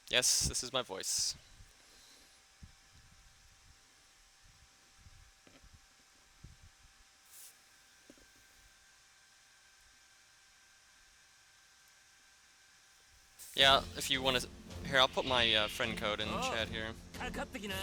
Yes, this is my voice. Yeah, if you want to... Here, I'll put my friend code in the chat here. かかってきな。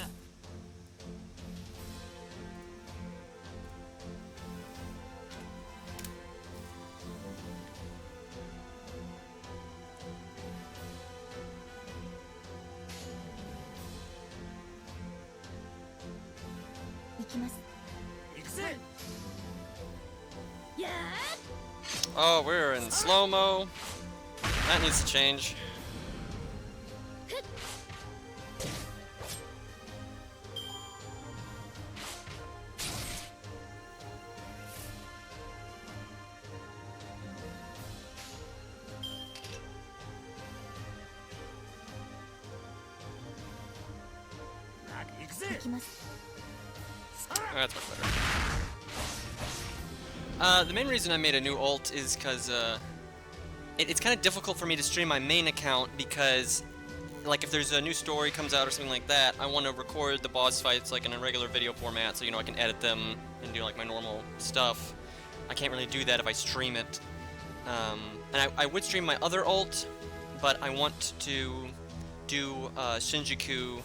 行きます。行くぜ。や Oh, we're in slow-mo. That needs to change.ー、行きます。 That's much better. The main reason I made a new ult is because it's kind of difficult for me to stream my main account because, like, if there's a new story comes out or something like that, I want to record the boss fights like in a regular video format, so you know I can edit them and do like my normal stuff. I can't really do that if I stream it. And I would stream my other ult, but I want to do Shinjuku,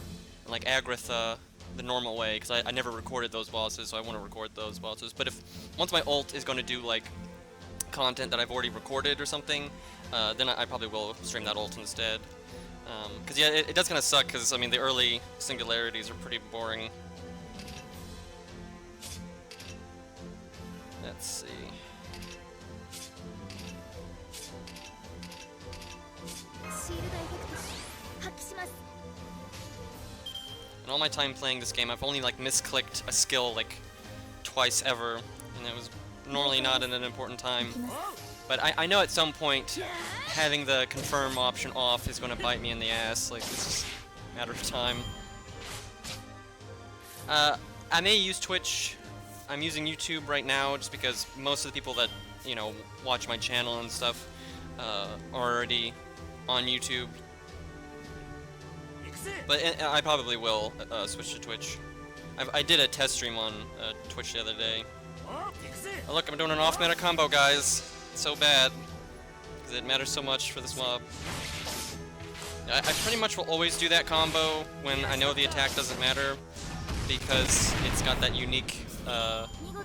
like Agritha, the normal way, because I never recorded those bosses, so I want to record those bosses. But if once my ult is going to do like content that I've already recorded or something, then I probably will stream that ult instead. Because yeah, it does kind of suck, because I mean the early singularities are pretty boring. Let's see. In all my time playing this game, I've only like misclicked a skill like twice ever, and it was normally not in an important time. But I know at some point having the confirm option off is going to bite me in the ass. Like, it's just a matter of time. I may use Twitch. I'm using YouTube right now just because most of the people that, you know, watch my channel and stuff are already on YouTube. But I probably will switch to Twitch. I did a test stream on Twitch the other day. Oh, look, I'm doing an off-meta combo, guys. It's so bad. Because it matters so much for this mob. I pretty much will always do that combo when I know the attack doesn't matter. Because it's got that unique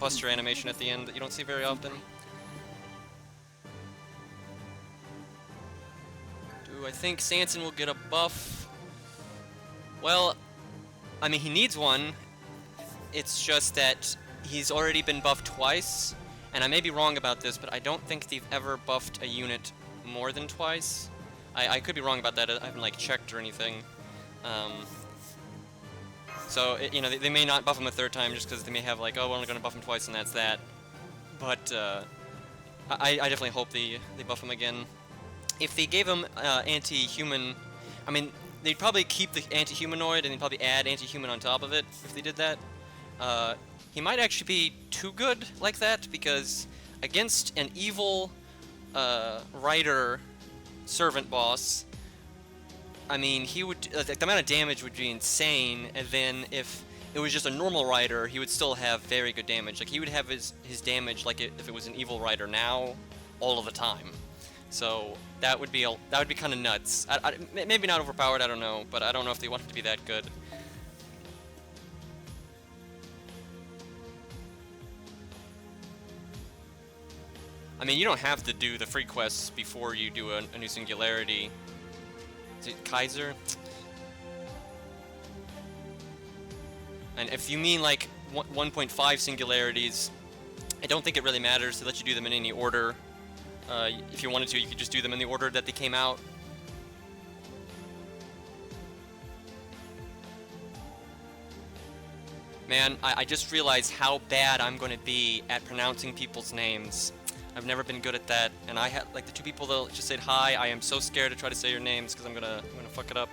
buster animation at the end that you don't see very often. Do I think Sanson will get a buff? Well, I mean, he needs one. It's just that he's already been buffed twice, and I may be wrong about this, but I don't think they've ever buffed a unit more than twice. I could be wrong about that. I haven't like checked or anything. So you know, they may not buff him a third time just because they may have like, oh, we're only going to buff him twice and that's that. But I definitely hope they buff him again. If they gave him anti-human, I mean, they'd probably keep the anti-humanoid and they'd probably add anti-human on top of it if they did that. He might actually be too good like that because against an evil rider servant boss, I mean, he would the amount of damage would be insane. And then if it was just a normal rider, he would still have very good damage. Like he would have his damage like if it was an evil rider now, all of the time. So that would be kind of nuts. Maybe not overpowered, I don't know, but I don't know if they want it to be that good. I mean, you don't have to do the free quests before you do a new singularity. Is it Kaiser? And if you mean like 1.5 singularities, I don't think it really matters to let you do them in any order. If you wanted to, you could just do them in the order that they came out. Man, I just realized how bad I'm going to be at pronouncing people's names. I've never been good at that, and I had like the two people that just said hi. I am so scared to try to say your names because I'm gonna fuck it up.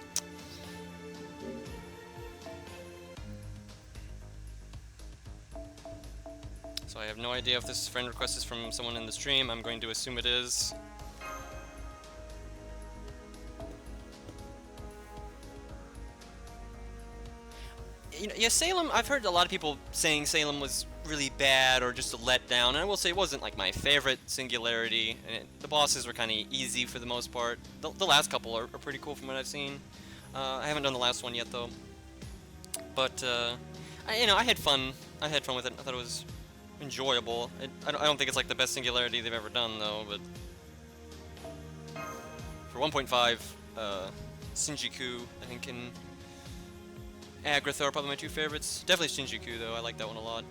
So I have no idea if this friend request is from someone in the stream. I'm going to assume it is. Yeah, Salem. I've heard a lot of people saying Salem was really bad or just a letdown, and I will say it wasn't like my favorite Singularity. And the bosses were kind of easy for the most part. The last couple are pretty cool from what I've seen. I haven't done the last one yet though, but I had fun. I had fun with it. I thought it was enjoyable. I don't think it's like the best Singularity they've ever done though, but for 1.5, Shinjuku, I think, and Agrath are probably my two favorites. Definitely Shinjuku though, I like that one a lot.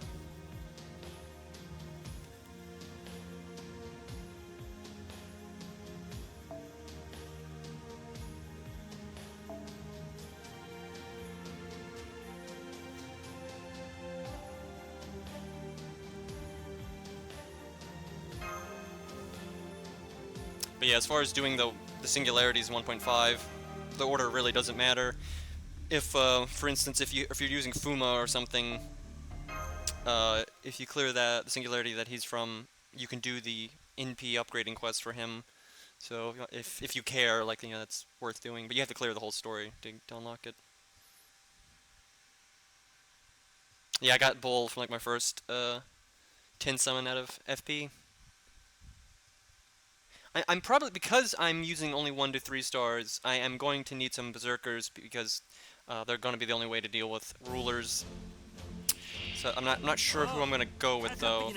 But yeah, as far as doing the singularities in 1.5, the order really doesn't matter. If, for instance, if you're using Fuma or something, if you clear the singularity that he's from, you can do the NP upgrading quest for him. So if you care, like, that's worth doing. But you have to clear the whole story to unlock it. Yeah, I got Bull from like my first 10 summon out of FP. I'm probably, because I'm using only 1 to 3 stars, I am going to need some Berserkers because they're going to be the only way to deal with rulers. So I'm not sure who I'm going to go with though.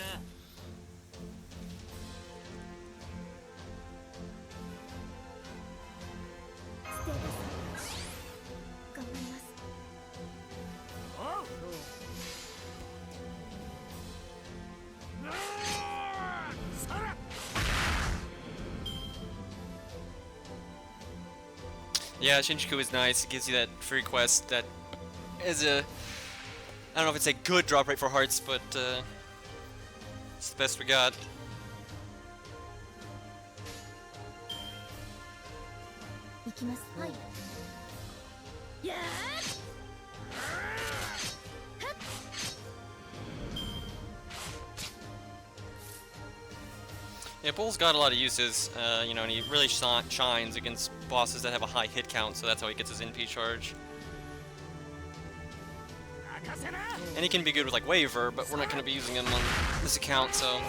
Yeah, Shinjuku is nice. It gives you that free quest that is I don't know if it's a good drop rate for hearts, but it's the best we got. Yeah, Bull's got a lot of uses, and he really shines against bosses that have a high hit count, so that's how he gets his NP charge. And he can be good with like Waver, but we're not going to be using him on this account, so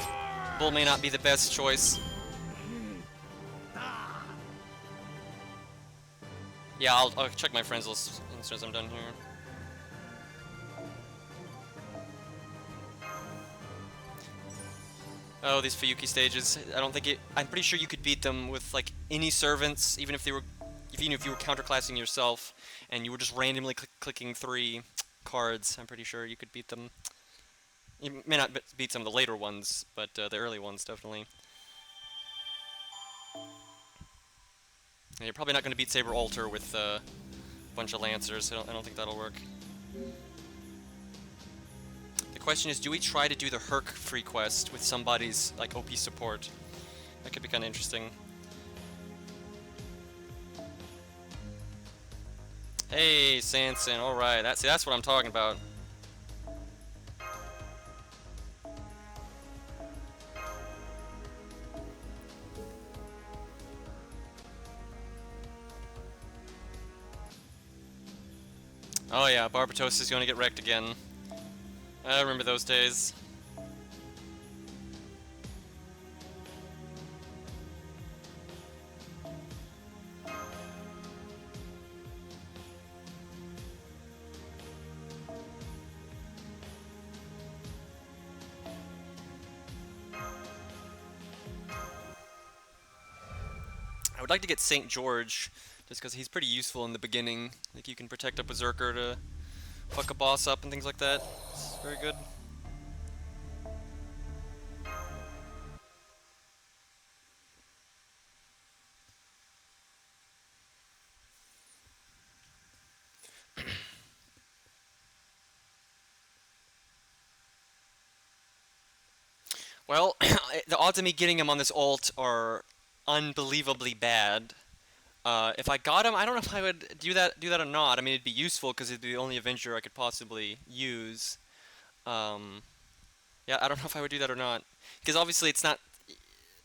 Bull may not be the best choice. Yeah, I'll check my friends list as soon as I'm done here. Oh, these Fuyuki stages. I don't think I'm pretty sure you could beat them with like any servants, even if you were counterclassing yourself, and you were just randomly clicking 3 cards. I'm pretty sure you could beat them. You may not beat some of the later ones, but the early ones definitely. And you're probably not going to beat Saber Alter with a bunch of Lancers. I don't think that'll work. The question is, do we try to do the Herc free quest with somebody's like OP support? That could be kind of interesting. Hey, Sanson, alright, that's what I'm talking about. Oh yeah, Barbatos is going to get wrecked again. I remember those days. I would like to get St. George, just because he's pretty useful in the beginning. Like, you can protect a Berserker to fuck a boss up and things like that. It's very good. Well, the odds of me getting him on this ult are unbelievably bad. If I got him, I don't know if I would do that or not. I mean, it'd be useful because it'd be the only Avenger I could possibly use. Yeah, I don't know if I would do that or not. Because obviously it's not...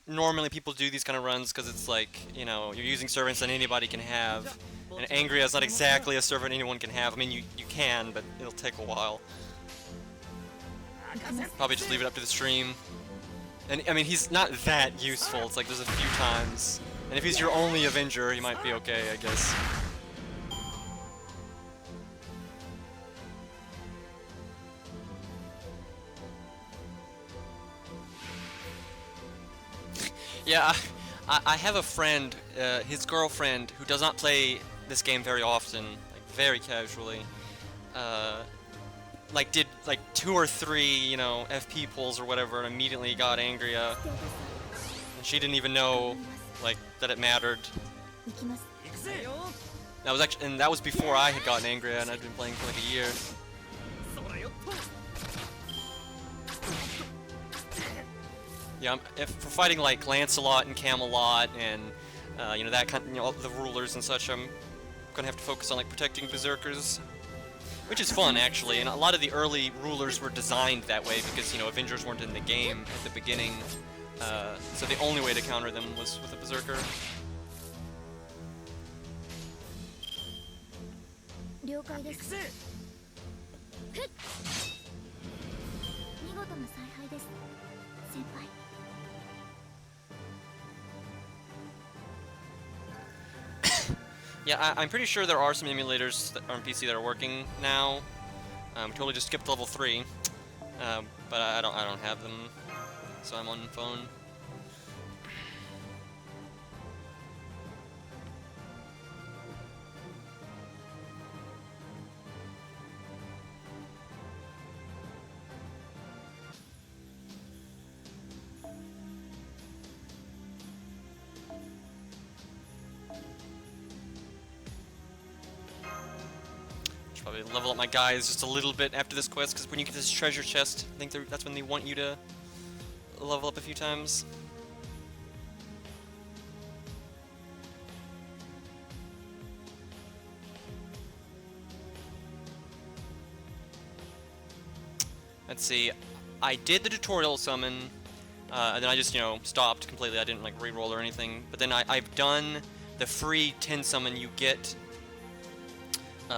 Normally people do these kind of runs because it's like, you're using servants that anybody can have. And Angria is not exactly a servant anyone can have. I mean, you can, but it'll take a while. Probably just leave it up to the stream. And, I mean, he's not that useful. It's like there's a few times. And if he's your only Avenger, he might be okay, I guess. Yeah, I have a friend, his girlfriend, who does not play this game very often, like very casually. Like did like 2 or 3, you know, FP pulls or whatever, and immediately got Angria, and she didn't even know like that it mattered. That was actually, and that was before I had gotten Angria, and I'd been playing for like a year. Yeah, for fighting like Lancelot and Camelot and you know, that kind, you know, the rulers and such, I'm gonna have to focus on like protecting berserkers, which is fun actually. And a lot of the early rulers were designed that way because, you know, Avengers weren't in the game at the beginning, so the only way to counter them was with a berserker. Yeah, I'm pretty sure there are some emulators that are on PC that are working now. We totally just skipped level 3, but I don't have them, so I'm on phone. Probably level up my guys just a little bit after this quest, because when you get this treasure chest, I think that's when they want you to level up a few times. Let's see, I did the tutorial summon, and then I just, you know, stopped completely. I didn't like re-roll or anything, but then I've done the free 10 summon you get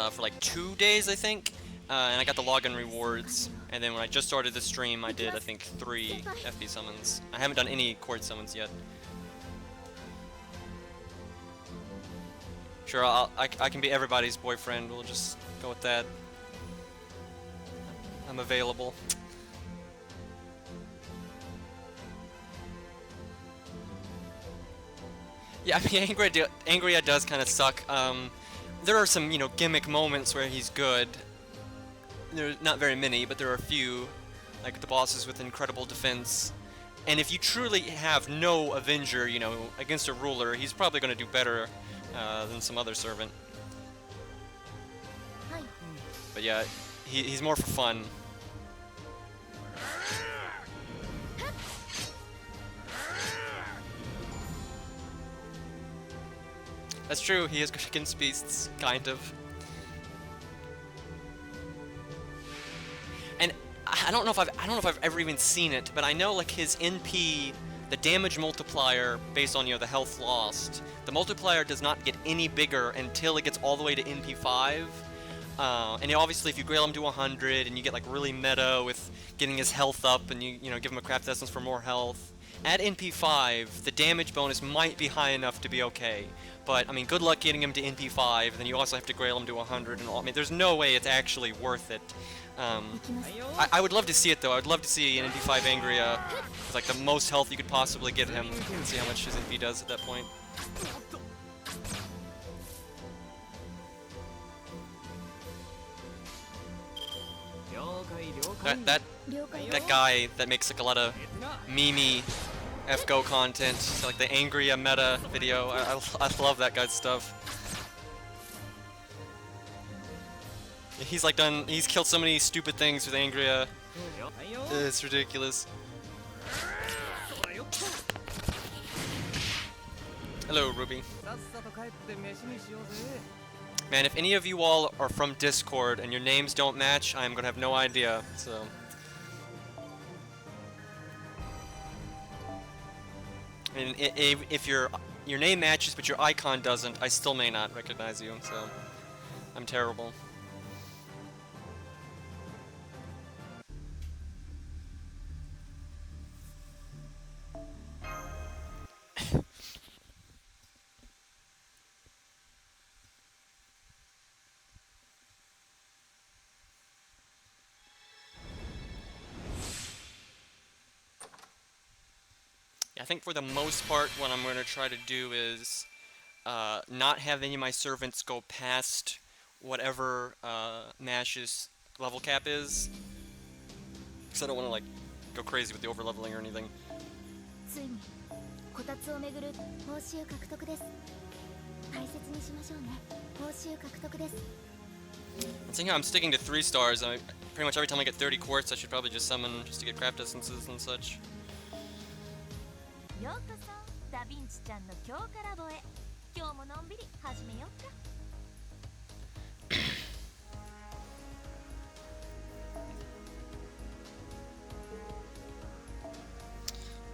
for like 2 days, I think, and I got the login rewards, and then when I just started the stream, I did, I think, 3 FP summons. I haven't done any court summons yet. Sure, I can be everybody's boyfriend, we'll just go with that. I'm available. Yeah, I mean, Angria does kind of suck. There are some, you know, gimmick moments where he's good. There's not very many, but there are a few, like the bosses with incredible defense. And if you truly have no Avenger, you know, against a ruler, he's probably going to do better than some other servant. But yeah, he's more for fun. That's true, he is good against beasts, kind of. And I don't know if I've ever even seen it, but I know like his NP, the damage multiplier based on, you know, the health lost, the multiplier does not get any bigger until it gets all the way to NP 5. And obviously if you grail him to 100 and you get like really meta with getting his health up and you know, give him a craft essence for more health, at NP 5 the damage bonus might be high enough to be okay. But, I mean, good luck getting him to NP 5, then you also have to grail him to 100 and all. I mean, there's no way it's actually worth it. I would love to see it, though. I would love to see an NP 5 Angria with, like, the most health you could possibly give him, and see how much his NP does at that point. That guy that makes, like, a lot of meme-y FGO content, so like the Angria meta video. I love that guy's stuff. He's like he's killed so many stupid things with Angria. It's ridiculous. Hello, Ruby. Man, if any of you all are from Discord and your names don't match, I'm gonna have no idea, so. I mean, if you're your name matches, but your icon doesn't, I still may not recognize you, so I'm terrible. I think for the most part, what I'm going to try to do is not have any of my servants go past whatever Mash's level cap is, because I don't want to like go crazy with the over leveling or anything. ついにこたつをめぐる報酬獲得です。大切にしましょうね。報酬獲得です。 Seeing how I'm sticking to 3 stars, pretty much every time I get 30 quartz, I should probably just summon just to get craft essences and such. ようこそダヴィンチちゃんの強化ラボへ。今日ものんびり始めようか。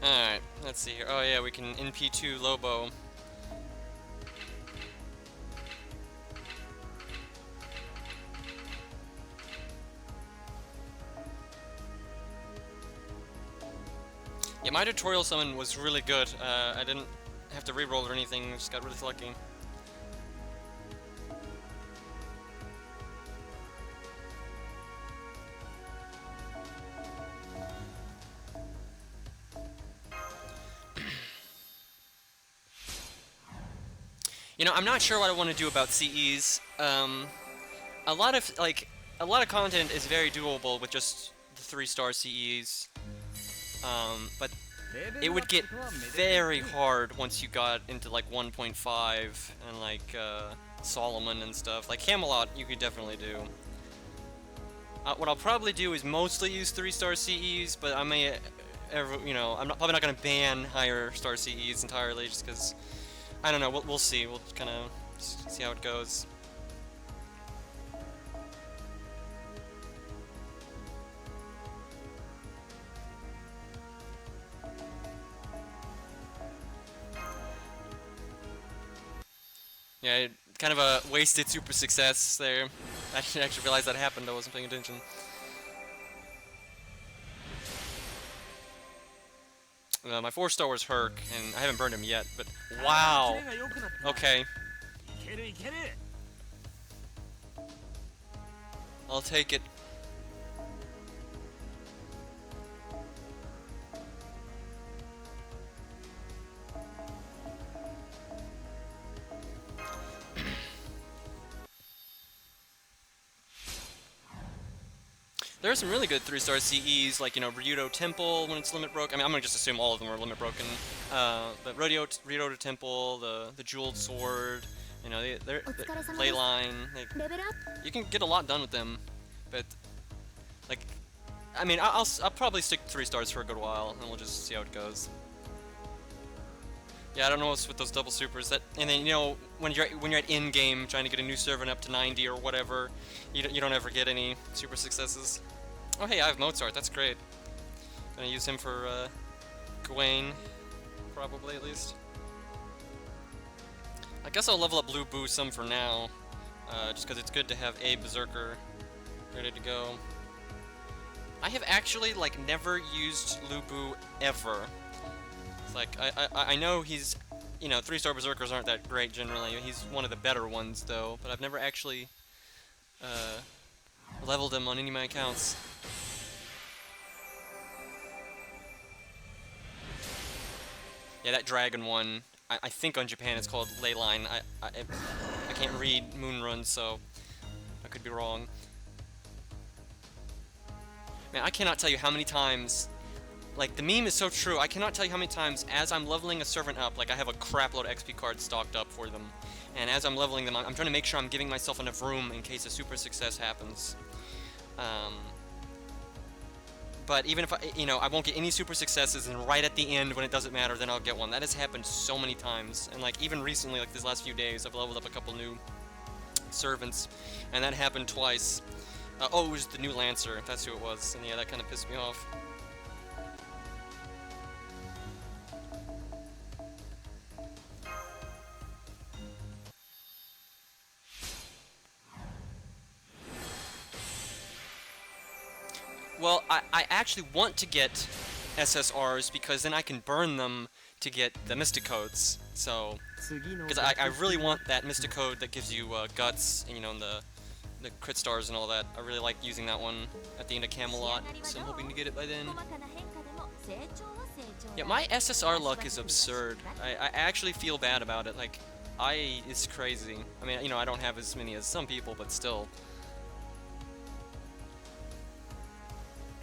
Alright, let's see here. Oh yeah, we can NP2 Lobo. Yeah, my tutorial summon was really good. I didn't have to reroll or anything, just got really lucky. You know, I'm not sure what I want to do about CEs. A lot of content is very doable with just the 3-star CEs. But it would get very hard once you got into like 1.5 and like Solomon and stuff. Like Camelot, you could definitely do. What I'll probably do is mostly use 3-star CEs, but I may, I'm probably not gonna ban higher star CEs entirely, just because I don't know. We'll see. We'll kind of see how it goes. Yeah, kind of a wasted super success there. I didn't actually realize that happened. I wasn't paying attention. My 4-star was Herc, and I haven't burned him yet, but wow! Okay. I'll take it. There are some really good 3-star CEs, like, Ryudo Temple when it's limit broke. I mean, I'm gonna just assume all of them are limit broken. But Ryudo Temple, the Jeweled Sword, they're Leyline. You can get a lot done with them, but like, I mean, I'll probably stick 3 stars for a good while, and we'll just see how it goes. Yeah, I don't know what's with those double supers. And then when you're at in game trying to get a new servant up to 90 or whatever, you don't ever get any super successes. Oh hey, I have Mozart. That's great. Gonna use him for Gawain, probably at least. I guess I'll level up Lu Bu some for now, just because it's good to have a Berserker ready to go. I have actually never used Lu Bu ever. It's like I know he's 3-star Berserkers aren't that great generally. He's one of the better ones though, but I've never actually leveled him on any of my accounts. Yeah, that dragon one. I think on Japan it's called Leyline. I can't read moon runes, so I could be wrong. Man, I cannot tell you how many times. Like, the meme is so true, I cannot tell you how many times as I'm leveling a servant up, like I have a crapload of XP cards stocked up for them, and as I'm leveling them, I'm trying to make sure I'm giving myself enough room in case a super success happens. But even if I won't get any super successes, and right at the end when it doesn't matter, then I'll get one. That has happened so many times, and like even recently, like these last few days, I've leveled up a couple new servants, and that happened twice. Oh, it was the new Lancer, that's who it was, and yeah, that kind of pissed me off. Well, I actually want to get SSRs because then I can burn them to get the Mystic Codes. So, because I really want that Mystic Code that gives you guts, and, you know, and the crit stars and all that. I really like using that one at the end of Camelot, so I'm hoping to get it by then. Yeah, my SSR luck is absurd. I actually feel bad about it. Like, it's crazy. I mean, you know, I don't have as many as some people, but still.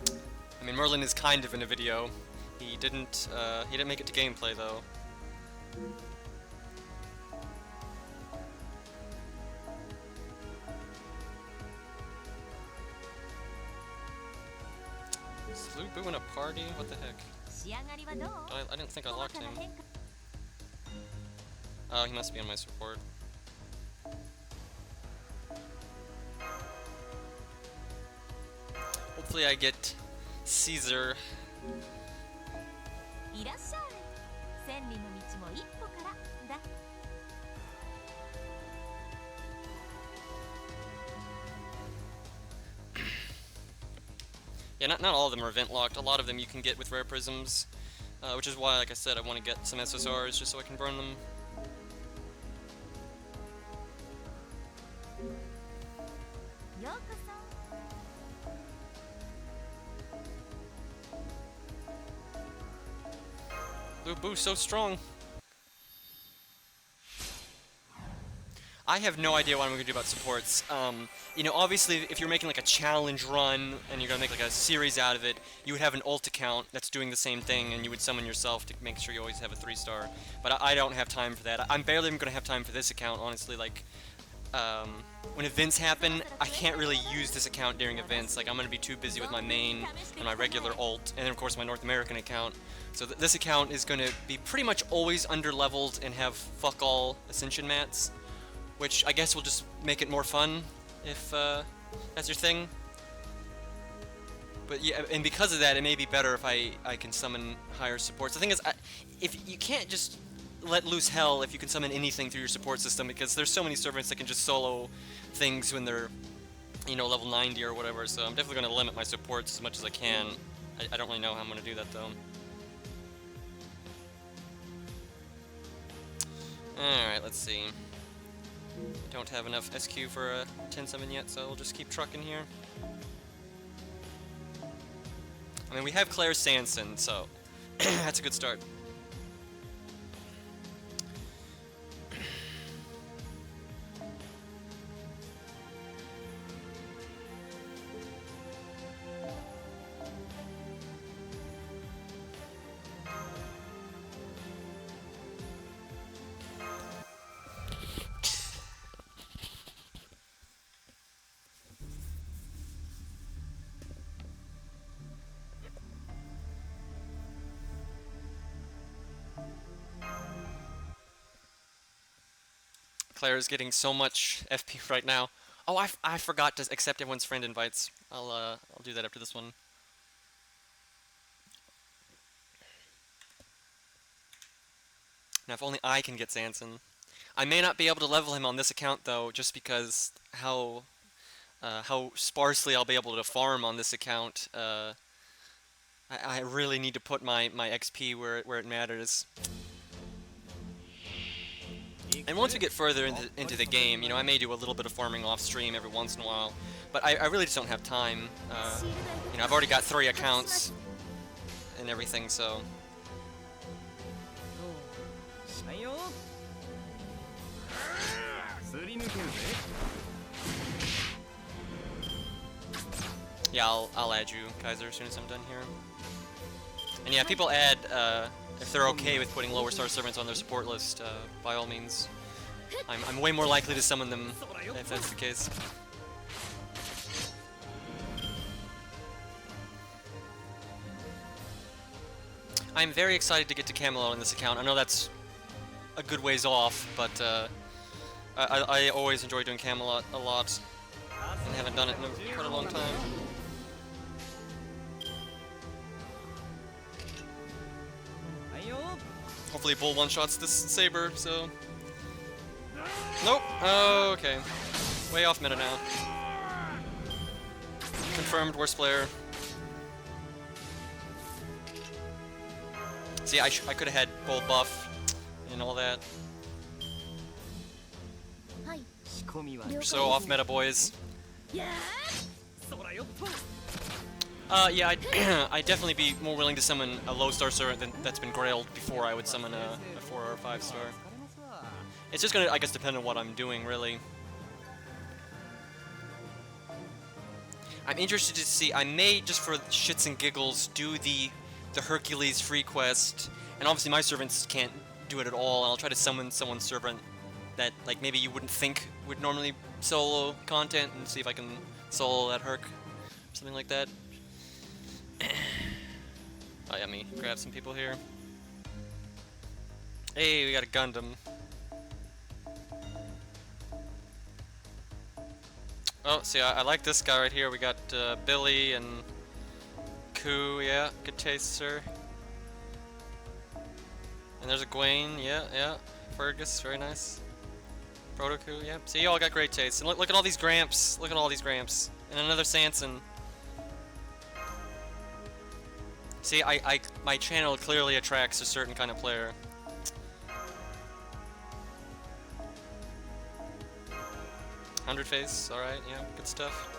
I mean, Merlin is kind of in a video. He didn't make it to gameplay though. Is Lu Bu in a party? What the heck? I didn't think I locked him. Oh, he must be on my support. Hopefully I get Caesar. Yeah, not all of them are event locked. A lot of them you can get with rare prisms, which is why, like I said, I want to get some SSRs just so I can burn them. Lu Bu's so strong. I have no idea what I'm going to do about supports. You know, obviously, if you're making like a challenge run and you're going to make like a series out of it, you would have an ult account that's doing the same thing, and you would summon yourself to make sure you always have a 3-star. But I don't have time for that. I'm barely even going to have time for this account, honestly. Like, when events happen, I can't really use this account during events. Like, I'm going to be too busy with my main and my regular ult, and then of course my North American account. So this account is going to be pretty much always under-leveled and have fuck all Ascension mats, which I guess will just make it more fun if that's your thing. But yeah, and because of that, it may be better if I can summon higher supports. The thing is, if you can't just let loose hell if you can summon anything through your support system, because there's so many servants that can just solo things when they're, you know, level 90 or whatever. So I'm definitely going to limit my supports as much as I can. I don't really know how I'm going to do that though. Alright, let's see. Don't have enough SQ for a 10 summon yet, so we'll just keep trucking here. I mean, we have Claire Sanson, so that's a good start. Claire is getting so much FP right now. Oh, I forgot to accept everyone's friend invites. I'll do that after this one. Now, if only I can get Sanson. I may not be able to level him on this account though, just because how sparsely I'll be able to farm on this account. I really need to put my XP where it matters. And once we get further into the game, you know, I may do a little bit of farming off stream every once in a while, but I really just don't have time. You know, I've already got 3 accounts and everything, so. Yeah, I'll add you, Kaiser, as soon as I'm done here. And yeah, people add, if they're okay with putting lower star servants on their support list, by all means. I'm way more likely to summon them if that's the case. I'm very excited to get to Camelot on this account. I know that's a good ways off, but I always enjoy doing Camelot a lot, and haven't done it in quite a long time. Hopefully Bull one-shots this Saber, so. Nope. Oh, okay. Way off meta now. Confirmed worst player. See, I could have had bold buff and all that. はい We're so off meta, boys. いや Yeah, I'd definitely be more willing to summon a low star servant that's been grailed before I would summon a 4 or 5 star. It's just gonna, I guess, depend on what I'm doing, really. I'm interested to see, I may, just for shits and giggles, do the Hercules free quest. And obviously my servants can't do it at all, and I'll try to summon someone's servant that, like, maybe you wouldn't think would normally solo content, and see if I can solo that Herc, or something like that. Oh yeah, let me grab some people here. Hey, we got a Gundam. Oh, see, I like this guy right here. We got Billy and Koo, yeah, good taste, sir. And there's a Gwaine, yeah. Fergus, very nice. Protoku, yeah. See, you all got great taste. And look at all these Gramps. Look at all these Gramps. And another Sanson. See, my channel clearly attracts a certain kind of player. Hundred face, alright, yeah, good stuff.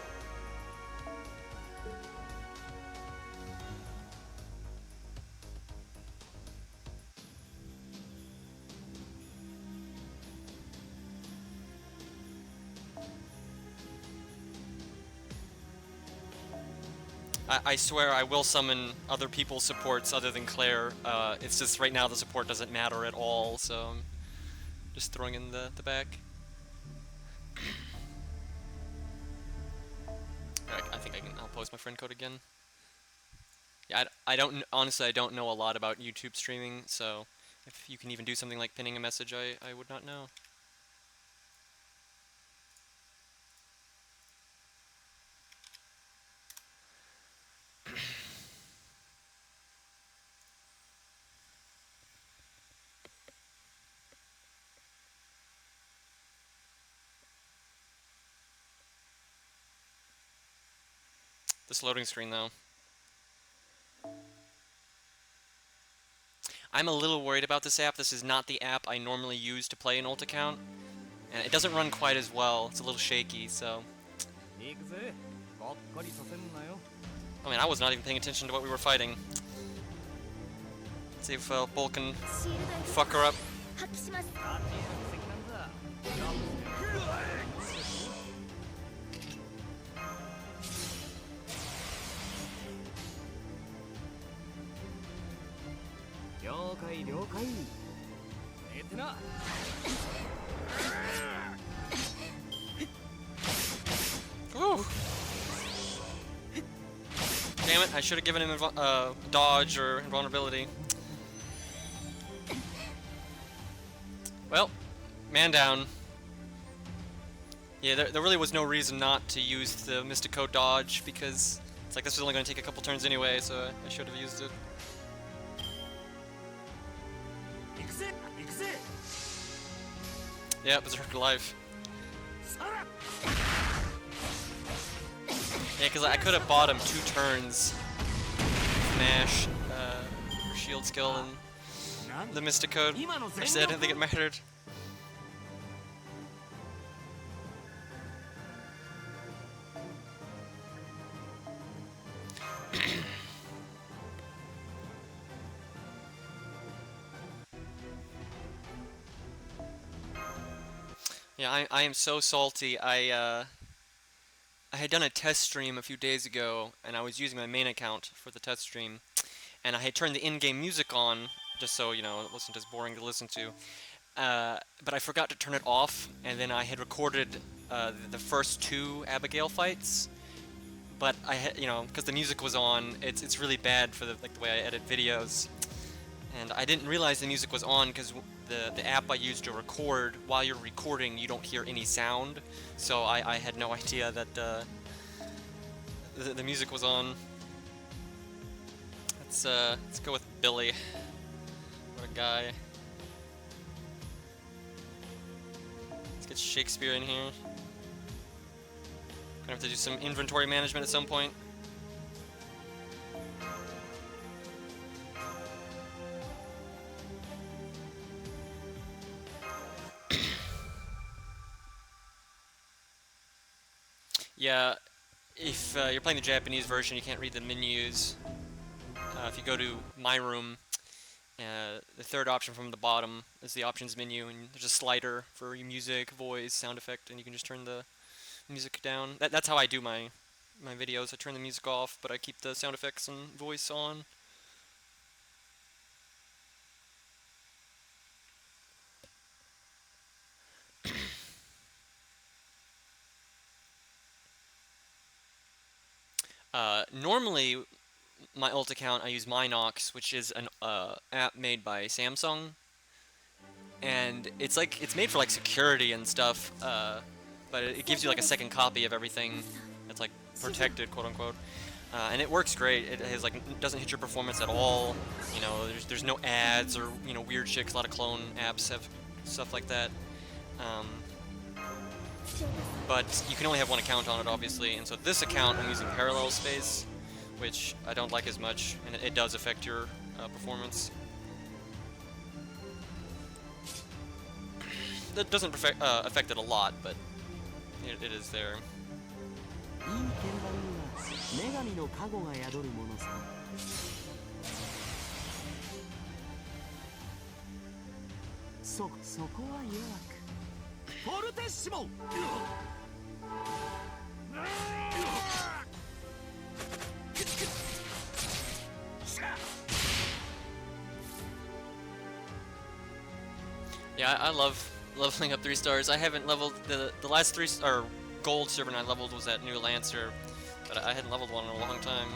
I swear I will summon other people's supports other than Claire. It's just right now the support doesn't matter at all, so I'm just throwing in the back. I think I'll post my friend code again. Yeah, honestly, I don't know a lot about YouTube streaming, so if you can even do something like pinning a message, I would not know. This loading screen, though. I'm a little worried about this app. This is not the app I normally use to play an ult account, and it doesn't run quite as well. It's a little shaky, so... I mean, I was not even paying attention to what we were fighting. Let's see if Bull can fuck her up. 発揮します Woo! Damn it, I should have given him dodge or invulnerability. Well, man down. Yeah, there really was no reason not to use the Mystico dodge, because it's like this was only going to take a couple turns anyway, so I should have used it. Yeah, Berserker life. Yeah, because I could have bought him 2 turns. Smash, shield skill, and the Mystic Code. Actually, I didn't think it mattered. Yeah, I am so salty. I had done a test stream a few days ago, and I was using my main account for the test stream, and I had turned the in-game music on, just so, you know, it wasn't as boring to listen to, but I forgot to turn it off, and then I had recorded the first 2 Abigail fights, but I had, you know, because the music was on, it's really bad for the way I edit videos, and I didn't realize the music was on because the app I used to record, while you're recording, you don't hear any sound, so I had no idea that the music was on. Let's go with Billy. What a guy. Let's get Shakespeare in here. Gonna have to do some inventory management at some point. Yeah, if you're playing the Japanese version, you can't read the menus. If you go to My Room, the third option from the bottom is the options menu, and there's a slider for your music, voice, sound effect, and you can just turn the music down. That's how I do my videos. I turn the music off, but I keep the sound effects and voice on. Normally, my ult account, I use Minox, which is an app made by Samsung, and it's made for like security and stuff, but it gives you like a second copy of everything that's like protected, quote unquote. And it works great. It has like doesn't hit your performance at all. You know, there's no ads or weird shit. 'Cause a lot of clone apps have stuff like that. But you can only have one account on it, obviously. And so this account I'm using parallel space, which I don't like as much, and it does affect your performance. That doesn't affect it a lot, but it is there. いい剣盤には女神の加護が宿るものさ。そこは弱く。フォルテッシモ。Yeah, I love leveling up 3 stars. I haven't leveled the last 3 or gold servant I leveled was that new Lancer, but I hadn't leveled one in a long time.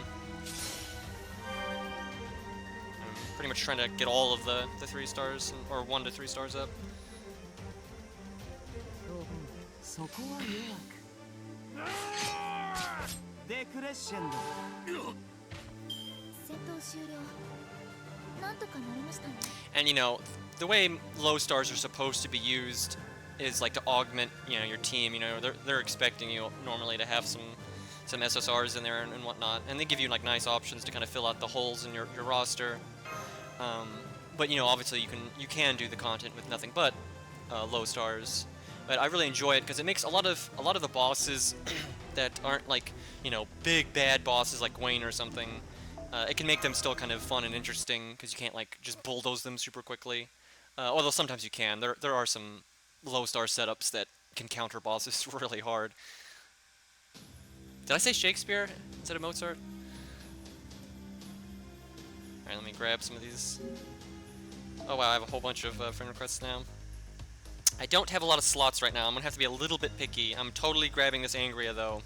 I'm pretty much trying to get all of the 3 stars, or 1 to 3 stars up. そこは弱く。デクレッシェンド。戦闘終了。なんとかなりましたね。 And the way low stars are supposed to be used is like to augment, your team. They're expecting you normally to have some SSRs in there and whatnot, and they give you like nice options to kind of fill out the holes in your roster. But obviously you can do the content with nothing but low stars. But I really enjoy it because it makes a lot of the bosses that aren't like big bad bosses like Gwen or something. It can make them still kind of fun and interesting because you can't like just bulldoze them super quickly. Although sometimes you can. There are some low star setups that can counter bosses really hard. Did I say Shakespeare instead of Mozart? Alright, let me grab some of these. Oh wow, I have a whole bunch of friend requests now. I don't have a lot of slots right now. I'm gonna have to be a little bit picky. I'm totally grabbing this Angria though.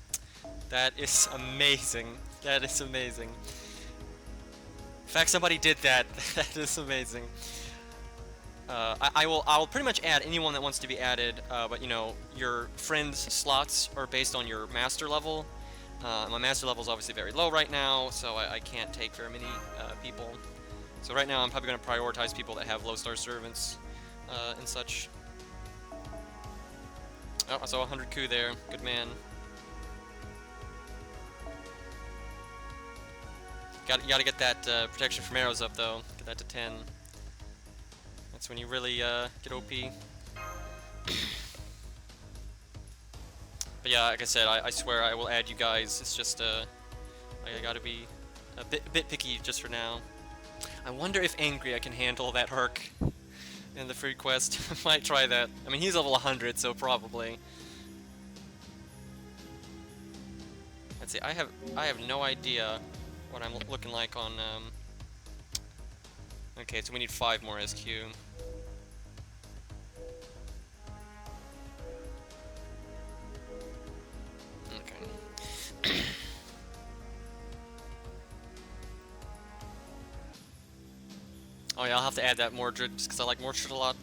That is amazing. That is amazing. In fact, somebody did that. That is amazing. I'll pretty much add anyone that wants to be added, but your friends' slots are based on your master level. My master level is obviously very low right now, so I can't take very many people. So right now I'm probably going to prioritize people that have low star servants and such. Oh, I saw 100 coup there. Good man. You gotta get that protection from arrows up though. Get that to 10. That's when you really get OP. But yeah, like I said, I swear I will add you guys. It's just I gotta be a bit picky just for now. I wonder if Angry I can handle that Herc in the free quest. I might try that. I mean, he's level 100, so probably. Let's see. I have no idea what I'm looking like on. Okay, so we need 5 more SQ. Okay. Oh yeah, I'll have to add that Mordred just because I like Mordred a lot.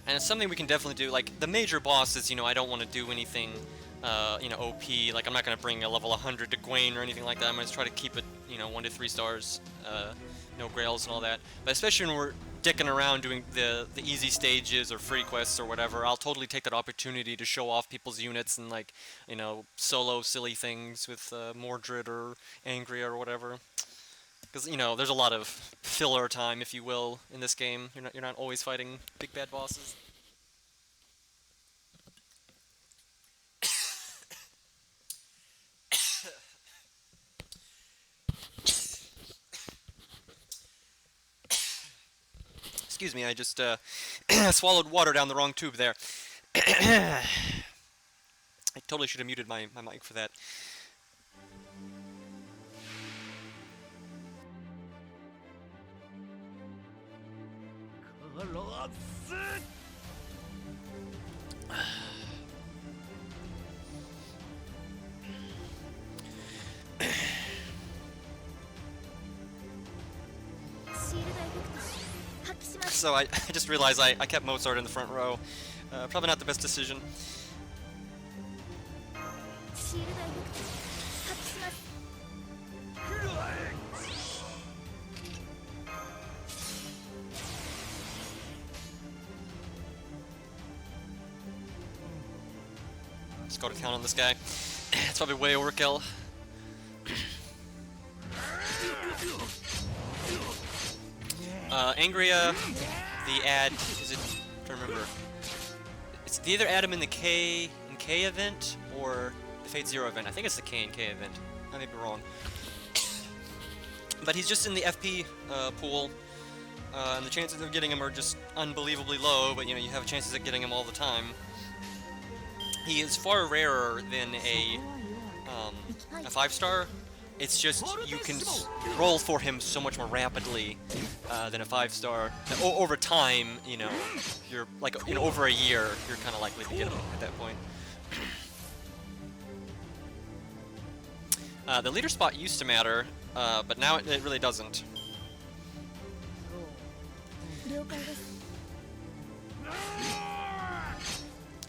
And it's something we can definitely do. Like the major bosses, I don't want to do anything, OP. Like I'm not gonna bring a level 100 to Gwen or anything like that. I'm gonna try to keep it, 1 to 3 stars, no grails and all that. But especially when we're dicking around doing the easy stages or free quests or whatever, I'll totally take that opportunity to show off people's units and like, solo silly things with Mordred or Angria or whatever. Because there's a lot of filler time, if you will, in this game. You're not always fighting big bad bosses. Excuse me, I just swallowed water down the wrong tube there. I totally should have muted my mic for that. So I just realized I kept Mozart in the front row. Probably not the best decision. Let's go to town on this guy. It's probably way overkill. Angria, the ad, is it, I'm trying to remember. It's either add him in the K event or the Fate Zero event. I think it's the K event. I may be wrong. But he's just in the FP pool, and the chances of getting him are just unbelievably low, but you know, you have chances of getting him all the time. He is far rarer than a 5-star. It's just you can roll for him so much more rapidly than a 5-star. Over time, you know, you're like in over a year, you're kind of likely to get him at that point. The leader spot used to matter, but now it really doesn't.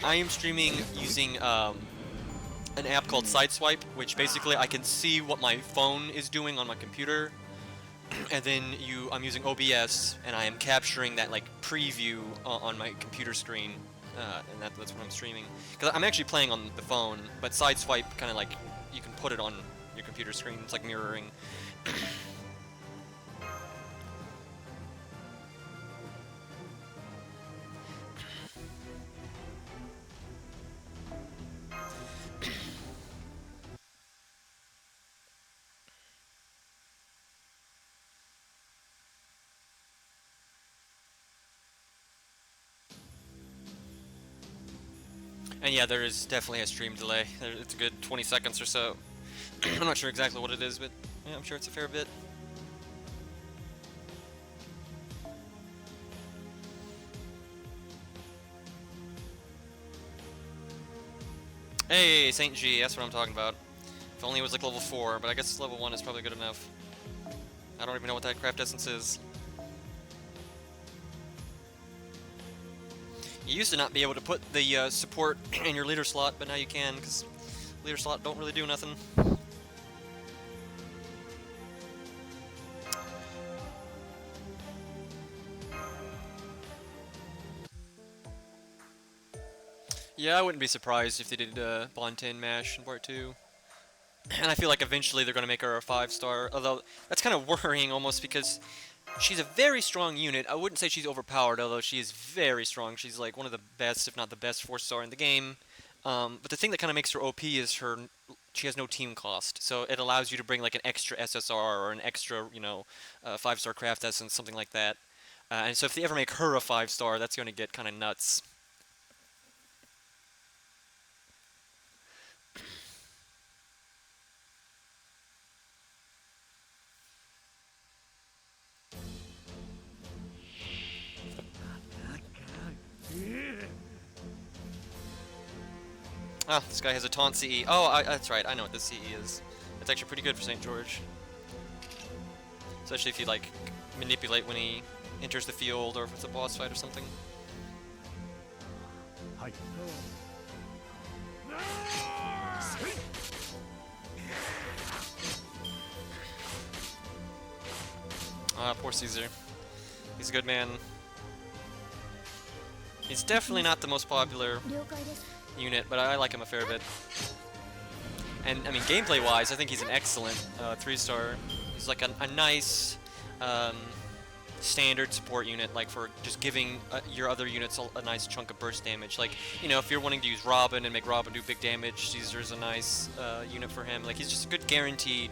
I am streaming using an app called Sideswipe, which basically I can see what my phone is doing on my computer, and then I'm using OBS, and I am capturing that like preview on my computer screen, and that's what I'm streaming. Because I'm actually playing on the phone, but Sideswipe kind of like you can put it on your computer screen. It's like mirroring. And yeah, there is definitely a stream delay. It's a good 20 seconds or so. I'm not sure exactly what it is, but yeah, I'm sure it's a fair bit. Hey, Saint G, that's what I'm talking about. If only it was like level 4, but I guess level 1 is probably good enough. I don't even know what that craft essence is. You used to not be able to put the support in your leader slot, but now you can, because leader slot don't really do nothing. Yeah, I wouldn't be surprised if they did Bonten Mash in Part 2. And I feel like eventually they're going to make her a 5-star, although that's kind of worrying almost because she's a very strong unit. I wouldn't say she's overpowered, although she is very strong. She's like one of the best, if not the best, 4-star in the game. But the thing that kind of makes her OP is she has no team cost. So it allows you to bring like an extra SSR or an extra, 5-star craft essence, something like that. And so if they ever make her a 5-star, that's going to get kind of nuts. Ah, this guy has a taunt CE. Oh, that's right. I know what this CE is. It's actually pretty good for St. George. Especially if you, like, manipulate when he enters the field or if it's a boss fight or something. Ah, poor Caesar. He's a good man. He's definitely not the most popular unit, but I like him a fair bit. And, I mean, gameplay-wise, I think he's an excellent 3-star. He's like a nice standard support unit, like for just giving your other units a nice chunk of burst damage. Like, you know, if you're wanting to use Robin and make Robin do big damage, Caesar's a nice unit for him. Like, he's just a good guaranteed,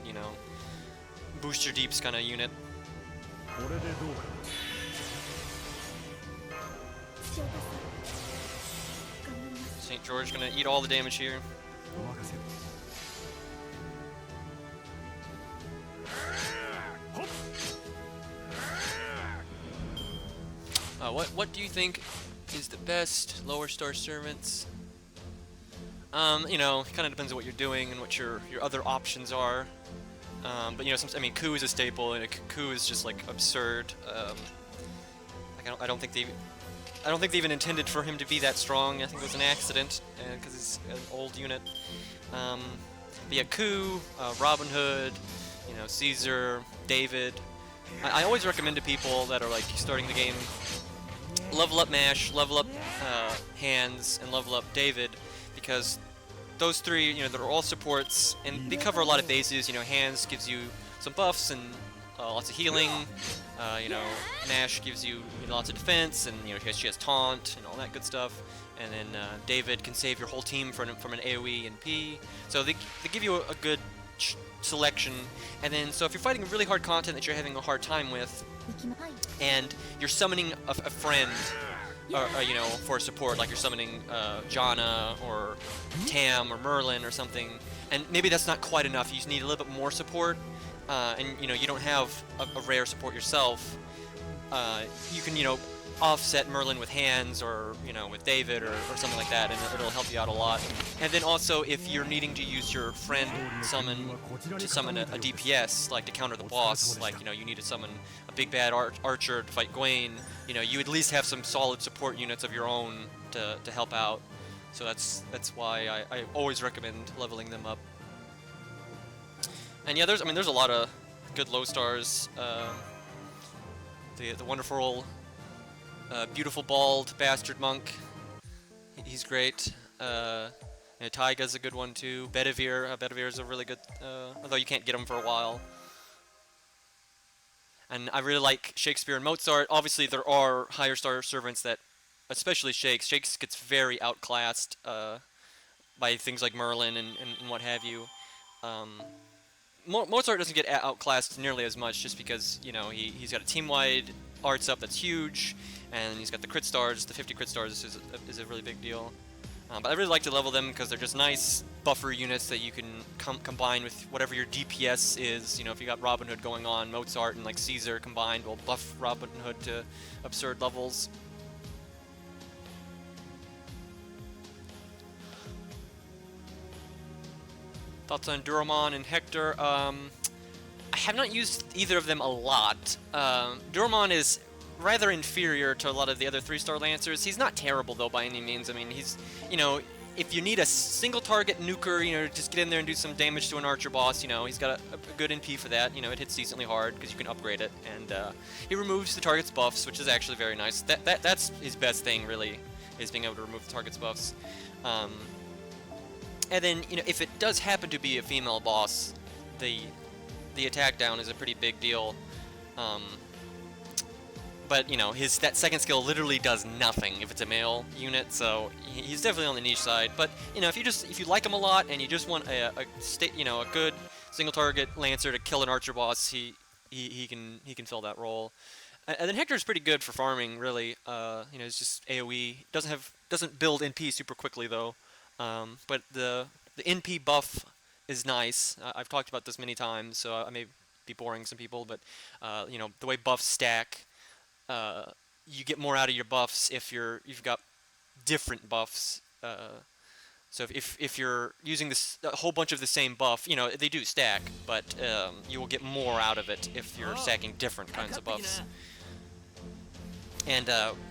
boost your deeps kind of unit. St. George gonna eat all the damage here. お任せを。ほっ What do you think is the best lower star servants? You know, it kind of depends on what you're doing and what your other options are. But you know, I mean, Ku is a staple, and Ku is just like absurd. Like I don't think they even intended for him to be that strong. I think it was an accident, because he's an old unit. But yeah, Ku, Robin Hood, you know, Caesar, David. I always recommend to people that are like starting the game, level up Mash, level up Hands, and level up David, because those three, you know, they're all supports, and they cover a lot of bases. You know, Hands gives you some buffs and lots of healing. You know, Mash gives you, lots of defense, and you know, she has taunt and all that good stuff. And then David can save your whole team from an AoE and P. So they give you a good selection. And then, so if you're fighting really hard content that you're having a hard time with, and you're summoning a friend, or you know, for support, like you're summoning Janna or Tam or Merlin or something, and maybe that's not quite enough. You just need a little bit more support, and you know, you don't have a rare support yourself. You can, you know, offset Merlin with Hands, or you know, with David, or something like that, and it'll help you out a lot. And then also, if you're needing to use your friend summon to summon a DPS, like to counter the boss, like you know, you need to summon a big bad archer to fight Gwaine, you know, you at least have some solid support units of your own to help out. So that's why I always recommend leveling them up. And yeah, there's a lot of good low stars. The wonderful, beautiful bald bastard monk, he's great. You know, Taiga's a good one too. Bedivere, Bedivere is a really good, although you can't get him for a while. And I really like Shakespeare and Mozart. Obviously, there are higher star servants that, especially Shakes. Shakes gets very outclassed by things like Merlin and what have you. Mozart doesn't get outclassed nearly as much, just because, you know, he's got a team-wide arts up that's huge, and he's got the crit stars. The 50 crit stars is a really big deal. But I really like to level them because they're just nice buffer units that you can combine with whatever your DPS is. You know, if you got Robin Hood going on, Mozart and like Caesar combined will buff Robin Hood to absurd levels. Thoughts on Duromon and Hector? I have not used either of them a lot. Duromon is rather inferior to a lot of the other 3-star Lancers. He's not terrible though by any means. I mean, he's, you know, if you need a single target nuker, you know, just get in there and do some damage to an archer boss, you know, he's got a good NP for that. You know, it hits decently hard because you can upgrade it, and he removes the target's buffs, which is actually very nice. That's his best thing, really, is being able to remove the target's buffs. And then, you know, if it does happen to be a female boss, the attack down is a pretty big deal. But you know, that second skill literally does nothing if it's a male unit, so he's definitely on the niche side. But you know, if you like him a lot and you just want a good single target Lancer to kill an archer boss, he can fill that role. And then Hector's pretty good for farming, really. You know, it's just AOE. Doesn't build NP super quickly though. But the NP buff is nice. I've talked about this many times, so I may be boring some people, but you know, the way buffs stack, you get more out of your buffs if you've got different buffs. So if you're using a whole bunch of the same buff, you know, they do stack, but you will get more out of it if you're stacking different kinds of buffs. And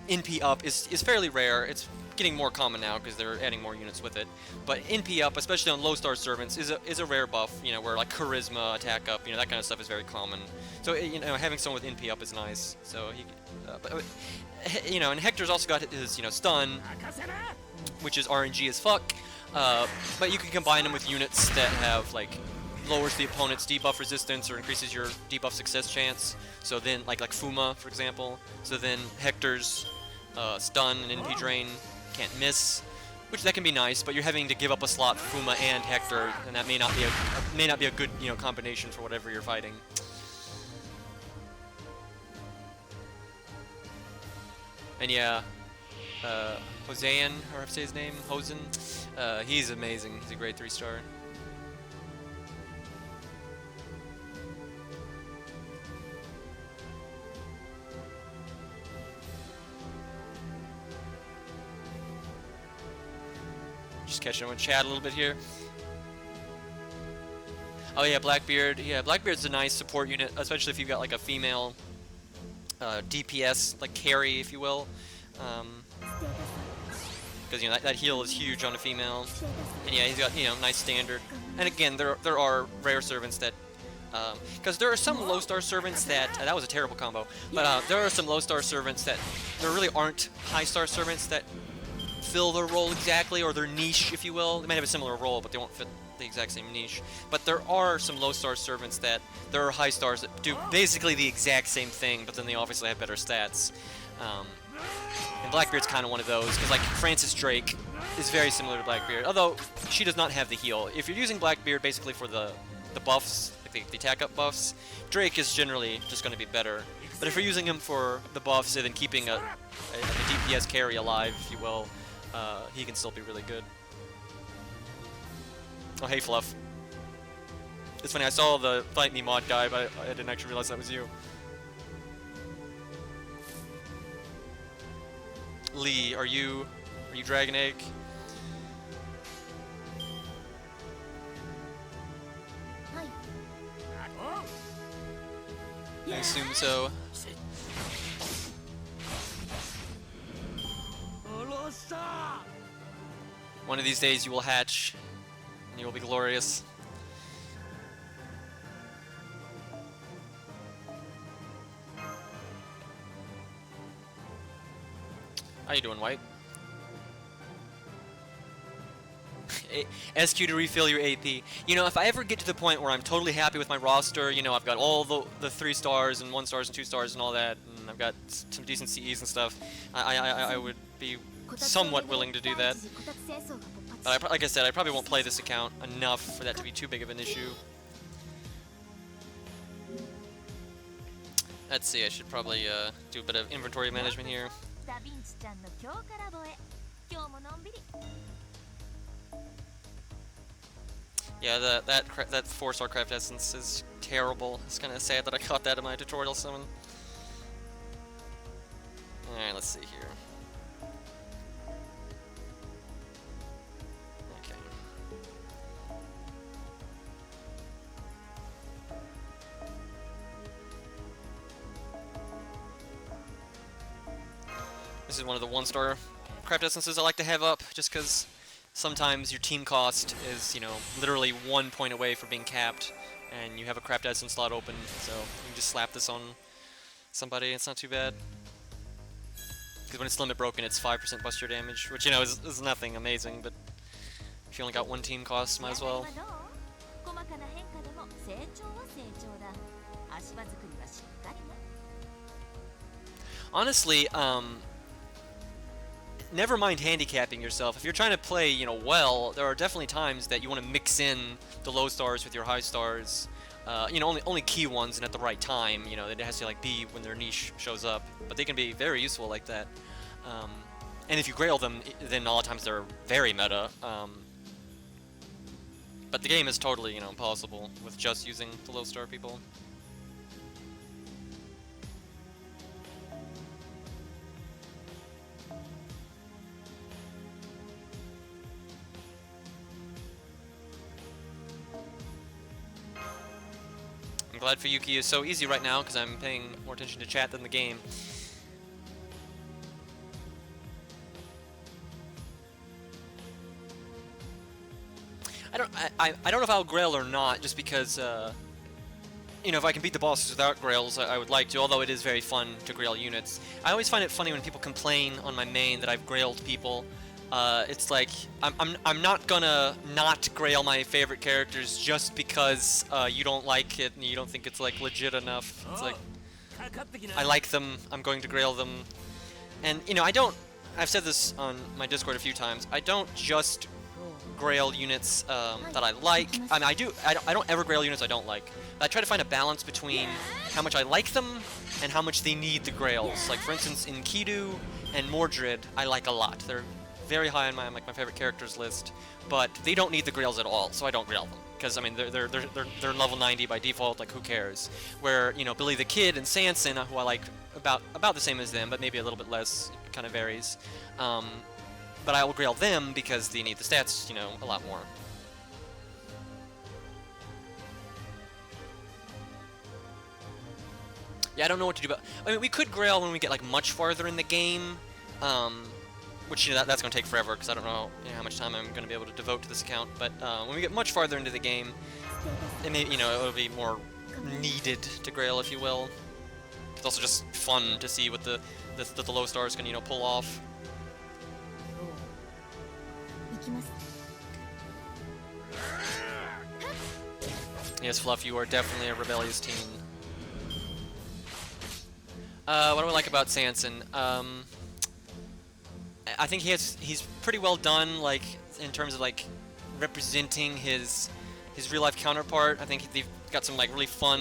NP up is fairly rare. It's getting more common now because they're adding more units with it. But NP up, especially on low star servants, is a rare buff. You know, where like charisma, attack up, you know, that kind of stuff is very common. So you know, having someone with NP up is nice. So you know, and Hector's also got his, you know, stun, which is RNG as fuck. But you can combine them with units that have like lowers the opponent's debuff resistance or increases your debuff success chance. So then, like Fuma, for example. So then Hector's stun and NP drain can't miss, which that can be nice. But you're having to give up a slot for Fuma and Hector, and that may not be a good, you know, combination for whatever you're fighting. And yeah, Hosean, or if I say his name, Hosen. He's amazing. He's a great 3-star. Just catching up with chat a little bit here. Oh yeah, Blackbeard. Yeah, Blackbeard's a nice support unit, especially if you've got like a female DPS, like carry, if you will. Because you know that heal is huge on a female, and yeah, he's got nice standard. And again, there are rare servants that, because there are some low-star servants that was a terrible combo, but there are some low-star servants that there really aren't high-star servants that fill their role exactly, or their niche, if you will. They might have a similar role, but they won't fit the exact same niche. But there are some low-star servants that there are high stars that do basically the exact same thing, but then they obviously have better stats. And Blackbeard's kind of one of those, because like Francis Drake is very similar to Blackbeard, although she does not have the heal. If you're using Blackbeard basically for the buffs, like the attack up buffs, Drake is generally just going to be better. But if you're using him for the buffs and then keeping a DPS carry alive, if you will, he can still be really good. Oh, hey Fluff. It's funny, I saw the Fight Me mod guy, but I didn't actually realize that was you. Lee, are you Dragon Egg? I assume so. One of these days you will hatch, and you will be glorious. How you doing, White? SQ to refill your AP. You know, if I ever get to the point where I'm totally happy with my roster, you know, I've got all the 3 stars and 1 stars and 2 stars and all that, and I've got some decent CEs and stuff, I would be somewhat willing to do that. But like I said, I probably won't play this account enough for that to be too big of an issue. Let's see, I should probably do a bit of inventory management here. Yeah, that 4-star craft essence is terrible. It's kind of sad that I caught that in my tutorial summon. Alright, let's see here. Okay. This is one of the 1-star craft essences I like to have up, just because sometimes your team cost is, you know, literally 1 point away from being capped, and you have a craft essence slot open, so you can just slap this on somebody, it's not too bad. Because when it's limit broken, it's 5% buster damage, which, you know, is nothing amazing, but if you only got 1 team cost, might as well. Honestly, never mind handicapping yourself. If you're trying to play, you know, well, there are definitely times that you want to mix in the low stars with your high stars. You know, only key ones and at the right time. You know, it has to like be when their niche shows up. But they can be very useful like that. And if you grail them, then a lot of times they're very meta. But the game is totally, you know, impossible with just using the low star people. I'm glad Fuyuki is so easy right now because I'm paying more attention to chat than the game. I don't know if I'll grail or not, just because you know, if I can beat the bosses without grails, I would like to, although it is very fun to grail units. I always find it funny when people complain on my main that I've grailed people. It's like, I'm not gonna not grail my favorite characters just because you don't like it and you don't think it's like legit enough. It's like, I like them, I'm going to grail them. And you know, I've said this on my Discord a few times, I don't just grail units that I like. I mean, I don't ever grail units I don't like. I try to find a balance between how much I like them and how much they need the grails. Like for instance, in Kidu and Mordred, I like a lot. They're very high on my favorite characters list, but they don't need the grails at all, so I don't grail them. Because I mean, they're level 90 by default. Like who cares? Where Billy the Kid and Sanson, who I like about the same as them, but maybe a little bit less. It kind of varies. But I will grail them because they need the stats, a lot more. Yeah, I don't know what to do, but I mean, we could grail when we get like much farther in the game, which that's going to take forever because I don't know, how much time I'm going to be able to devote to this account. But when we get much farther into the game, it may, it'll be more needed to grail, if you will. It's also just fun to see what the low stars can pull off. Yes, Fluff, you are definitely a rebellious teen. What do I like about Sanson? I think he's pretty well done, like in terms of like representing his real life counterpart. I think they've got some like really fun,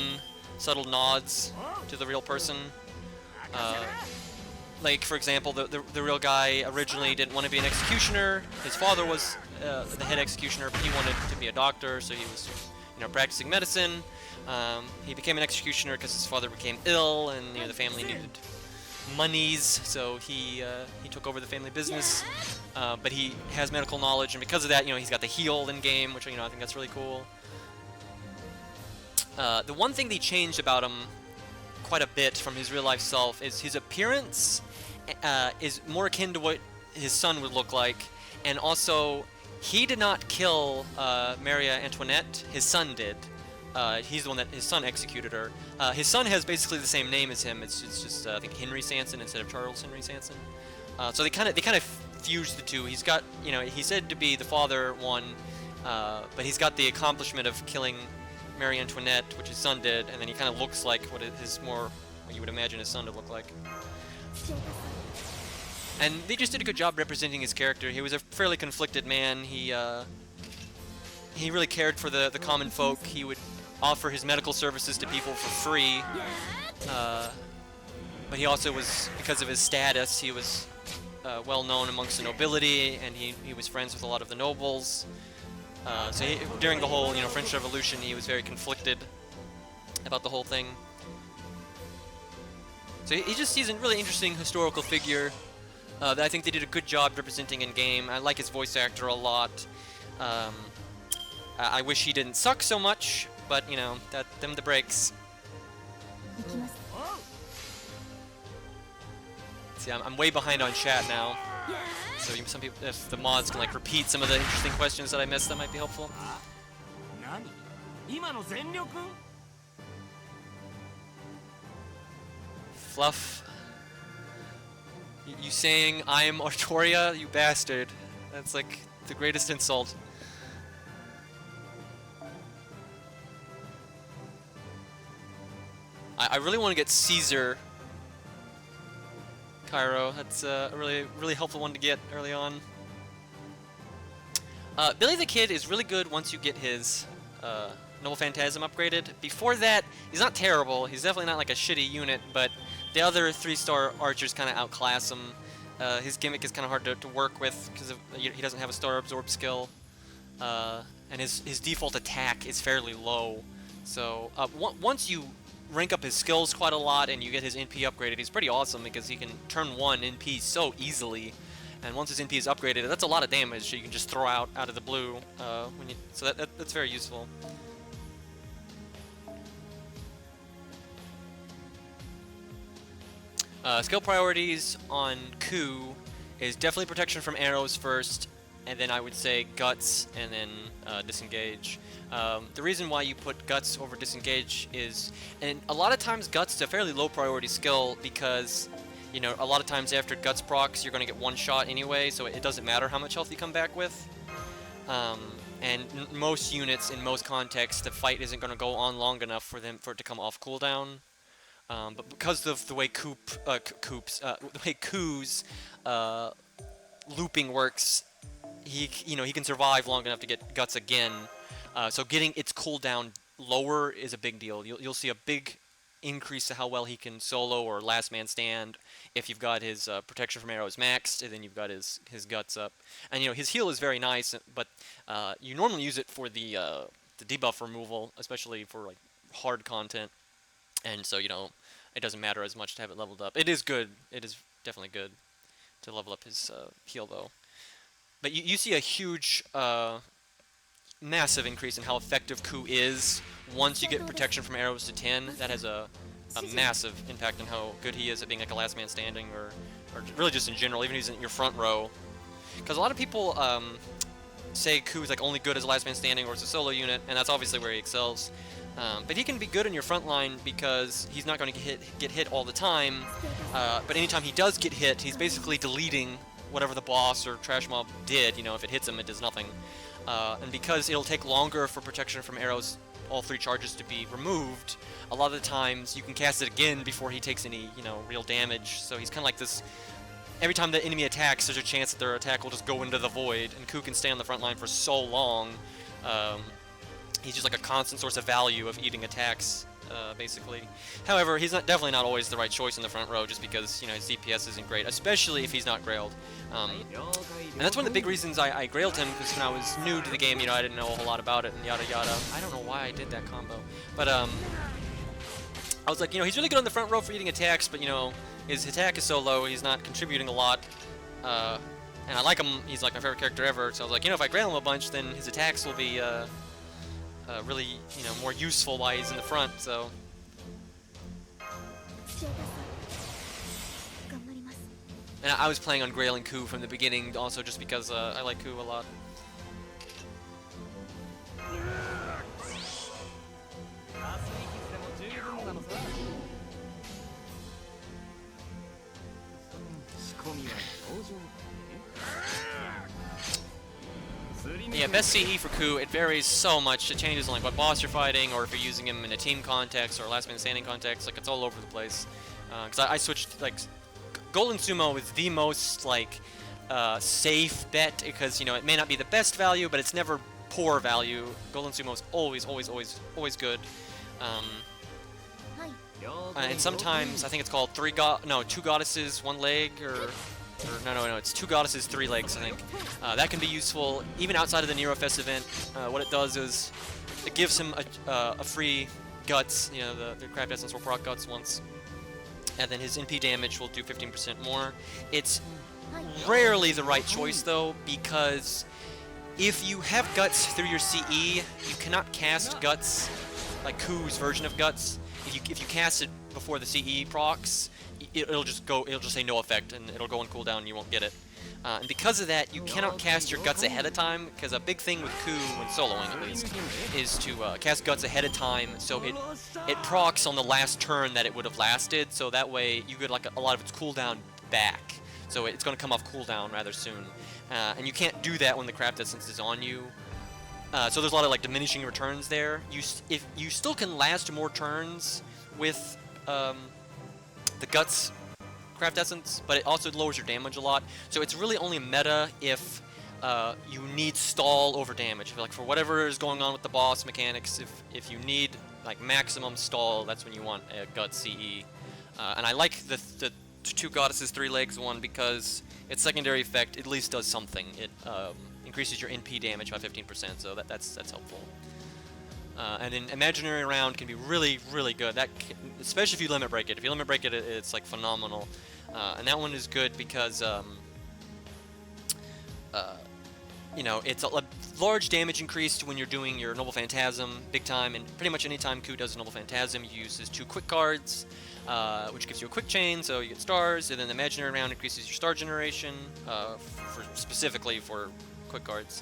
subtle nods to the real person. Like for example, the real guy originally didn't want to be an executioner. His father was the head executioner, but he wanted to be a doctor, so he was practicing medicine. He became an executioner because his father became ill, and the family needed monies, so he took over the family business. But he has medical knowledge, and because of that, he's got the heal in game, which I think that's really cool. The one thing they changed about him quite a bit from his real life self is his appearance is more akin to what his son would look like, and also he did not kill Maria Antoinette. His son did. He's the one that his son executed her. His son has basically the same name as him. It's just I think Henry Sanson instead of Charles Henry Sanson. So they kind of fused the two. He's got he's said to be the father one, but he's got the accomplishment of killing Marie Antoinette, which his son did, and then he kind of looks like what you would imagine his son to look like. And they just did a good job representing his character. He was a fairly conflicted man. He really cared for the common folk. He would offer his medical services to people for free. But he also was, because of his status, he was well known amongst the nobility, and he was friends with a lot of the nobles. So during the whole French Revolution, he was very conflicted about the whole thing. So he's a really interesting historical figure that I think they did a good job representing in game. I like his voice actor a lot. I wish he didn't suck so much, but them the breaks. See, I'm way behind on chat now. So some people, if the mods can like repeat some of the interesting questions that I missed, that might be helpful. Fluff, you saying I'm Artoria, you bastard? That's like the greatest insult. I really want to get Caesar, Cairo. That's a really helpful one to get early on. Billy the Kid is really good once you get his Noble Phantasm upgraded. Before that, he's not terrible. He's definitely not like a shitty unit, but the other 3-star archers kind of outclass him. His gimmick is kind of hard to work with because he doesn't have a star absorb skill, and his default attack is fairly low. So once you rank up his skills quite a lot and you get his NP upgraded, he's pretty awesome because he can turn 1 NP so easily. And once his NP is upgraded, that's a lot of damage you can just throw out of the blue. So that's very useful. Skill priorities on Ku is definitely protection from arrows first, and then I would say Guts, and then Disengage. The reason why you put Guts over Disengage is, and a lot of times Guts is a fairly low priority skill because, a lot of times after Guts procs, you're going to get one shot anyway, so it doesn't matter how much health you come back with. And most units, in most contexts, the fight isn't going to go on long enough for it to come off cooldown. But because of the way Ku's looping works, he can survive long enough to get Guts again. So getting its cooldown lower is a big deal. You'll see a big increase to how well he can solo or last man stand if you've got his protection from arrows maxed, and then you've got his guts up. And his heal is very nice, but you normally use it for the debuff removal, especially for like hard content. And so it doesn't matter as much to have it leveled up. It is good. It is definitely good to level up his heal though. But you see a huge, massive increase in how effective Ku is once you get protection from arrows to 10. That has a massive impact on how good he is at being like a last man standing, or really just in general, even if he's in your front row. Because a lot of people say Ku is like only good as a last man standing or as a solo unit, and that's obviously where he excels. But he can be good in your front line because he's not going to get hit all the time. But anytime he does get hit, he's basically deleting whatever the boss or trash mob did. If it hits him, it does nothing. And because it'll take longer for protection from arrows, all 3 charges, to be removed, a lot of the times you can cast it again before he takes any, real damage. So he's kind of like this. Every time the enemy attacks, there's a chance that their attack will just go into the void, and Ku can stay on the front line for so long. He's just like a constant source of value of eating attacks, basically. However, he's definitely not always the right choice in the front row, just because his DPS isn't great, especially if he's not grailed. And that's one of the big reasons I grailed him, because when I was new to the game, I didn't know a whole lot about it and yada yada. I don't know why I did that combo, but I was like, he's really good on the front row for eating attacks, but his attack is so low, he's not contributing a lot. And I like him; he's like my favorite character ever. So I was like, if I grail him a bunch, then his attacks will be really, more useful while he's in the front. So. And I was planning on grailing Ku from the beginning, also just because I like Ku a lot. Yeah, best CE for Ku, it varies so much. It changes on like what boss you're fighting, or if you're using him in a team context or a last man standing context. Like, it's all over the place. Because I switched, like, Golden Sumo is the most like safe bet, because it may not be the best value, but it's never poor value. Golden Sumo is always good. And sometimes I think it's called 2 goddesses, 1 leg, or no, it's 2 goddesses, 3 legs, I think. That can be useful even outside of the Nero Fest event. What it does is it gives him a free guts, the Craft Essence will proc guts once. And then his NP damage will do 15% more. It's rarely the right choice though, because if you have guts through your CE, you cannot cast guts like Ku's version of guts. If you cast it before the CE procs, it'll just say no effect, and it'll go on cooldown and you won't get it. And because of that, you cannot cast your guts ahead of time, because a big thing with Ku, when soloing at least, is to cast guts ahead of time, so it procs on the last turn that it would have lasted, so that way you get like a lot of its cooldown back. So it's going to come off cooldown rather soon. And you can't do that when the Craft Essence is on you. So there's a lot of like diminishing returns there. If you still can last more turns with the guts Craft Essence, but it also lowers your damage a lot. So it's really only meta if you need stall over damage. Like for whatever is going on with the boss mechanics, if you need like maximum stall, that's when you want a gut CE. And I like the 2 goddesses 3 legs one, because its secondary effect at least does something. It increases your NP damage by 15%, so that's helpful. And then Imaginary Round can be really, really good. Especially if you limit break it. If you limit break it, it's like phenomenal. And that one is good because it's a large damage increase when you're doing your Noble Phantasm big time, and pretty much anytime Ku does a Noble Phantasm, he uses 2 quick cards, which gives you a quick chain, so you get stars, and then the Imaginary Round increases your star generation, specifically for quick cards.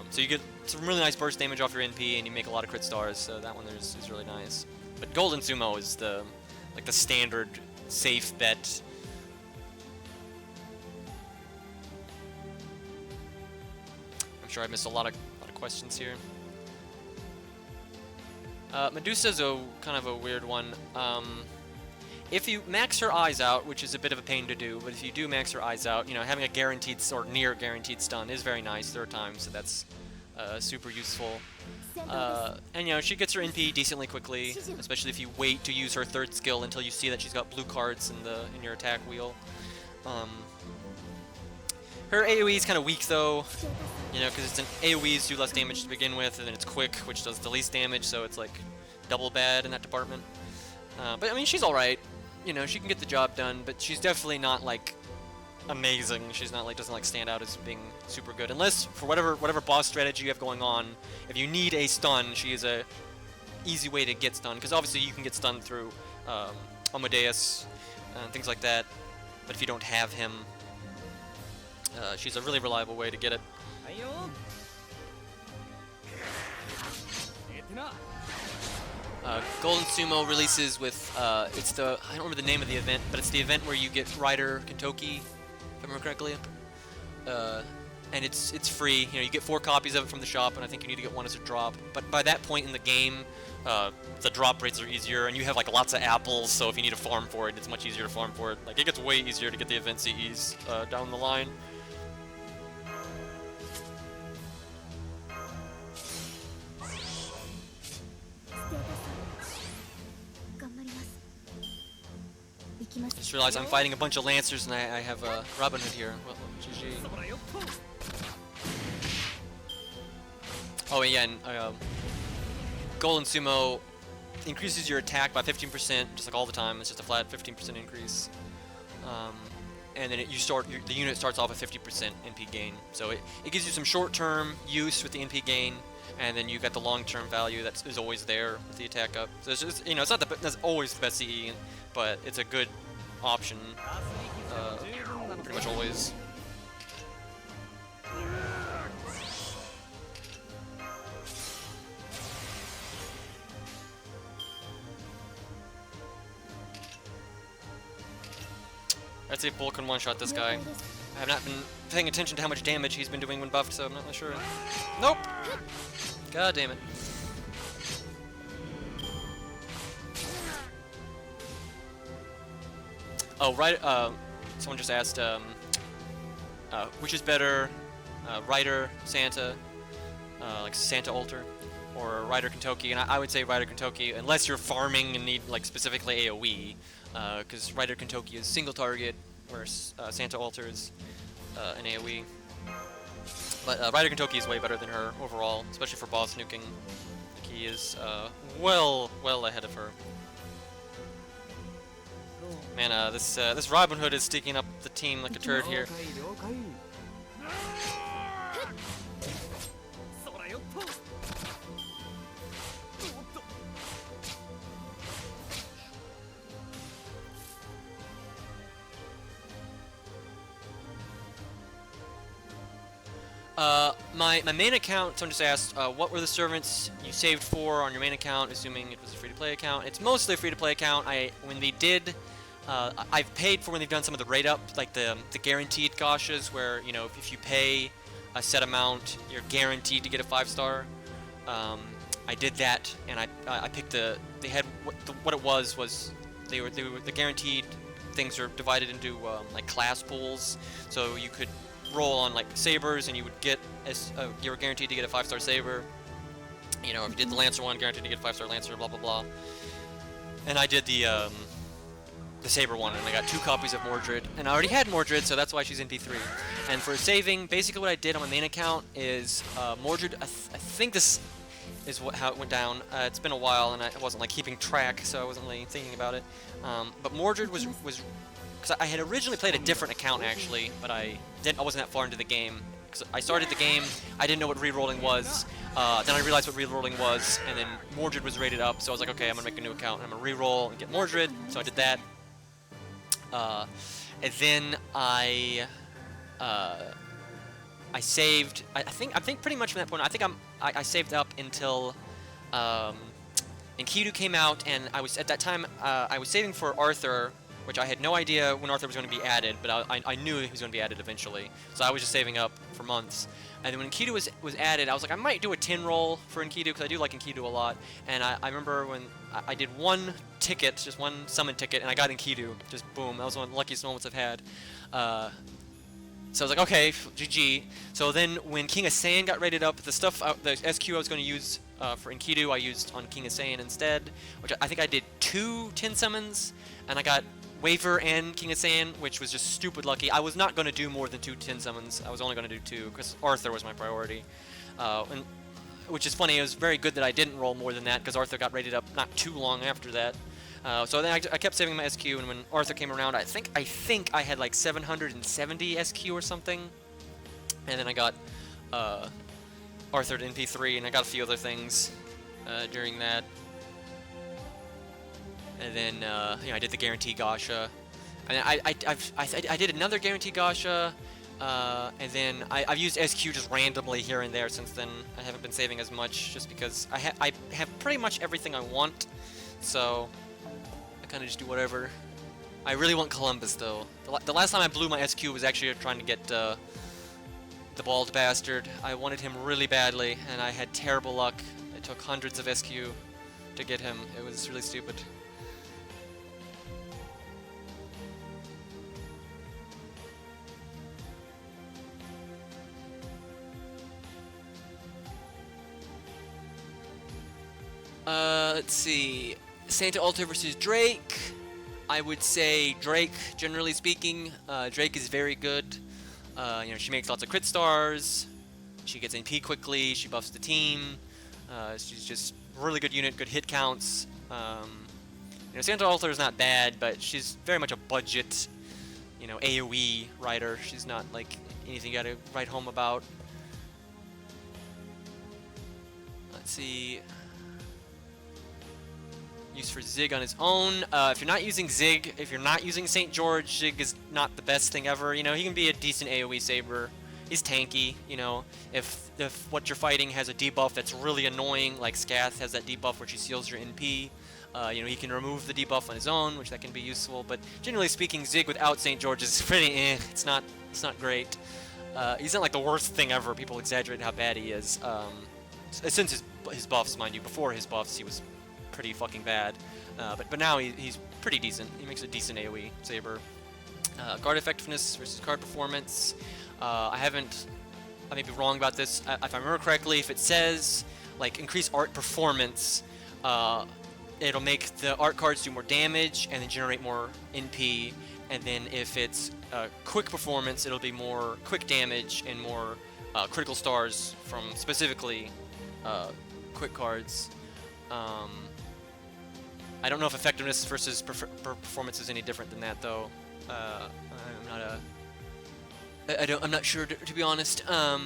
So you get some really nice burst damage off your NP, and you make a lot of crit stars, so that one is really nice. But Golden Sumo is the standard safe bet. I'm sure I missed a lot of questions here. Medusa's kind of a weird one. If you max her eyes out, which is a bit of a pain to do, but if you do max her eyes out, having a guaranteed or near guaranteed stun is very nice. There are times that super useful. 戦闘です And you know, she gets her NP decently quickly, especially if you wait to use her third skill until you see that she's got blue cards in your attack wheel. Her AoE is kind of weak though, you know, because it's an AoEs do less damage to begin with, and then it's quick, which does the least damage, so it's like double bad in that department. But I mean, she's alright. You know, she can get the job done, but she's definitely not like amazing. She's not like, doesn't like stand out as being super good, unless for whatever boss strategy you have going on. If you need a stun, she is a easy way to get stunned, because obviously you can get stunned through Amadeus and things like that. But if you don't have him, she's a really reliable way to get it. はいよえてな Golden Sumo releases with it's the, I don't remember the name of the event, but it's the event where you get Rider Kentoki, if I remember correctly. And it's free. You know, you get 4 copies of it from the shop, and I think you need to get 1 as a drop. But by that point in the game, the drop rates are easier, and you have like lots of apples. So if you need to farm for it, it's much easier to farm for it. Like it gets way easier to get the event CEs down the line. 頑張ります行きます Just realized I'm fighting a bunch of Lancers, and I have Robin Hood here. Well, GG. そこだよっと Oh yeah, and Golden Sumo increases your attack by 15%, just like all the time. It's just a flat 15% increase. And then the unit starts off with 50% NP gain. So it gives you some short-term use with the NP gain, and then you got the long-term value that is always there with the attack up. So it's just, you know, it's not that's always the best CE, but it's a good option, pretty much always. I'd say Bull can one-shot this guy. I have not been paying attention to how much damage he's been doing when buffed, so I'm not really sure. Nope! God damn it. Oh, right, someone just asked, which is better, Rider Santa, like Santa Altar, or Rider Kentoki, and I would say Rider Kentoki, unless you're farming and need, like, specifically AoE, because Rider Kentoki is single target, whereas Santa Altar is an AoE. But Rider Kentoki is way better than her overall, especially for boss nuking. Like, he is well ahead of her. Man, this Robin Hood is sticking up the team like a turd here. 了解そこだよっとおっと My main account, someone just asked, what were the servants you saved for on your main account, assuming it was a free-to-play account. It's mostly a free-to-play account. When they did, I've paid for when they've done some of the rate up, like the guaranteed gashas, where, you know, if you pay a set amount, you're guaranteed to get a 5-star. I did that, and I picked they had, what it was they were the guaranteed things are divided into like class pools, so you could roll on like sabers, and you would get you were guaranteed to get a 5-star saber. You know, if you did the Lancer one, guaranteed to get a 5-star Lancer, blah blah blah. And I did the saber one, and I got 2 copies of Mordred, and I already had Mordred, so that's why she's in P3. And for saving, basically what I did on my main account is Mordred. I think this is how it went down. It's been a while, and I wasn't like keeping track, so I wasn't really thinking about it. But Mordred was because I had originally played a different account actually, but I wasn't that far into the game. Because I started the game, I didn't know what rerolling was. Then I realized what rerolling was, and then Mordred was rated up, so I was like, okay, I'm gonna make a new account, and I'm gonna reroll and get Mordred. So I did that. And then I saved. I think pretty much from that point. I saved up until Enkidu came out, and I was at that time I was saving for Arthur, which I had no idea when Arthur was going to be added, but I knew he was going to be added eventually. So I was just saving up for months. And then when Enkidu was added, I was like, I might do a 10 roll for Enkidu, because I do like Enkidu a lot. And I remember when I did 1 ticket, just 1 summon ticket, and I got Enkidu. Just boom, that was one of the luckiest moments I've had. So I was like, okay, GG. So then when King of Saiyan got rated up, the SQ I was going to use for Enkidu, I used on King of Saiyan instead, which I think I did 2 10 summons, and I got Waver and King of Saiyan, which was just stupid lucky. I was not going to do more than 2 10 summons. I was only going to do 2, because Arthur was my priority. Which is funny, it was very good that I didn't roll more than that, because Arthur got rated up not too long after that. So then I kept saving my SQ, and when Arthur came around, I think I had like 770 SQ or something. And then I got Arthur to NP3, and I got a few other things during that. And then I did the guarantee Gasha, and I did another guarantee Gasha, and then I've used SQ just randomly here and there since then. I haven't been saving as much just because I have pretty much everything I want, so I kind of just do whatever. I really want Columbus though. The last time I blew my SQ was actually trying to get the bald bastard. I wanted him really badly, and I had terrible luck. It took hundreds of SQ to get him. It was really stupid. Let's see. Santa Alta versus Drake. I would say Drake, generally speaking. Drake is very good. She makes lots of crit stars. She gets NP quickly. She buffs the team. She's just a really good unit, good hit counts. Santa Alta is not bad, but she's very much a budget, AoE rider. She's not like anything you gotta write home about. Let's see. Used for Zig on his own. If you're not using Zig, if you're not using St. George, Zig is not the best thing ever. He can be a decent AoE saber. He's tanky, if what you're fighting has a debuff that's really annoying, like Scath has that debuff where she seals your NP. He can remove the debuff on his own, which that can be useful. But generally speaking, Zig without St. George is pretty It's not great. He's not like the worst thing ever. People exaggerate how bad he is. Since his buffs, mind you, before his buffs, he was pretty fucking bad, but now he's pretty decent. He makes a decent AoE saber. Guard effectiveness versus card performance. I may be wrong about this. If I remember correctly, if it says like increase art performance, it'll make the art cards do more damage and then generate more NP. And then if it's quick performance, it'll be more quick damage and more critical stars from specifically quick cards. I don't know if effectiveness versus performance is any different than that, though. I'm not sure to be honest. But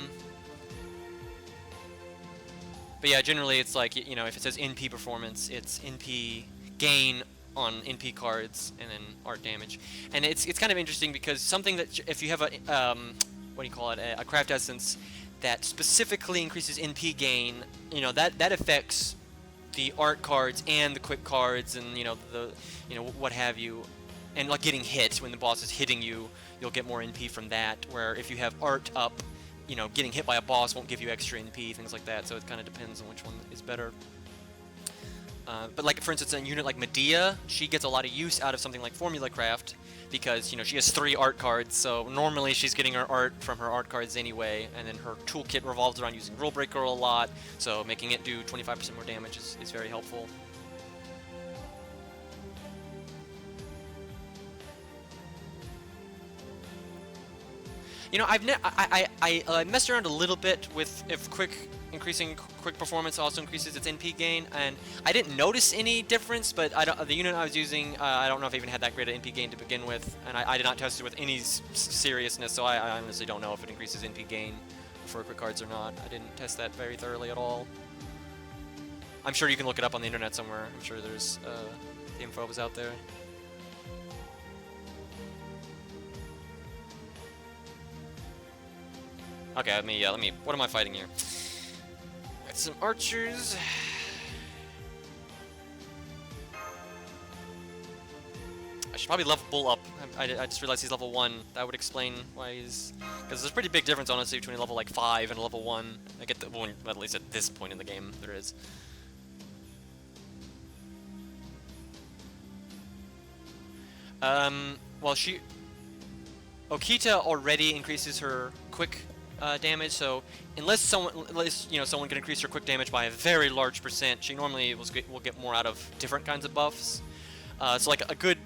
yeah, generally it's like if it says NP performance, it's NP gain on NP cards and then art damage. And it's kind of interesting because something that if you have a craft essence that specifically increases NP gain, that affects the art cards and the quick cards and what have you, and like getting hit when the boss is hitting you, you'll get more NP from that. Where if you have art up, getting hit by a boss won't give you extra NP, things like that. So it kind of depends on which one is better. But like for instance, a unit like Medea, she gets a lot of use out of something like Formula Craft because she has 3 art cards. So normally she's getting her art from her art cards anyway, and then her toolkit revolves around using Rule Breaker a lot. So making it do 25% more damage is very helpful. I messed around a little bit with if increasing quick performance also increases its NP gain, and I didn't notice any difference. But the unit I was using, I don't know if it even had that great an NP gain to begin with, and I did not test it with any seriousness, so I honestly don't know if it increases NP gain for quick cards or not. I didn't test that very thoroughly at all. I'm sure you can look it up on the internet somewhere. I'm sure there's the info was out there. Okay, let me. What am I fighting here? Got some archers. I should probably level Bull up. I just realized he's level 1. That would explain why he's... Because there's a pretty big difference, honestly, between level like 5 and level 1. I get the one, at least at this point in the game, there is. Well, Okita already increases her quick damage, so unless someone can increase her quick damage by a very large percent, she normally will get more out of different kinds of buffs. So like a good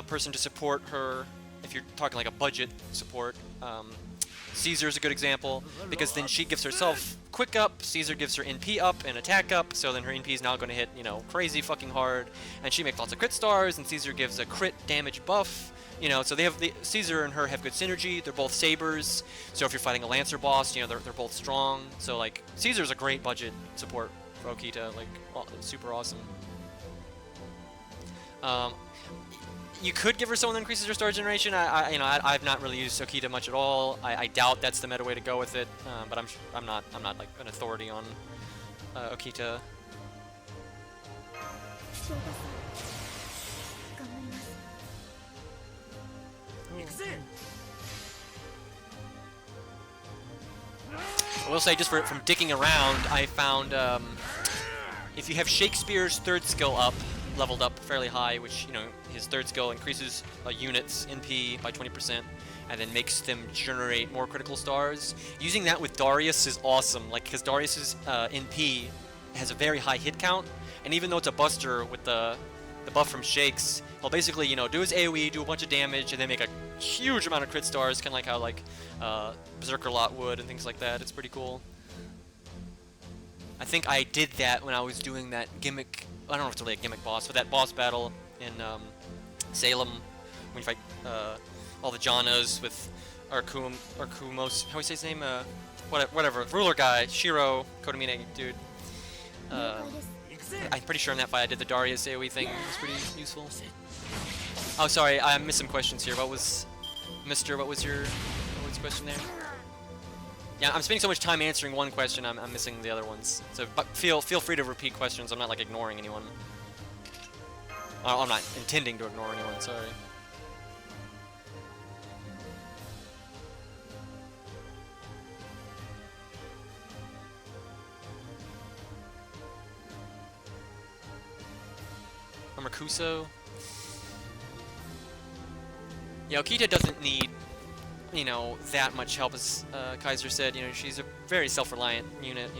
person to support her, if you're talking like a budget support, Caesar is a good example, because then she gives herself quick up, Caesar gives her NP up and attack up, so then her NP is now going to hit, crazy fucking hard, and she makes lots of crit stars, and Caesar gives a crit damage buff, so Caesar and her have good synergy, they're both sabers, so if you're fighting a Lancer boss, they're both strong, so like, Caesar's a great budget support for Okita, like, super awesome. You could give her someone that increases her star generation. I've not really used Okita much at all. I doubt that's the meta way to go with it. But I'm not like an authority on Okita. 翔太さん頑張ります 行くぜ I will say, just from dicking around, I found if you have Shakespeare's third skill leveled up fairly high, which, his third skill increases a unit's NP by 20% and then makes them generate more critical stars. Using that with Darius is awesome, like, because Darius's NP has a very high hit count, and even though it's a buster with the buff from Shakes, he'll basically, do his AoE, do a bunch of damage, and then make a huge amount of crit stars, kind of like how, like, Berserker Lot would and things like that. It's pretty cool. I think I did that when I was doing that gimmick, I don't know if it's really a gimmick boss, but that boss battle in Salem, when you fight all the Janas with Arkumos, how do we say his name? Whatever, ruler guy, Shiro, Kotomine dude. 了解です 行くぜ I'm pretty sure in that fight I did the Darius AoE thing. It was pretty useful. Oh, sorry, I missed some questions here. What was your question there? Yeah, I'm spending so much time answering one question, I'm missing the other ones. So but feel free to repeat questions. I'm not like ignoring anyone. I'm not intending to ignore anyone, sorry. Marcuso. Yeah, Okita doesn't need, that much help, as Kaiser said. She's a very self-reliant unit,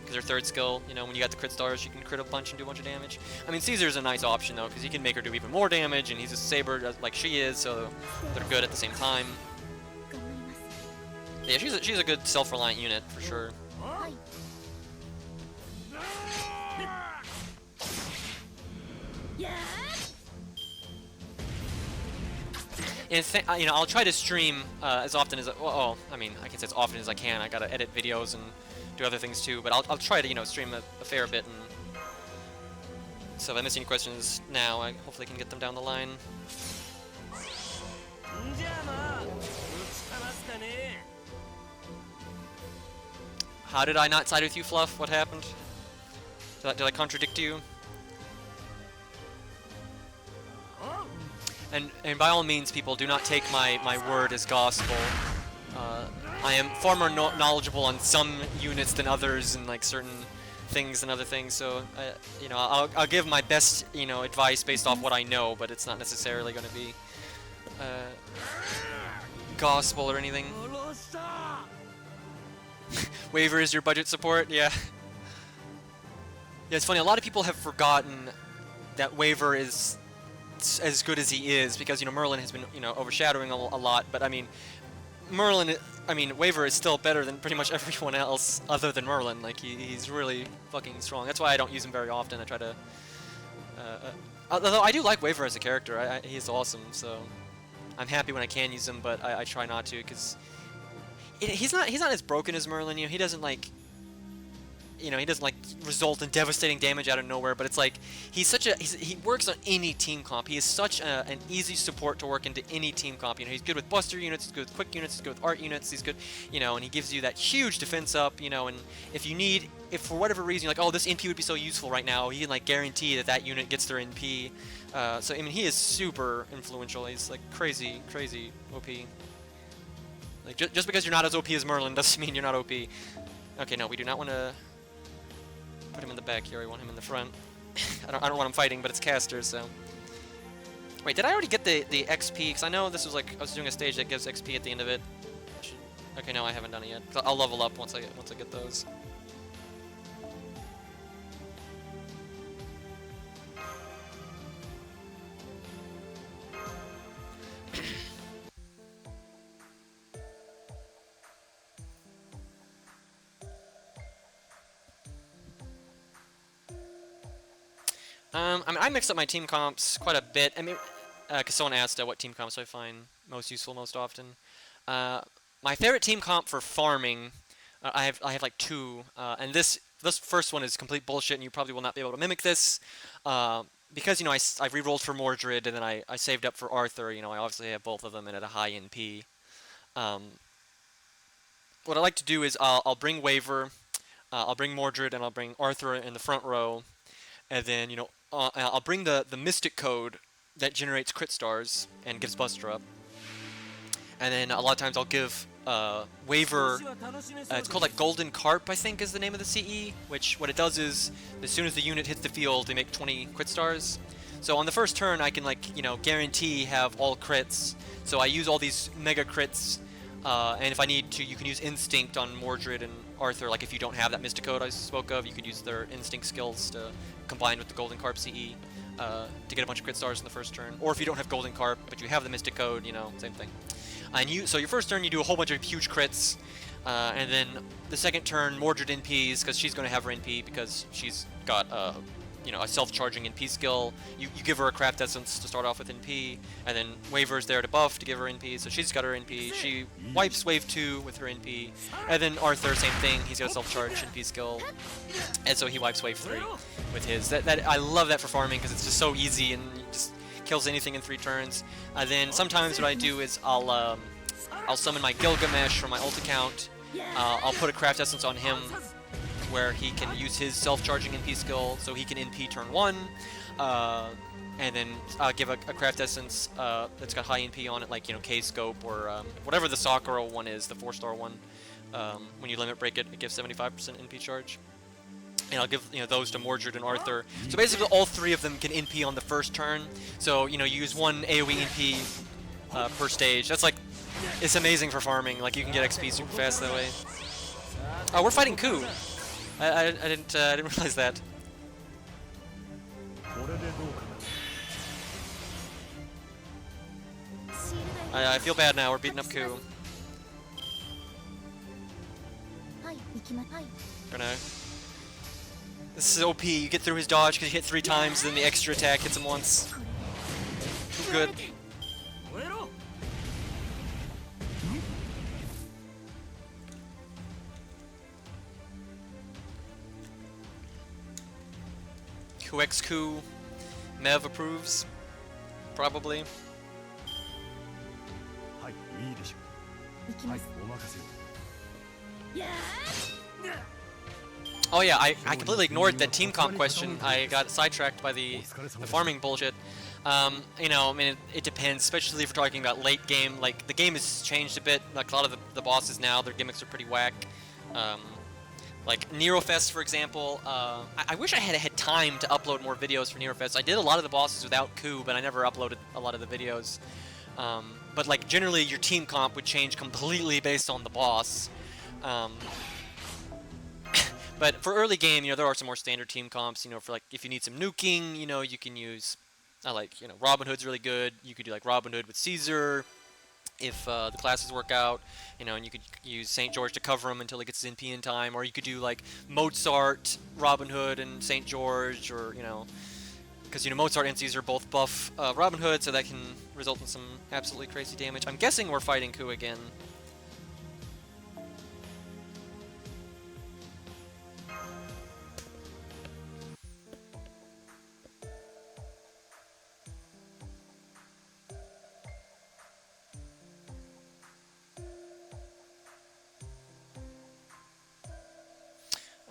because her third skill, when you got the crit stars, she can crit a bunch and do a bunch of damage. I mean, Caesar's a nice option, though, because he can make her do even more damage, and he's a saber like she is, so they're good at the same time. 頑張ります Yeah, she's a good self-reliant unit, for sure. はい And I'll try to stream as often as I mean, I can say as often as I can. I gotta edit videos and do other things too, but I'll try to stream a fair bit. And so if I miss any questions now, I hopefully can get them down the line. んじゃあなぶちかますかね How did I not side with you, Fluff? What happened? Did I contradict you? And by all means, people, do not take my word as gospel. I am far more knowledgeable on some units than others, and like certain things and other things. So, I'll give my best, advice based off what I know, but it's not necessarily going to be gospel or anything. 殺した Waver is your budget support, yeah. Yeah, it's funny. A lot of people have forgotten that Waver is as good as he is, because Merlin has been overshadowing a lot. But I mean, Waver is still better than pretty much everyone else other than Merlin. Like he's really fucking strong. That's why I don't use him very often. I try to. Although I do like Waver as a character, he's awesome. So I'm happy when I can use him, but I try not to, because he's not as broken as Merlin. He doesn't like. He doesn't like result in devastating damage out of nowhere, but it's like he works on any team comp. He is such an easy support to work into any team comp. He's good with buster units, he's good with quick units, he's good with art units, he's good, and he gives you that huge defense up, and if for whatever reason you're like, oh, this NP would be so useful right now, he can like guarantee that unit gets their NP. So I mean, he is super influential. He's like crazy OP. Like just because you're not as OP as Merlin doesn't mean you're not OP. Okay, no, we do not want to put him in the back here. We want him in the front. I don't want him fighting, but it's caster, so. Wait, did I already get the XP? Because I know this was like I was doing a stage that gives XP at the end of it. Okay, no, I haven't done it yet. I'll level up once I get those. I mean, I mixed up my team comps quite a bit. I mean, because someone asked what team comps I find most useful most often. My favorite team comp for farming, I have like two, and this first one is complete bullshit, and you probably will not be able to mimic this, because you know I re-rolled for Mordred, and then I saved up for Arthur. You know, I obviously have both of them and at a high NP. What I like to do is I'll bring Waver, I'll bring Mordred, and I'll bring Arthur in the front row. And then, you know, I'll bring the Mystic Code that generates crit stars and gives Buster up. And then a lot of times I'll give Waver, it's called like Golden Carp, I think is the name of the CE, which what it does is, as soon as the unit hits the field, they make 20 crit stars. So on the first turn, I can like, you know, guarantee have all crits. So I use all these mega crits, and if I need to, you can use Instinct on Mordred and Arthur. Like if you don't have that Mystic Code I spoke of, you could use their Instinct skills to combine with the Golden Carp CE to get a bunch of crit stars in the first turn. Or if you don't have Golden Carp, but you have the Mystic Code, you know, same thing. And so your first turn, you do a whole bunch of huge crits, and then the second turn, Mordred NPs, because she's going to have her NP because she's got you know, a self-charging NP skill. You give her a Craft Essence to start off with NP, and then Waver's there to buff to give her NP, so she's got her NP. She wipes Wave 2 with her NP, and then Arthur, same thing, he's got a self-charge NP skill, and so he wipes Wave 3 with his. I love that for farming because it's just so easy and just kills anything in 3 turns. Then sometimes what I do is I'll summon my Gilgamesh from my ult account. I'll put a Craft Essence on him where he can use his self-charging NP skill, so he can NP turn 1, and then give a Craft Essence that's got high NP on it, like, you know, K-Scope or whatever the Sakura one is, the 4-star one. When you limit break it, it gives 75% NP charge. And I'll give, you know, those to Mordred and Arthur. So basically all 3 of them can NP on the first turn. So, you know, you use 1 AoE NP per stage. That's like, it's amazing for farming. Like, you can get XP super fast that way. Oh, we're fighting Ku. I didn't realize that. I feel bad now. We're beating up Ku. Gonna. This is OP. You get through his dodge because he hit 3 times, then the extra attack hits him once. Too good. QXQ. Mev approves. Probably. Oh yeah, I completely ignored that team comp question. I got sidetracked by the farming bullshit. You know, I mean, it depends, especially if we're talking about late game. Like, the game has changed a bit. Like, a lot of the bosses now, their gimmicks are pretty whack. Like, Nerofest, for example, I wish I had time to upload more videos for Nerofest. I did a lot of the bosses without Ku, but I never uploaded a lot of the videos. But, like, generally, your team comp would change completely based on the boss. But for early game, you know, there are some more standard team comps, you know, for, like, if you need some nuking, you know, you can use, like, you know, Robin Hood's really good. You could do, like, Robin Hood with Caesar, if the classes work out, you know, and you could use St. George to cover him until he gets his NP in time, or you could do, like, Mozart, Robin Hood, and St. George, or, you know, because, you know, Mozart and Caesar both buff Robin Hood, so that can result in some absolutely crazy damage. I'm guessing we're fighting Ku again.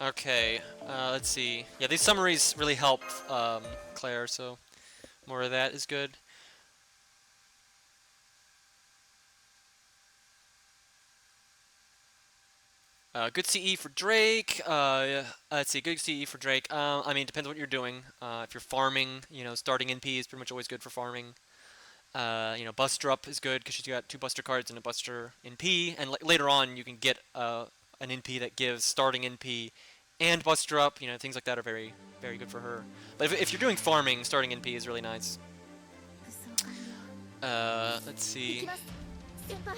Okay, let's see. Yeah, these summaries really help Claire, so more of that is good. Good CE for Drake. Let's see, good CE for Drake. I mean, depends what you're doing. If you're farming, you know, starting NP is pretty much always good for farming. You know, Buster Up is good because she's got 2 Buster cards and a Buster NP, and later on you can get an NP that gives starting NP and Buster Up. You know, things like that are very, very good for her. But if you're doing farming, starting NP is really nice. 武装完了 Let's 行 see. きます先輩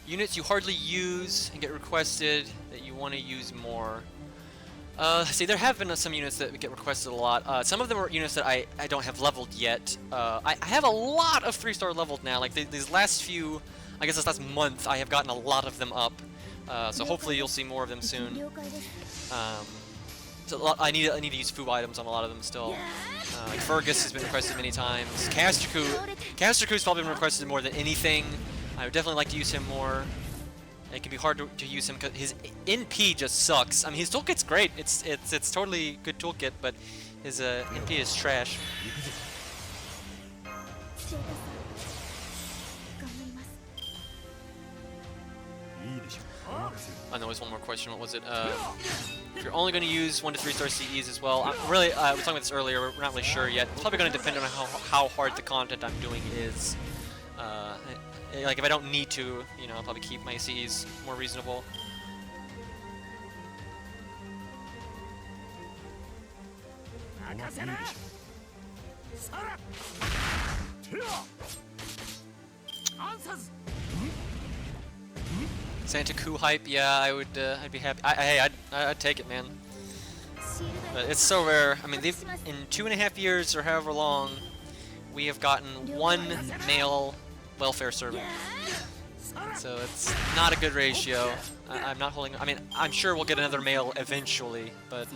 Units you hardly use and get requested that you want to use more. See, there have been some units that get requested a lot. Some of them are units that I don't have leveled yet. I have a lot of 3-star leveled now. Like these last few, I guess this last month, I have gotten a lot of them up. So hopefully you'll see more of them soon. 了解です So I need to use Fu items on a lot of them still. Like Fergus has been requested many times. Casterku's probably been requested more than anything. I would definitely like to use him more. It can be hard to use him because his NP just sucks. I mean, his toolkit's great. It's totally good toolkit, but his NP is trash. シェイタさん頑張ります いいでしょう任せる I know there's one more question. What was it? If you're only going to use 1 to 3-star CEs as well, we were talking about this earlier. We're not really sure yet. It's probably going to depend on how hard the content I'm doing is. Like if I don't need to, you know, I'll probably keep my CEs more reasonable. 任せなさらてやアンサーズ Santa Coup hype, yeah, I would. I'd be happy. I'd take it, man. シールド But it's so rare. I mean, in 2.5 years or however long, we have gotten 1 male welfare servant. So it's not a good ratio. I'm not holding. I mean, I'm sure we'll get another male eventually, but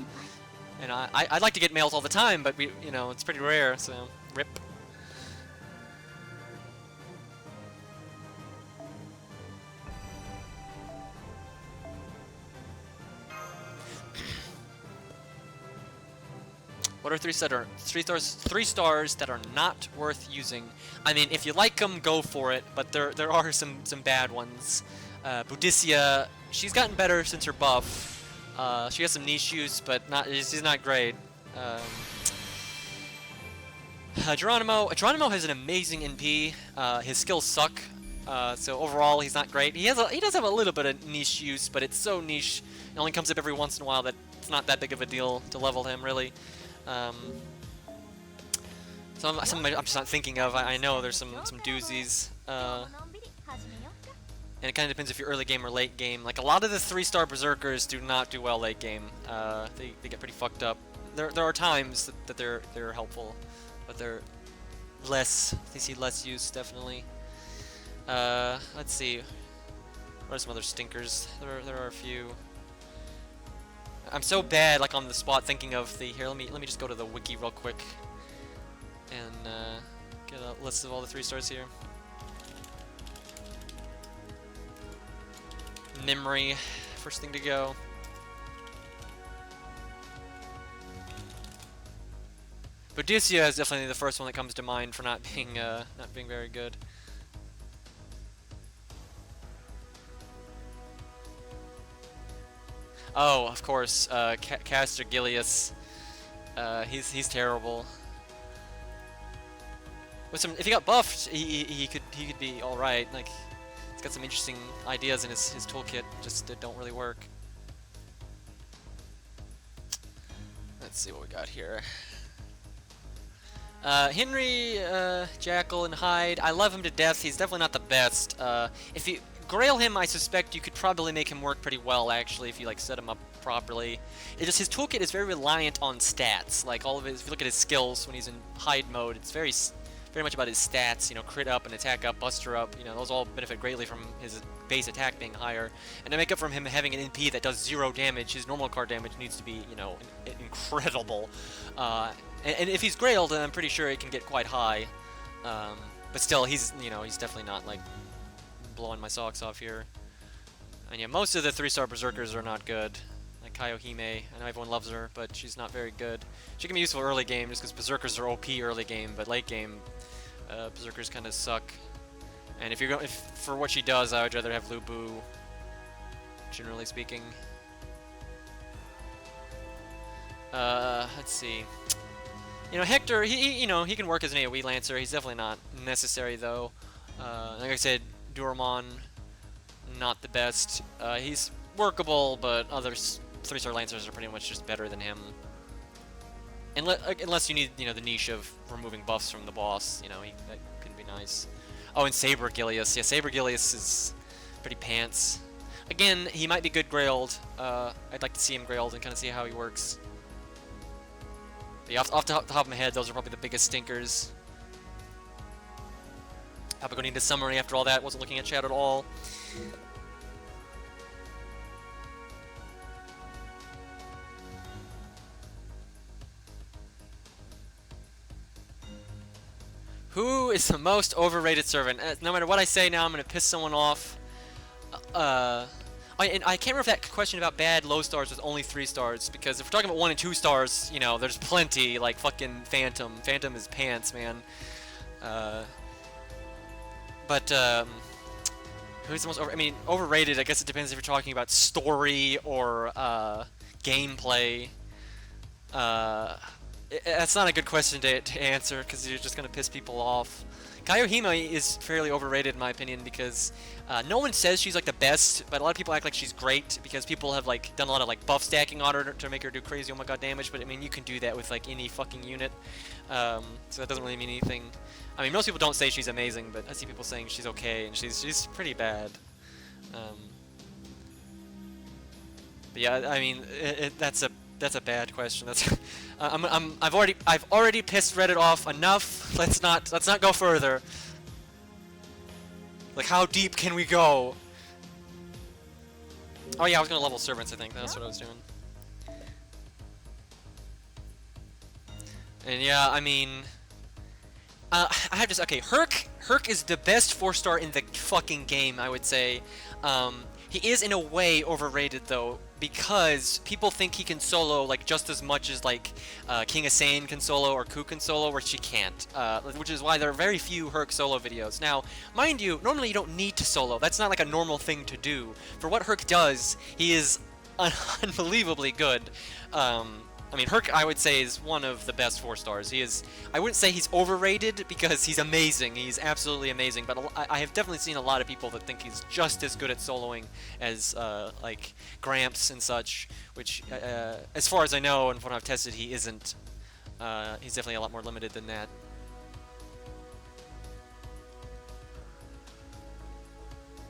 and I'd like to get males all the time, but you know, it's pretty rare. So rip. What are 3 stars that are not worth using? I mean, if you like them, go for it. But there are some bad ones. Boudicca, she's gotten better since her buff. She has some niche use, but she's not great. Geronimo has an amazing NP. His skills suck. So overall, he's not great. He does have a little bit of niche use, but it's so niche. It only comes up every once in a while that it's not that big of a deal to level him, really. Some I'm just not thinking of. I know there's some doozies. のんびり始めよっか And it kind of depends if you're early game or late game. Like a lot of the 3-star berserkers do not do well late game. They get pretty fucked up. There are times that they're helpful, but they're less. They see less use definitely. Let's see. What are some other stinkers? There are a few. I'm so bad, like on the spot, thinking of the here. Let me just go to the wiki real quick and get a list of all the 3 stars here. Memory, first thing to go. Boudicca is definitely the first one that comes to mind for not being very good. Oh, of course, Caster Gilius. He's terrible. With some, if he got buffed, he could be all right. Like, he's got some interesting ideas in his toolkit, just that don't really work. Let's see what we got here. Henry, Jackal, and Hyde. I love him to death. He's definitely not the best. If you grail him, I suspect you could probably make him work pretty well, actually, if you like set him up properly. It's just his toolkit is very reliant on stats. Like all of his, if you look at his skills when he's in Hyde mode, it's very much about his stats. You know, crit up and attack up, buster up. You know, those all benefit greatly from his base attack being higher. And to make up from him having an NP that does 0 damage, his normal card damage needs to be, you know, incredible. And if he's grailed, then I'm pretty sure it can get quite high. But still, he's definitely not like blowing my socks off here. And yeah, most of the 3-star berserkers are not good. Like Kaiohime, I know everyone loves her, but she's not very good. She can be useful early game just because berserkers are OP early game, but late game, berserkers kind of suck. And if for what she does, I would rather have Lu Bu, generally speaking. Let's see. You know, Hector, you know, he can work as an AoE Lancer. He's definitely not necessary though. Like I said, Duramon, not the best. He's workable, but other 3-star Lancers are pretty much just better than him. Unless you need, you know, the niche of removing buffs from the boss, you know, that could be nice. Oh, and Saber Gilius. Yeah, Saber Gilius is pretty pants. Again, he might be good Grailed. I'd like to see him Grailed and kind of see how he works. But yeah, off the top of my head, those are probably the biggest stinkers. Probably going into summary after all that. Wasn't looking at chat at all. Who is the most overrated servant? No matter what I say now, I'm going to piss someone off. And I can't remember if that question about bad low stars was only 3 stars, because if we're talking about 1 and 2 stars, you know, there's plenty, like fucking Phantom. Phantom is pants, man. Who's the most overrated, I guess it depends if you're talking about story or gameplay. That's not a good question to answer, because you're just going to piss people off. Kaiohime is fairly overrated in my opinion, because no one says she's like the best, but a lot of people act like she's great because people have like done a lot of like buff stacking on her to make her do crazy oh my god damage, but I mean you can do that with like any fucking unit, so that doesn't really mean anything. I mean most people don't say she's amazing, but I see people saying she's okay, and she's pretty bad. But yeah, I mean that's a bad question. That's I've already pissed Reddit off enough. Let's not go further. Like how deep can we go? Oh yeah, I was gonna level servants. I think that's what I was doing. And yeah, I mean, I have to say, okay, Herc is the best 4-star in the fucking game, I would say. He is in a way overrated though, because people think he can solo like just as much as like King Asane can solo or Ku can solo, where she can't, which is why there are very few Herc solo videos. Now, mind you, normally you don't need to solo. That's not like a normal thing to do. For what Herc does, he is unbelievably good. I mean, Herc, I would say, is one of the best 4-stars. He is, I wouldn't say he's overrated, because he's amazing. He's absolutely amazing, but I have definitely seen a lot of people that think he's just as good at soloing as, like, Gramps and such, which, as far as I know, and from what I've tested, he isn't. He's definitely a lot more limited than that.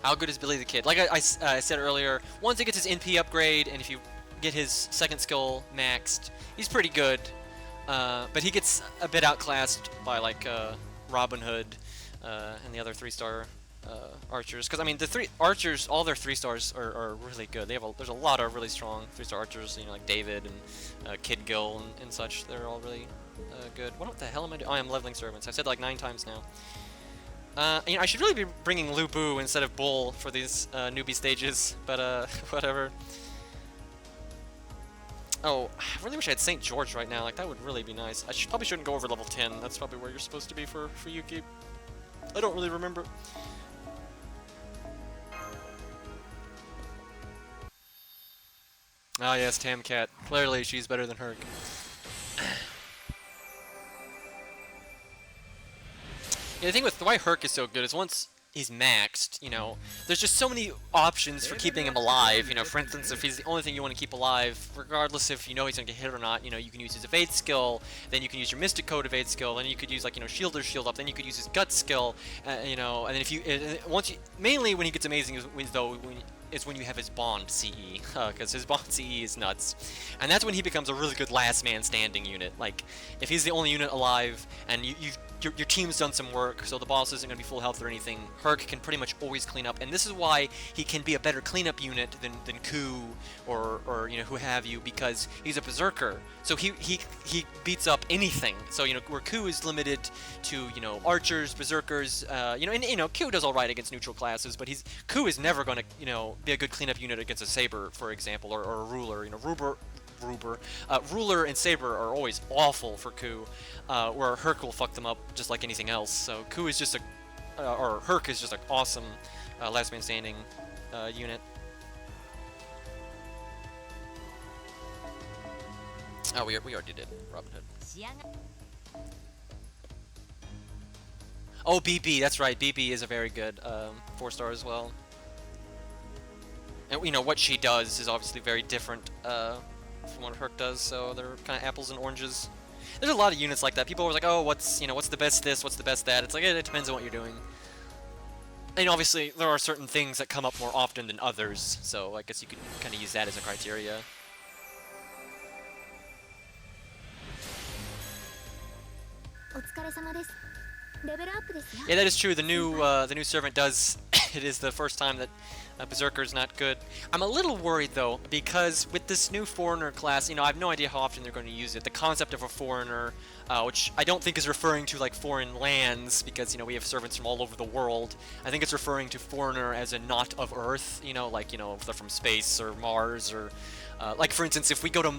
How good is Billy the Kid? Like I said earlier, once he gets his NP upgrade, and if you get his second skill maxed, he's pretty good, but he gets a bit outclassed by like Robin Hood and the other 3-star archers, because I mean the 3 archers, all their 3-stars are really good. There's a lot of really strong 3-star archers, you know, like David and Kid Gil and such. They're all really good. What the hell am I doing? Oh, I'm leveling servants. I've said like 9 times now. You know, I should really be bringing Lu Bu instead of Bull for these newbie stages, but whatever. Oh, I really wish I had St. George right now. Like, that would really be nice. I probably shouldn't go over level 10. That's probably where you're supposed to be for Fuyuki. I don't really remember. Ah, yes, Tamcat. Clearly, she's better than Herc. Yeah, the thing with why Herc is so good is once he's maxed, you know, there's just so many options for keeping him alive. You know, for instance, if he's the only thing you want to keep alive, regardless if you know he's going to get hit or not, you know, you can use his evade skill, then you can use your Mystic Code evade skill, then you could use, like, you know, shield or shield up, then you could use his gut skill, you know, and then if you, mainly when he gets amazing is when you have his Bond CE, because his Bond CE is nuts. And that's when he becomes a really good last man standing unit. Like, if he's the only unit alive, and your team's done some work, so the boss isn't going to be full health or anything, Herc can pretty much always clean up, and this is why he can be a better cleanup unit than Ku or you know, who have you, because he's a berserker, so he beats up anything. So, you know, where Ku is limited to, you know, archers, berserkers, you know, and you know, Ku does alright against neutral classes, but Ku is never going to, you know, be a good cleanup unit against a Saber, for example, or a Ruler. You know, Ruler and Saber are always awful for Ku, where Herc will fuck them up just like anything else. So Ku is just or Herc is just an awesome last man standing unit. Oh, we already did Robin Hood. Oh, BB, that's right. BB is a very good 4-star as well. And you know what she does is obviously very different from what Herc does, so they're kind of apples and oranges. There's a lot of units like that. People are like, oh, what's the best this, what's the best that? It's like it depends on what you're doing. And obviously there are certain things that come up more often than others, so I guess you could kind of use that as a criteria. Yeah, that is true. The new servant does. It is the first time that Berserker's not good. I'm a little worried though, because with this new foreigner class, you know, I have no idea how often they're going to use it. The concept of a foreigner, which I don't think is referring to like foreign lands, because you know we have servants from all over the world. I think it's referring to foreigner as a not of Earth. You know, like if they're from space or Mars or, like for instance, if we go to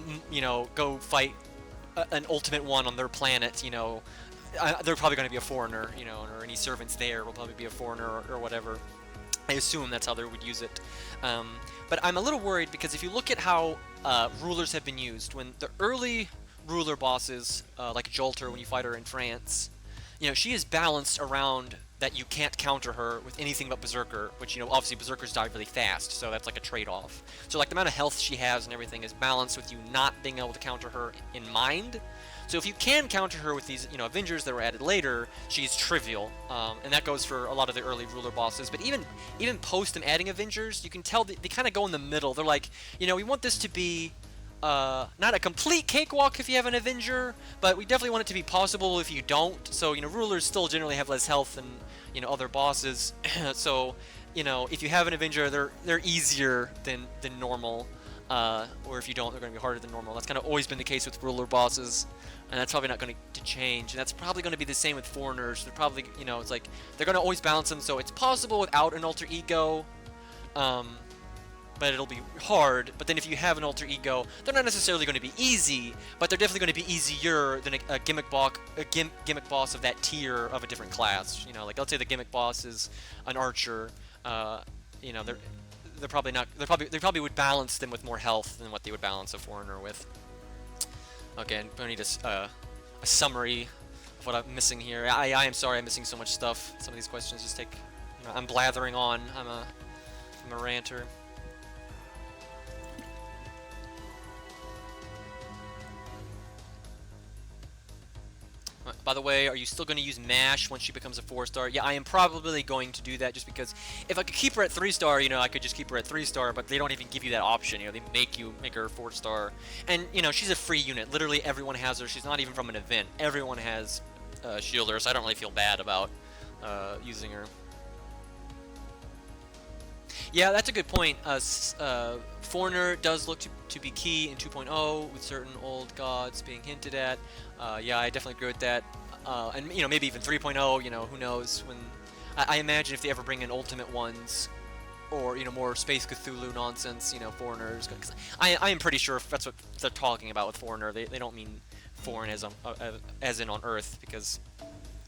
go fight an ultimate one on their planet, you know. They're probably going to be a foreigner, you know, or any servants there will probably be a foreigner or whatever. I assume that's how they would use it. But I'm a little worried because if you look at how rulers have been used, when the early ruler bosses, like Jolter when you fight her in France, you know, she is balanced around that you can't counter her with anything but Berserker, which, you know, obviously Berserkers die really fast, so that's like a trade-off. So like the amount of health she has and everything is balanced with you not being able to counter her in mind. So if you can counter her with these, you know, Avengers that were added later, she's trivial, and that goes for a lot of the early ruler bosses. But even post them adding Avengers, you can tell they kind of go in the middle. They're like, you know, we want this to be not a complete cakewalk if you have an Avenger, but we definitely want it to be possible if you don't. So you know, rulers still generally have less health than other bosses. So you know, if you have an Avenger, they're easier than normal. Or if you don't, they're going to be harder than normal. That's kind of always been the case with ruler bosses, and that's probably not going to change. And that's probably going to be the same with foreigners. They're probably, it's like they're going to always balance them, so it's possible without an alter ego, but it'll be hard. But then if you have an alter ego, they're not necessarily going to be easy, but they're definitely going to be easier than a gimmick boss of that tier of a different class. You know, like let's say the gimmick boss is an archer. They probably would balance them with more health than what they would balance a foreigner with. Okay, and I need a summary of what I'm missing here. I am sorry I'm missing so much stuff. Some of these questions just take, I'm blathering on. I'm a ranter. By the way, are you still going to use MASH once she becomes a 4-star? Yeah, I am probably going to do that just because if I could keep her at 3-star, I could just keep her at 3-star, but they don't even give you that option. They make her 4-star. And, she's a free unit. Literally everyone has her. She's not even from an event. Everyone has Shielder, so I don't really feel bad about using her. Yeah, that's a good point. Foreigner does look to be key in 2.0 with certain old gods being hinted at. Yeah, I definitely agree with that. And maybe even 3.0. Who knows? When I imagine if they ever bring in ultimate ones, or more Space Cthulhu nonsense, foreigners. Cause I am pretty sure that's what they're talking about with foreigner. They don't mean foreign as in on Earth, because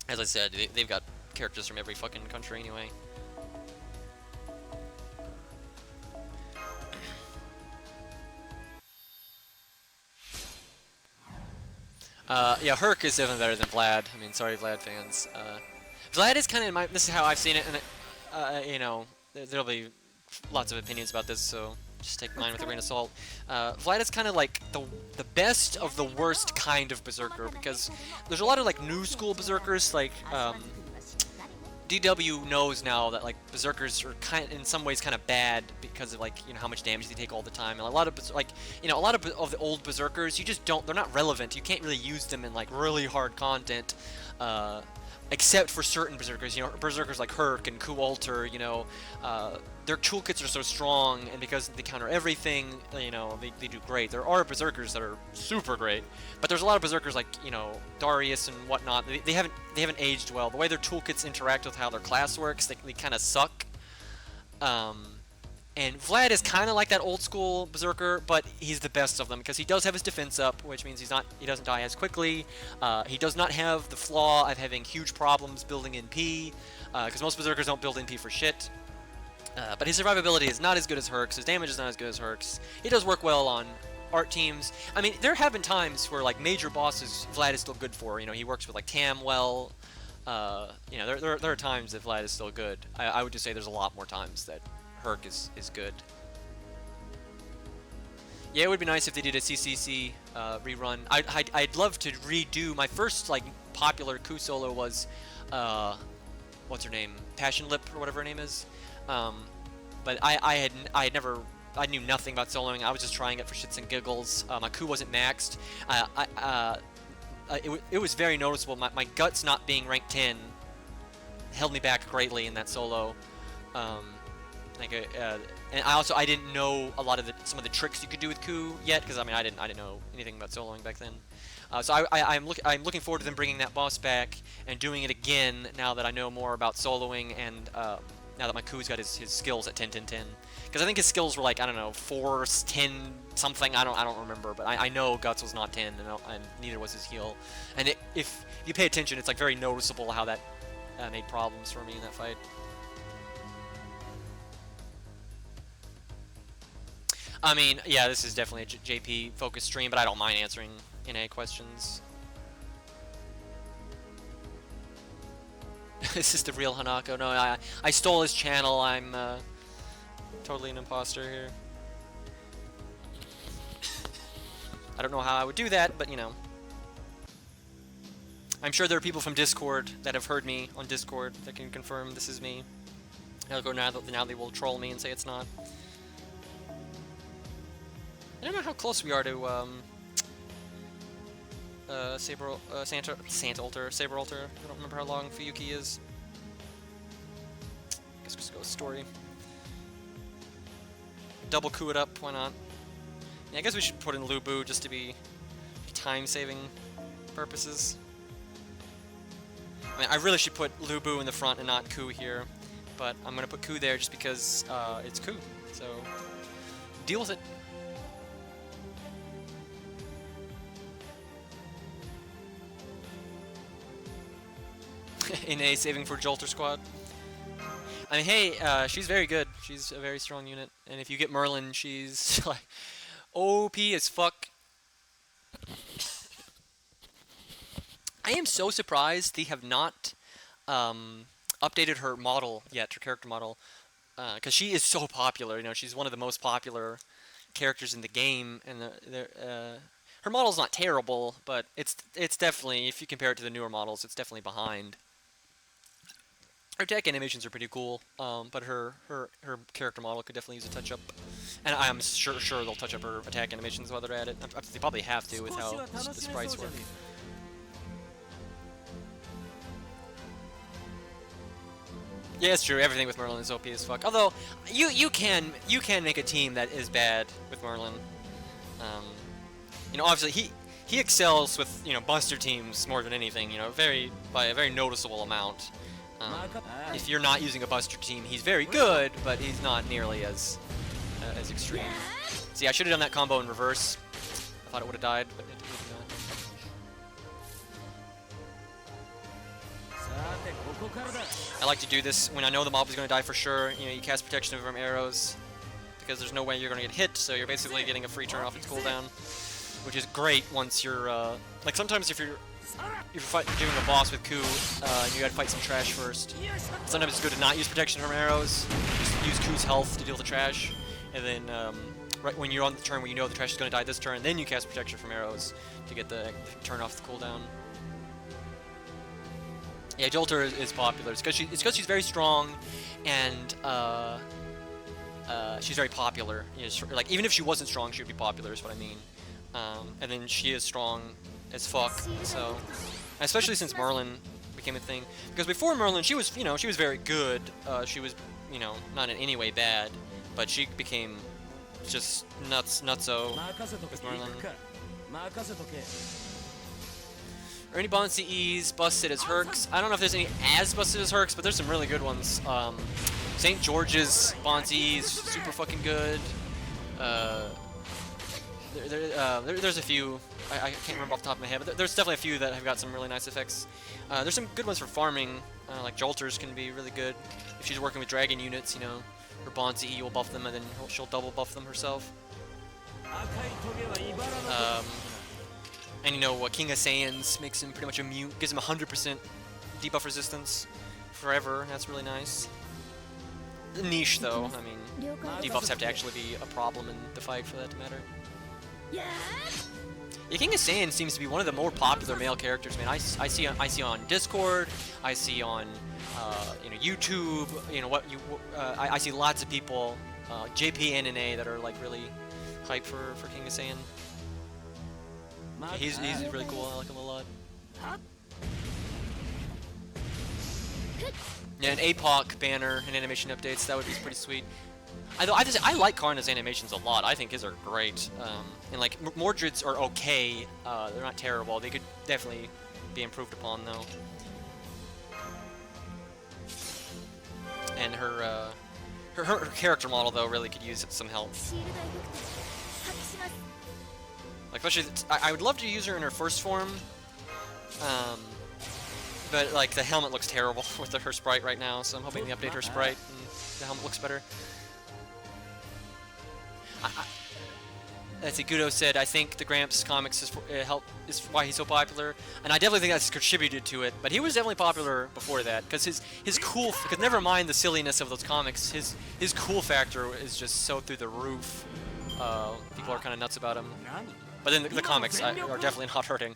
as I said, they've got characters from every fucking country anyway. Yeah, Herc is definitely better than Vlad. I mean, sorry, Vlad fans. Vlad is kind of this is how I've seen it, and there'll be lots of opinions about this, so just take mine with a grain of salt. Vlad is kind of like the best of the worst kind of Berserker, because there's a lot of like new school Berserkers, like DW knows now that like Berserkers are in some ways kind of bad because of like how much damage they take all the time, and a lot of of the old Berserkers they're not relevant. You can't really use them in like really hard content, except for certain Berserkers. Berserkers like Herc and Ku-Alter, their toolkits are so strong, and because they counter everything, they do great. There are Berserkers that are super great, but there's a lot of Berserkers like, Darius and whatnot. They haven't aged well. The way their toolkits interact with how their class works, they kind of suck. And Vlad is kind of like that old school Berserker, but he's the best of them because he does have his defense up, which means he doesn't die as quickly. He does not have the flaw of having huge problems building NP, because most Berserkers don't build NP for shit. But his survivability is not as good as Herc's. His damage is not as good as Herc's. He does work well on art teams. I mean, there have been times where like major bosses Vlad is still good for. You know, he works with like Tam well. You know, there are times that Vlad is still good. I would just say there's a lot more times that Herc is good. Yeah, it would be nice if they did a CCC rerun. I'd love to redo my first like popular Ku solo was what's her name, Passion Lip or whatever her name is. But I knew nothing about soloing. I was just trying it for shits and giggles. My Ku wasn't maxed. It was very noticeable. My guts not being ranked 10 held me back greatly in that solo. And I didn't know a lot of some of the tricks you could do with Ku yet, because I mean I didn't know anything about soloing back then. So I'm looking forward to them bringing that boss back and doing it again now that I know more about soloing and now that my Ku's got his skills at 10 10 10. Because I think his skills were like, I don't know, 4 10 something. I don't remember, but I know Guts was not 10 and neither was his heal. And if you pay attention, it's like very noticeable how that made problems for me in that fight. I mean, yeah, this is definitely a JP-focused stream, but I don't mind answering NA questions. This is the real Honako. No, I stole his channel. I'm totally an imposter here. I don't know how I would do that, but you know. I'm sure there are people from Discord that have heard me on Discord that can confirm this is me. I'll go now they will troll me and say it's not. I don't know how close we are to Santa Altar, Saber Altar. I don't remember how long Fuyuki is. Guess just go with story. Double coup it up, why not? Yeah, I guess we should put in Lubu just to be time-saving purposes. I mean, I really should put Lubu in the front and not Ku here, but I'm gonna put Ku there just because it's Ku. So deal with it. In a saving for Jolter squad. I mean, hey, she's very good. She's a very strong unit, and if you get Merlin, she's like OP as fuck. I am so surprised they have not updated her model yet, her character model, because she is so popular. You know, she's one of the most popular characters in the game, and her model's not terrible, but it's definitely, if you compare it to the newer models, it's definitely behind. Her attack animations are pretty cool, but her character model could definitely use a touch-up. And I'm sure they'll touch up her attack animations while they're at it. They probably have to with how the sprites work. Yeah, it's true. Everything with Merlin is OP as fuck. Although you can make a team that is bad with Merlin. You know, obviously he excels with, you know, Buster teams more than anything. You know, by a very noticeable amount. If you're not using a Buster team, he's very good, but he's not nearly as extreme. See, I should have done that combo in reverse. I thought it would have died, but it did not. I like to do this when I know the mob is going to die for sure. You know, you cast protection from arrows because there's no way you're going to get hit, so you're basically getting a free turn off its cooldown, which is great once you're like sometimes if you're doing a boss with Ku, you gotta fight some trash first. Sometimes it's good to not use protection from arrows, just use Ku's health to deal with the trash, and then right when you're on the turn where you know the trash is gonna die this turn, then you cast protection from arrows to get the turn off the cooldown. Yeah, Jolter is popular. It's because she's very strong, and she's very popular. You know, like even if she wasn't strong, she would be popular. Is what I mean. And then she is strong as fuck. So, especially since Merlin became a thing. Because before Merlin, she was very good. She was, you know, not in any way bad, but she became just nutso with Merlin. Ernie Bonsi E's busted as Hercs. I don't know if there's any as busted as Hercs, but there's some really good ones. St. George's Bonsi is super fucking good. There's a few. I can't remember off the top of my head, but there's definitely a few that have got some really nice effects. There's some good ones for farming, like Jolters can be really good. If she's working with dragon units, you know, her Bonsi E will buff them and then she'll double buff them herself. And you know, King of Saiyans makes him pretty much immune, gives him 100% debuff resistance forever. That's really nice. Niche though, I mean, debuffs have to actually be a problem in the fight for that to matter. Yeah, King of Saiyan seems to be one of the more popular male characters. Man, I see on Discord, I see on you know, YouTube. You know I see lots of people, JP and NA, that are like really hyped for King of Saiyan. Yeah, he's really cool. I like him a lot. Yeah, an APOC banner and animation updates, that would be pretty sweet. I like Karna's animations a lot. I think his are great. And like Mordred's are okay. They're not terrible. They could definitely be improved upon though. And her character model though really could use some help. Like especially, I would love to use her in her first form. But like the helmet looks terrible with her sprite right now, so I'm hoping they update her sprite and the helmet looks better. Let's see, Gudo said, I think the Gramps comics is why he's so popular, and I definitely think that's contributed to it. But he was definitely popular before that because his cool. Because never mind the silliness of those comics, his cool factor is just so through the roof. People are kind of nuts about him. But then the comics are definitely not hurting.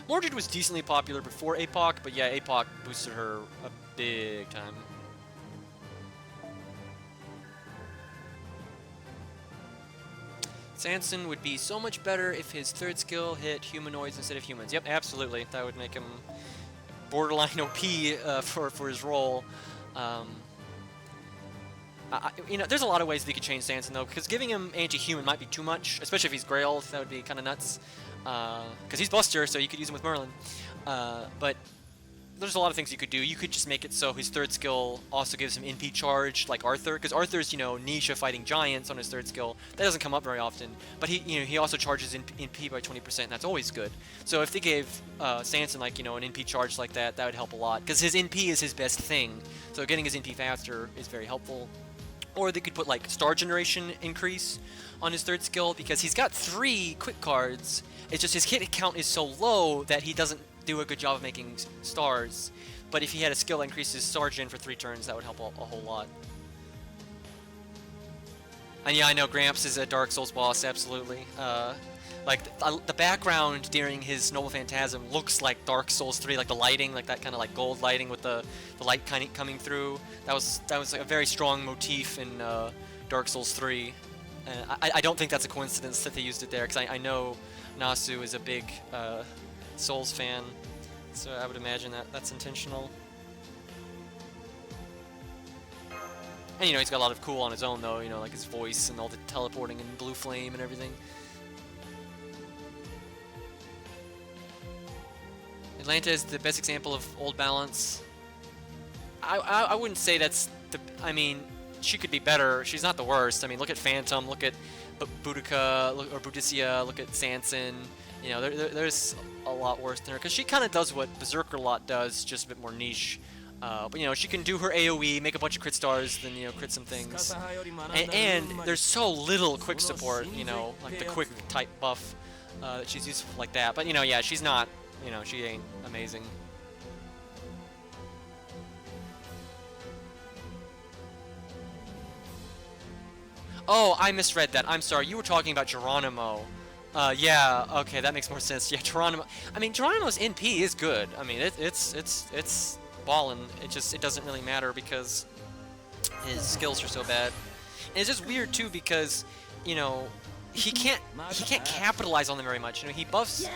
Mordred was decently popular before APOC, but yeah, APOC boosted her a big time. Sanson would be so much better if his third skill hit humanoids instead of humans. Yep, absolutely. That would make him borderline OP for his role. You know, there's a lot of ways that you could change Sanson though, because giving him anti-human might be too much, especially if he's Grailed. That would be kind of nuts. Because he's Buster, so you could use him with Merlin. But there's a lot of things you could do. You could just make it so his third skill also gives him NP charge, like Arthur, because Arthur's, you know, niche of fighting giants on his third skill. That doesn't come up very often. But he also charges NP by 20%, and that's always good. So if they gave Sanson, like, you know, an NP charge like that, that would help a lot, because his NP is his best thing. So getting his NP faster is very helpful. Or they could put like star generation increase on his third skill, because he's got 3 quick cards. It's just his hit count is so low that he doesn't do a good job of making stars. But if he had a skill that increases star gen for 3 turns, that would help a whole lot. And yeah, I know Gramps is a Dark Souls boss, absolutely. Like the background during his Noble Phantasm looks like Dark Souls 3, like the lighting, like that kind of like gold lighting with the light kind of coming through. That was like a very strong motif in Dark Souls 3. I don't think that's a coincidence that they used it there, because I know Nasu is a big Souls fan, so I would imagine that's intentional. And you know, he's got a lot of cool on his own though, you know, like his voice and all the teleporting and blue flame and everything. Atlanta is the best example of old balance. I wouldn't say that's the. I mean, she could be better. She's not the worst. I mean, look at Phantom, look at Boudica, or Boudicca, look at Sanson. You know, there's a lot worse than her, because she kind of does what Berserker Lot does, just a bit more niche. But you know, she can do her AoE, make a bunch of crit stars, then you know, crit some things. And there's so little quick support. You know, like the quick type buff that she's useful like that. But you know, yeah, she's not. You know, she ain't amazing. Oh, I misread that. I'm sorry. You were talking about Geronimo. Yeah, okay, that makes more sense. Yeah, Geronimo. I mean, Geronimo's NP is good. I mean, it's ballin'. It doesn't really matter because his skills are so bad. And it's just weird too, because, you know, he can't capitalize on them very much. You know, he buffs.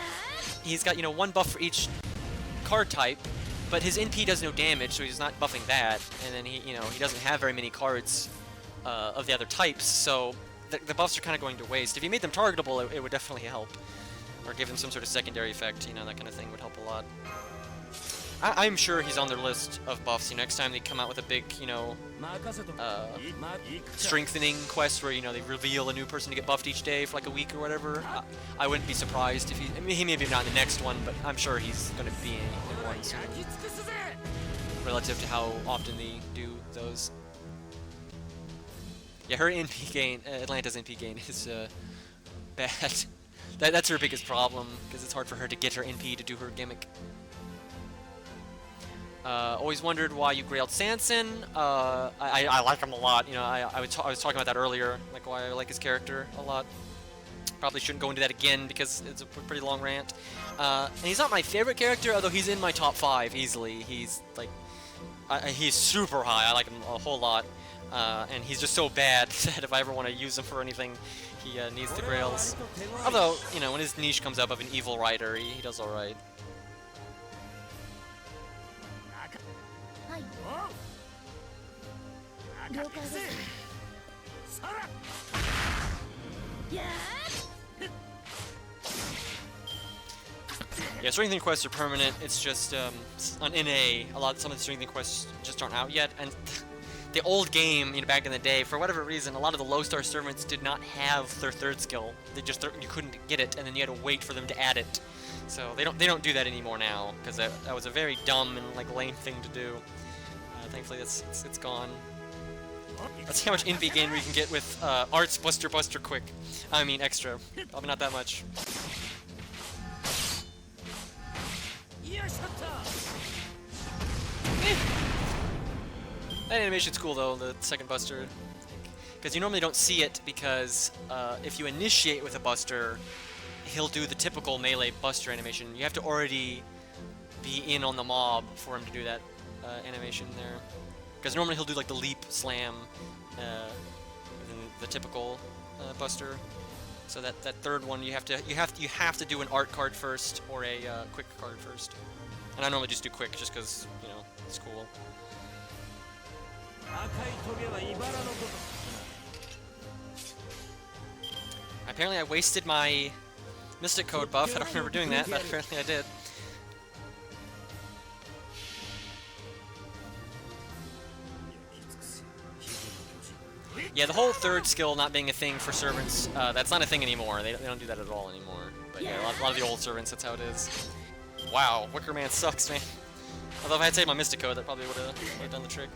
He's got, you know, 1 buff for each card type, but his NP does no damage, so he's not buffing that. And then he doesn't have very many cards of the other types, so the buffs are kind of going to waste. If you made them targetable, it would definitely help, or give them some sort of secondary effect. You know, that kind of thing would help a lot. I'm sure he's on their list of buffs. You know, next time they come out with a big, you know, strengthening quest where, you know, they reveal a new person to get buffed each day for like a week or whatever, I wouldn't be surprised if I mean, he may be not in the next one, but I'm sure he's going to be in one soon, relative to how often they do those. Yeah, her NP gain, Atlanta's NP gain is bad. That's her biggest problem, because it's hard for her to get her NP to do her gimmick. Always wondered why you grailed Sanson. I like him a lot. You know, I was talking about that earlier, like why I like his character a lot. Probably shouldn't go into that again because it's a pretty long rant. And he's not my favorite character, although he's in my top 5 easily. He's like, he's super high. I like him a whole lot. And he's just so bad that if I ever want to use him for anything, he needs the grails. Although, you know, when his niche comes up of an evil rider, he does alright. はい おう 了解です さら や Yeah, strengthening quests are permanent. It's just on NA, some of the strengthening quests just aren't out yet. And the old game, you know, back in the day, for whatever reason, a lot of the low-star servants did not have their 3rd skill. They just you couldn't get it, and then you had to wait for them to add it. So they don't do that anymore now, because that was a very dumb and like lame thing to do. Thankfully, it's gone. Let's see how much NP gain we can get with Arts Buster Quick. I mean extra. Probably not that much. よいしょっと That animation's cool though, the second Buster. Because you normally don't see it because if you initiate with a Buster, he'll do the typical melee Buster animation. You have to already be in on the mob for him to do that animation there. Because normally he'll do like the leap slam, the typical Buster. So that third one you have to do an art card first or a quick card first. And I normally just do quick just because, you know, it's cool. 赤いトゲは茨のごと Apparently I wasted my Mystic Code buff. I don't remember doing that, but apparently I did. Yeah, the whole 3rd skill not being a thing for servants, that's not a thing anymore. They don't do that at all anymore. But yeah, a lot of the old servants, that's how it is. Wow, Wicker Man sucks, man. Although if I had saved my Mystic Code, that probably would have done the trick.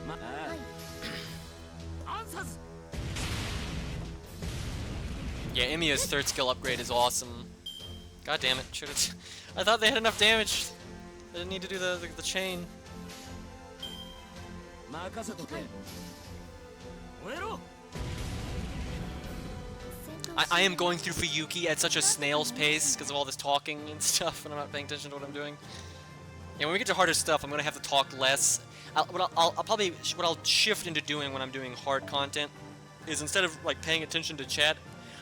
まあアンサーズ Yeah, Emiya's 3rd skill upgrade is awesome. God damn it, should've... I thought they had enough damage. They didn't need to do the chain. 任せとけ燃えろ I am going through Fuyuki at such a snail's pace because of all this talking and stuff, and I'm not paying attention to what I'm doing. Yeah, when we get to harder stuff, I'm gonna have to talk less. What I'll shift into doing when I'm doing hard content is instead of like paying attention to chat,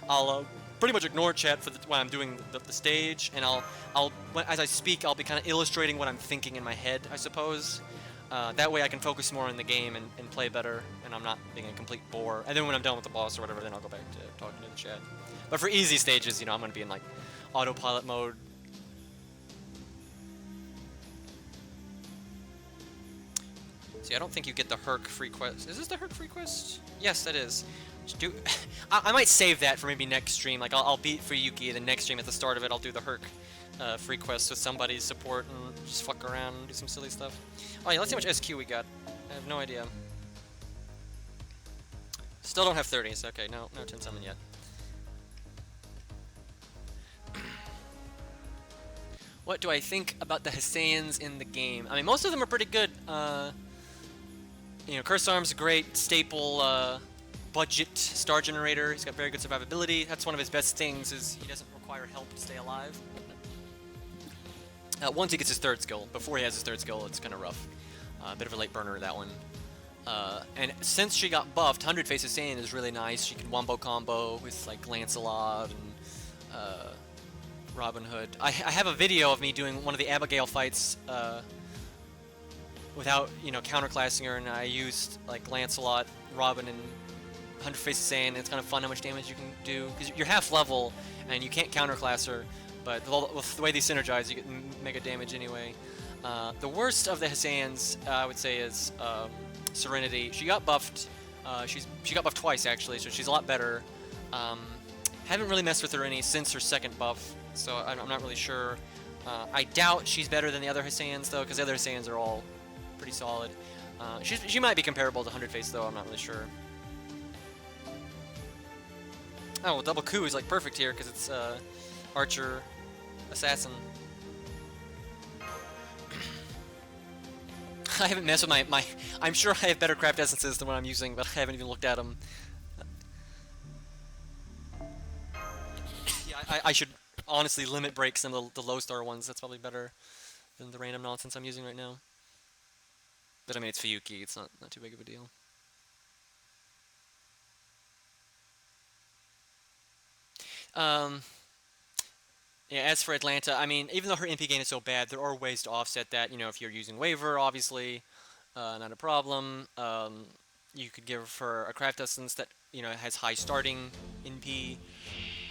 I'll pretty much ignore chat for when I'm doing the stage, and as I speak, I'll be kind of illustrating what I'm thinking in my head, I suppose. That way I can focus more on the game and play better, and I'm not being a complete bore. And then when I'm done with the boss or whatever, then I'll go back to talking to the chat. But for easy stages, you know, I'm going to be in like autopilot mode. See, I don't think you get the Herc free quest. Is this the Herc free quest? Yes, that is. I might save that for maybe next stream. Like, I'll beat Fuyuki, the next stream at the start of it, I'll do the Herc free quest with somebody's support and just fuck around and do some silly stuff. Oh yeah, let's see how much SQ we got. I have no idea. Still don't have 30s. Okay, no 10 summon yet. What do I think about the Hiseians in the game? I mean, most of them are pretty good. You know, Curse Arm's a great staple budget star generator. He's got very good survivability. That's one of his best things, is he doesn't require help to stay alive. Once he gets his 3rd skill. Before he has his 3rd skill, it's kind of rough. A bit of a late burner, that one. And since she got buffed, 100 Face Hisseian is really nice. She can wombo combo with like Lancelot and Robin Hood. I have a video of me doing one of the Abigail fights without, you know, counterclassing her, and I used like Lancelot, Robin, and 100 Face Hisseian. It's kind of fun how much damage you can do, because you're half level and you can't counterclass her, but with the way they synergize, you get mega damage anyway. The worst of the Hisseians, I would say, is Serenity. She got buffed. She got buffed twice actually, so she's a lot better. Haven't really messed with her any since her 2nd buff, so I'm not really sure. I doubt she's better than the other Hisseians though, because the other Hisseians are all pretty solid. She might be comparable to 100 Face though. I'm not really sure. Oh, well, double coup is like perfect here because it's archer, assassin. I haven't messed with my. I'm sure I have better craft essences than what I'm using, but I haven't even looked at them. Yeah, I should honestly limit break some of the low star ones. That's probably better than the random nonsense I'm using right now. But I mean, it's Fuyuki. It's not too big of a deal. Yeah, as for Atlanta, I mean, even though her MP gain is so bad, there are ways to offset that. You know, if you're using Waver, obviously, not a problem. You could give her a craft essence that, you know, has high starting NP.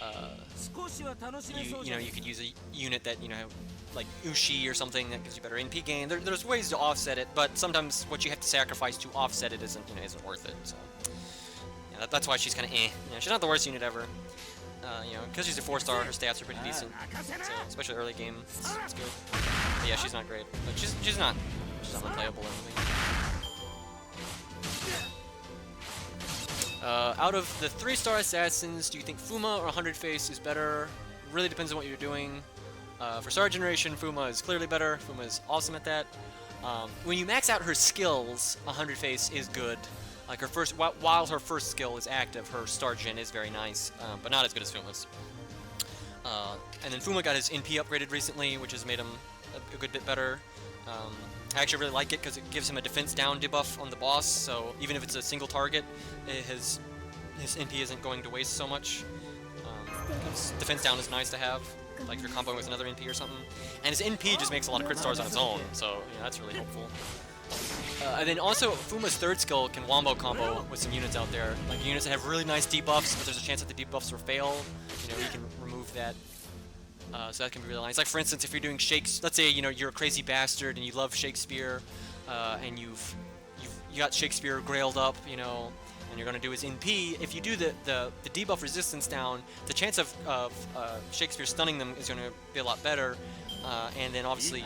You could use a unit that, you know, like Ushi or something that gives you better NP gain. There's ways to offset it, but sometimes what you have to sacrifice to offset it isn't worth it. So, yeah, that's why she's kind of eh. You know, she's not the worst unit ever. You know, because she's a 4-star, her stats are pretty decent. So, especially early game, it's good. But yeah, she's not great. But she's not unplayable or anything. Out of the 3-star assassins, do you think Fuma or 100 Face is better? Really depends on what you're doing. For star generation, Fuma is clearly better. Fuma is awesome at that. When you max out her skills, 100 Face is good. Like her first, while her first skill is active, her star gen is very nice, but not as good as Fuma's. And then Fuma got his NP upgraded recently, which has made him a good bit better. I actually really like it because it gives him a defense down debuff on the boss, so even if it's a single target, his NP isn't going to waste so much. Defense down is nice to have, like if you're comboing with another NP or something. And his NP just makes a lot of crit stars on its own, so yeah, that's really helpful. And then also, Fuma's third skill can wombo combo with some units out there. Like units that have really nice debuffs, but there's a chance that the debuffs will fail. You know, you can remove that. So that can be really nice. Like for instance, if you're doing let's say, you know, you're a crazy bastard and you love Shakespeare, and you got Shakespeare grailed up, you know, and you're gonna do his NP. If you do the debuff resistance down, the chance of Shakespeare stunning them is gonna be a lot better. And then obviously,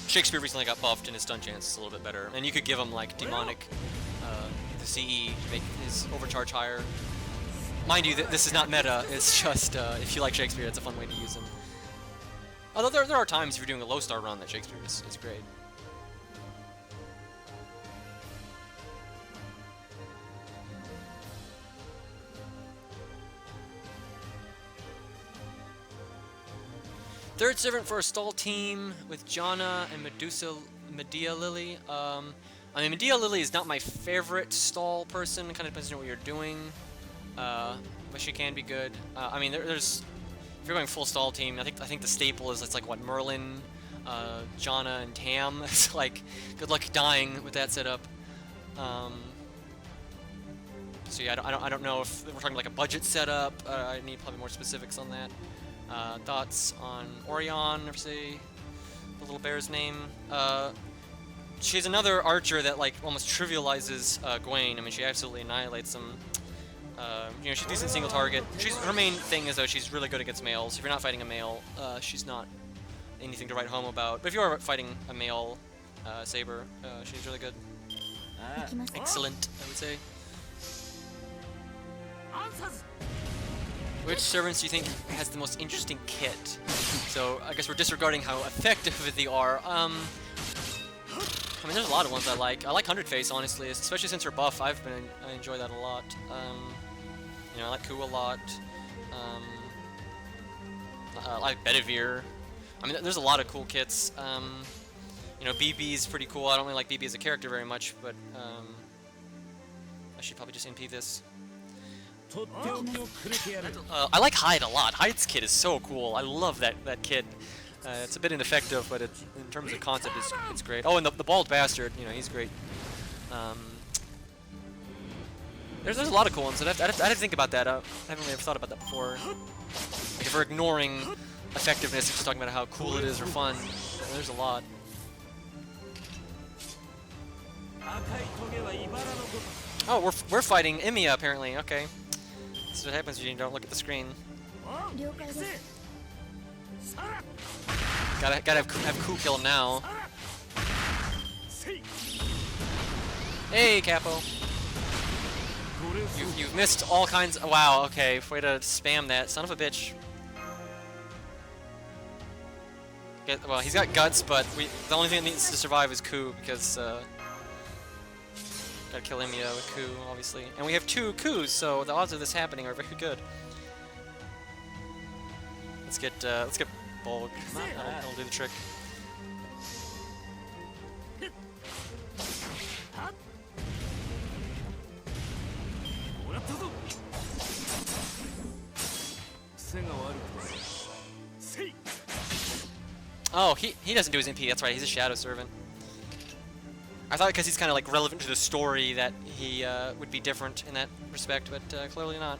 Shakespeare recently got buffed and his stun chance is a little bit better. And you could give him like demonic, the CE to make his overcharge higher. Mind you, this is not meta. It's just if you like Shakespeare, it's a fun way to use him. Although there are times if you're doing a low star run that Shakespeare is great. Third servant for a stall team with Jana and Medea Lily. I mean, Medea Lily is not my favorite stall person. It kind of depends on what you're doing, but she can be good. I mean, there's if you're going full stall team, I think the staple is it's like what Merlin, Jana, and Tam. It's like good luck dying with that setup. So yeah, I don't know if we're talking like a budget setup. I need probably more specifics on that. Thoughts on Orion, or say the little bear's name. She's another archer that like almost trivializes Gwaine. I mean, she absolutely annihilates them. You know, she's decent single target. Her main thing is though she's really good against males. If you're not fighting a male, she's not anything to write home about. But if you are fighting a male saber, she's really good. Excellent, I would say. Which servants do you think has the most interesting kit? So I guess we're disregarding how effective they are. I mean, there's a lot of ones I like. I like 100 Face, honestly, especially since her buff. I enjoy that a lot. You know, I like Ku a lot. I like Bedivere. I mean, there's a lot of cool kits. You know, BB's pretty cool. I don't really like BB as a character very much, but I should probably just NP this. I like Hyde a lot. Hyde's kit is so cool. I love that kit. It's a bit ineffective, but in terms of concept, it's great. Oh, and the bald bastard, you know, he's great. There's a lot of cool ones. I'd have to think about that. I haven't really thought about that before. Like if we're ignoring effectiveness and just talking about how cool it is or fun, there's a lot. Oh, we're fighting Emiya apparently. Okay. This is what happens when you don't look at the screen. Gotta have Ku kill him now. Hey, Capo. You've missed all kinds. Wow. Okay. Way to spam that, son of a bitch. Well, he's got guts, but the only thing that needs to survive is Ku, because gotta kill Emiya with Ku, obviously. And we have 2 Kus, so the odds of this happening are very good. Let's get Bulk. That'll do the trick. Oh, he doesn't do his MP. That's right. He's a Shadow Servant. I thought because he's kind of like relevant to the story that he would be different in that respect, but clearly not.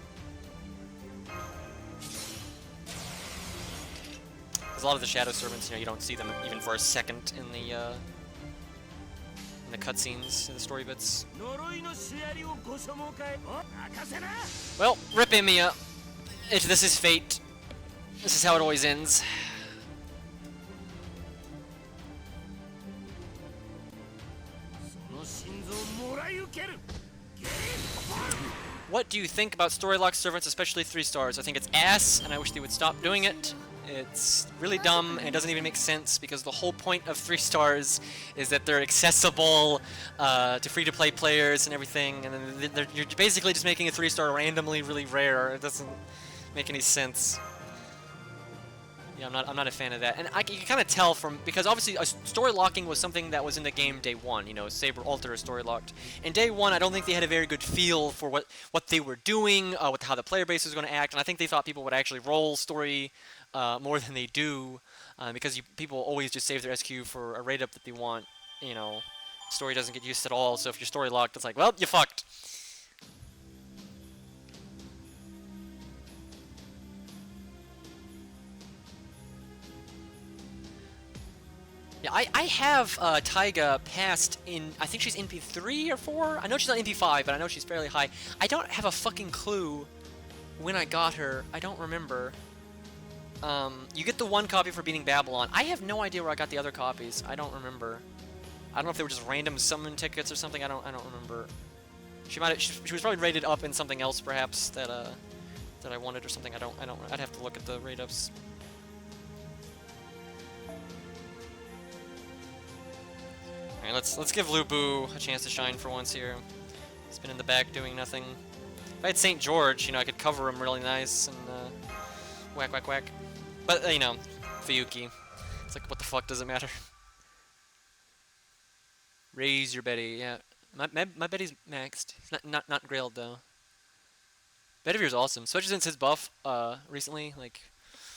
Because a lot of the Shadow Servants, you don't see them even for a second in the cutscenes, in the story bits. Well, rip Emiya. This is fate. This is how it always ends. What do you think about story-locked servants, especially 3 stars? I think it's ass, and I wish they would stop doing it. It's really dumb, and it doesn't even make sense, because the whole point of 3 stars is that they're accessible to free-to-play players and everything, and then you're basically just making a 3-star randomly really rare. It doesn't make any sense. Yeah, I'm not a fan of that, and you can kind of tell because obviously story locking was something that was in the game day 1. Saber Alter is story locked. In day 1, I don't think they had a very good feel for what they were doing, how the player base was going to act, and I think they thought people would actually roll story more than they do, because people always just save their SQ for a raid up that they want. Story doesn't get used at all. So if you're story locked, it's like, well, you fucked. Yeah, I have Taiga passed in, I think she's NP3 or 4? I know she's not NP5, but I know she's fairly high. I don't have a fucking clue when I got her. I don't remember. You get the 1 copy for beating Babylon. I have no idea where I got the other copies. I don't remember. I don't know if they were just random summon tickets or something. I don't remember. She was probably rated up in something else perhaps that I wanted or something. I'd have to look at the rate ups. Alright, let's give Lubu a chance to shine for once here. He's been in the back doing nothing. If I had St. George, I could cover him really nice and whack, whack, whack. But, Fuyuki. It's like, what the fuck does it matter? Raise your Betty, yeah. My Betty's maxed. It's not grailed, though. Bedivir's awesome, especially since his buff recently. Like,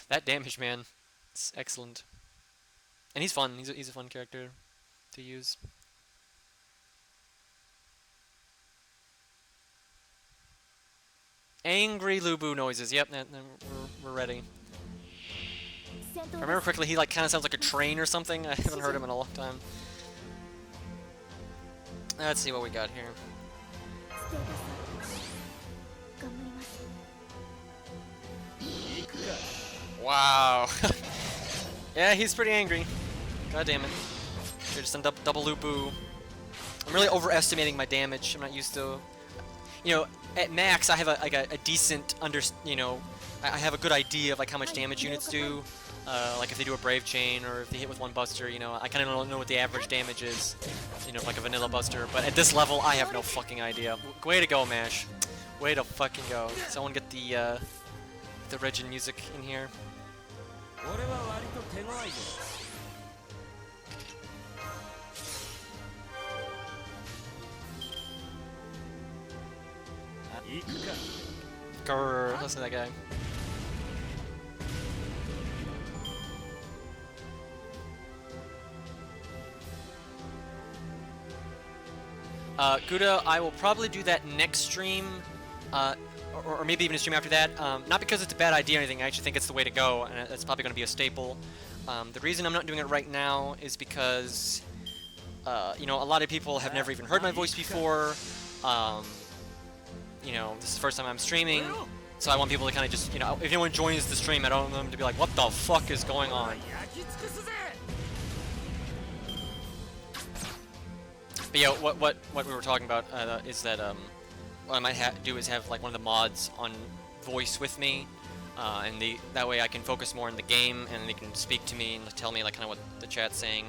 that damage, man. It's excellent. And he's fun. He's a fun character to use. Angry Lubu noises. Yep, we're ready. If I remember correctly, he kind of sounds like a train or something. I haven't heard him in a long time. Let's see what we got here. Wow. Yeah, he's pretty angry. God damn it. Should just done double Lubu. I'm really overestimating my damage. I'm not used to... at max, I have a decent I have a good idea of how much damage units do. Like if they do a Brave Chain or if they hit with 1 Buster, I kind of don't know what the average damage is, like a vanilla Buster. But at this level, I have no fucking idea. Way to go, Mash. Way to fucking go. Someone get the Regin music in here. Grrr, listen to that guy. Gouda, I will probably do that next stream, or maybe even a stream after that. Not because it's a bad idea or anything, I actually think it's the way to go, and it's probably going to be a staple. The reason I'm not doing it right now is because, a lot of people have never even heard my voice before. This is the first time I'm streaming, so I want people to kind of just, if anyone joins the stream, I don't want them to be like, what the fuck is going on? But yeah, what we were talking about is that what I might do is have like one of the mods on voice with me, and that way I can focus more on the game, and they can speak to me and tell me like kind of what the chat's saying,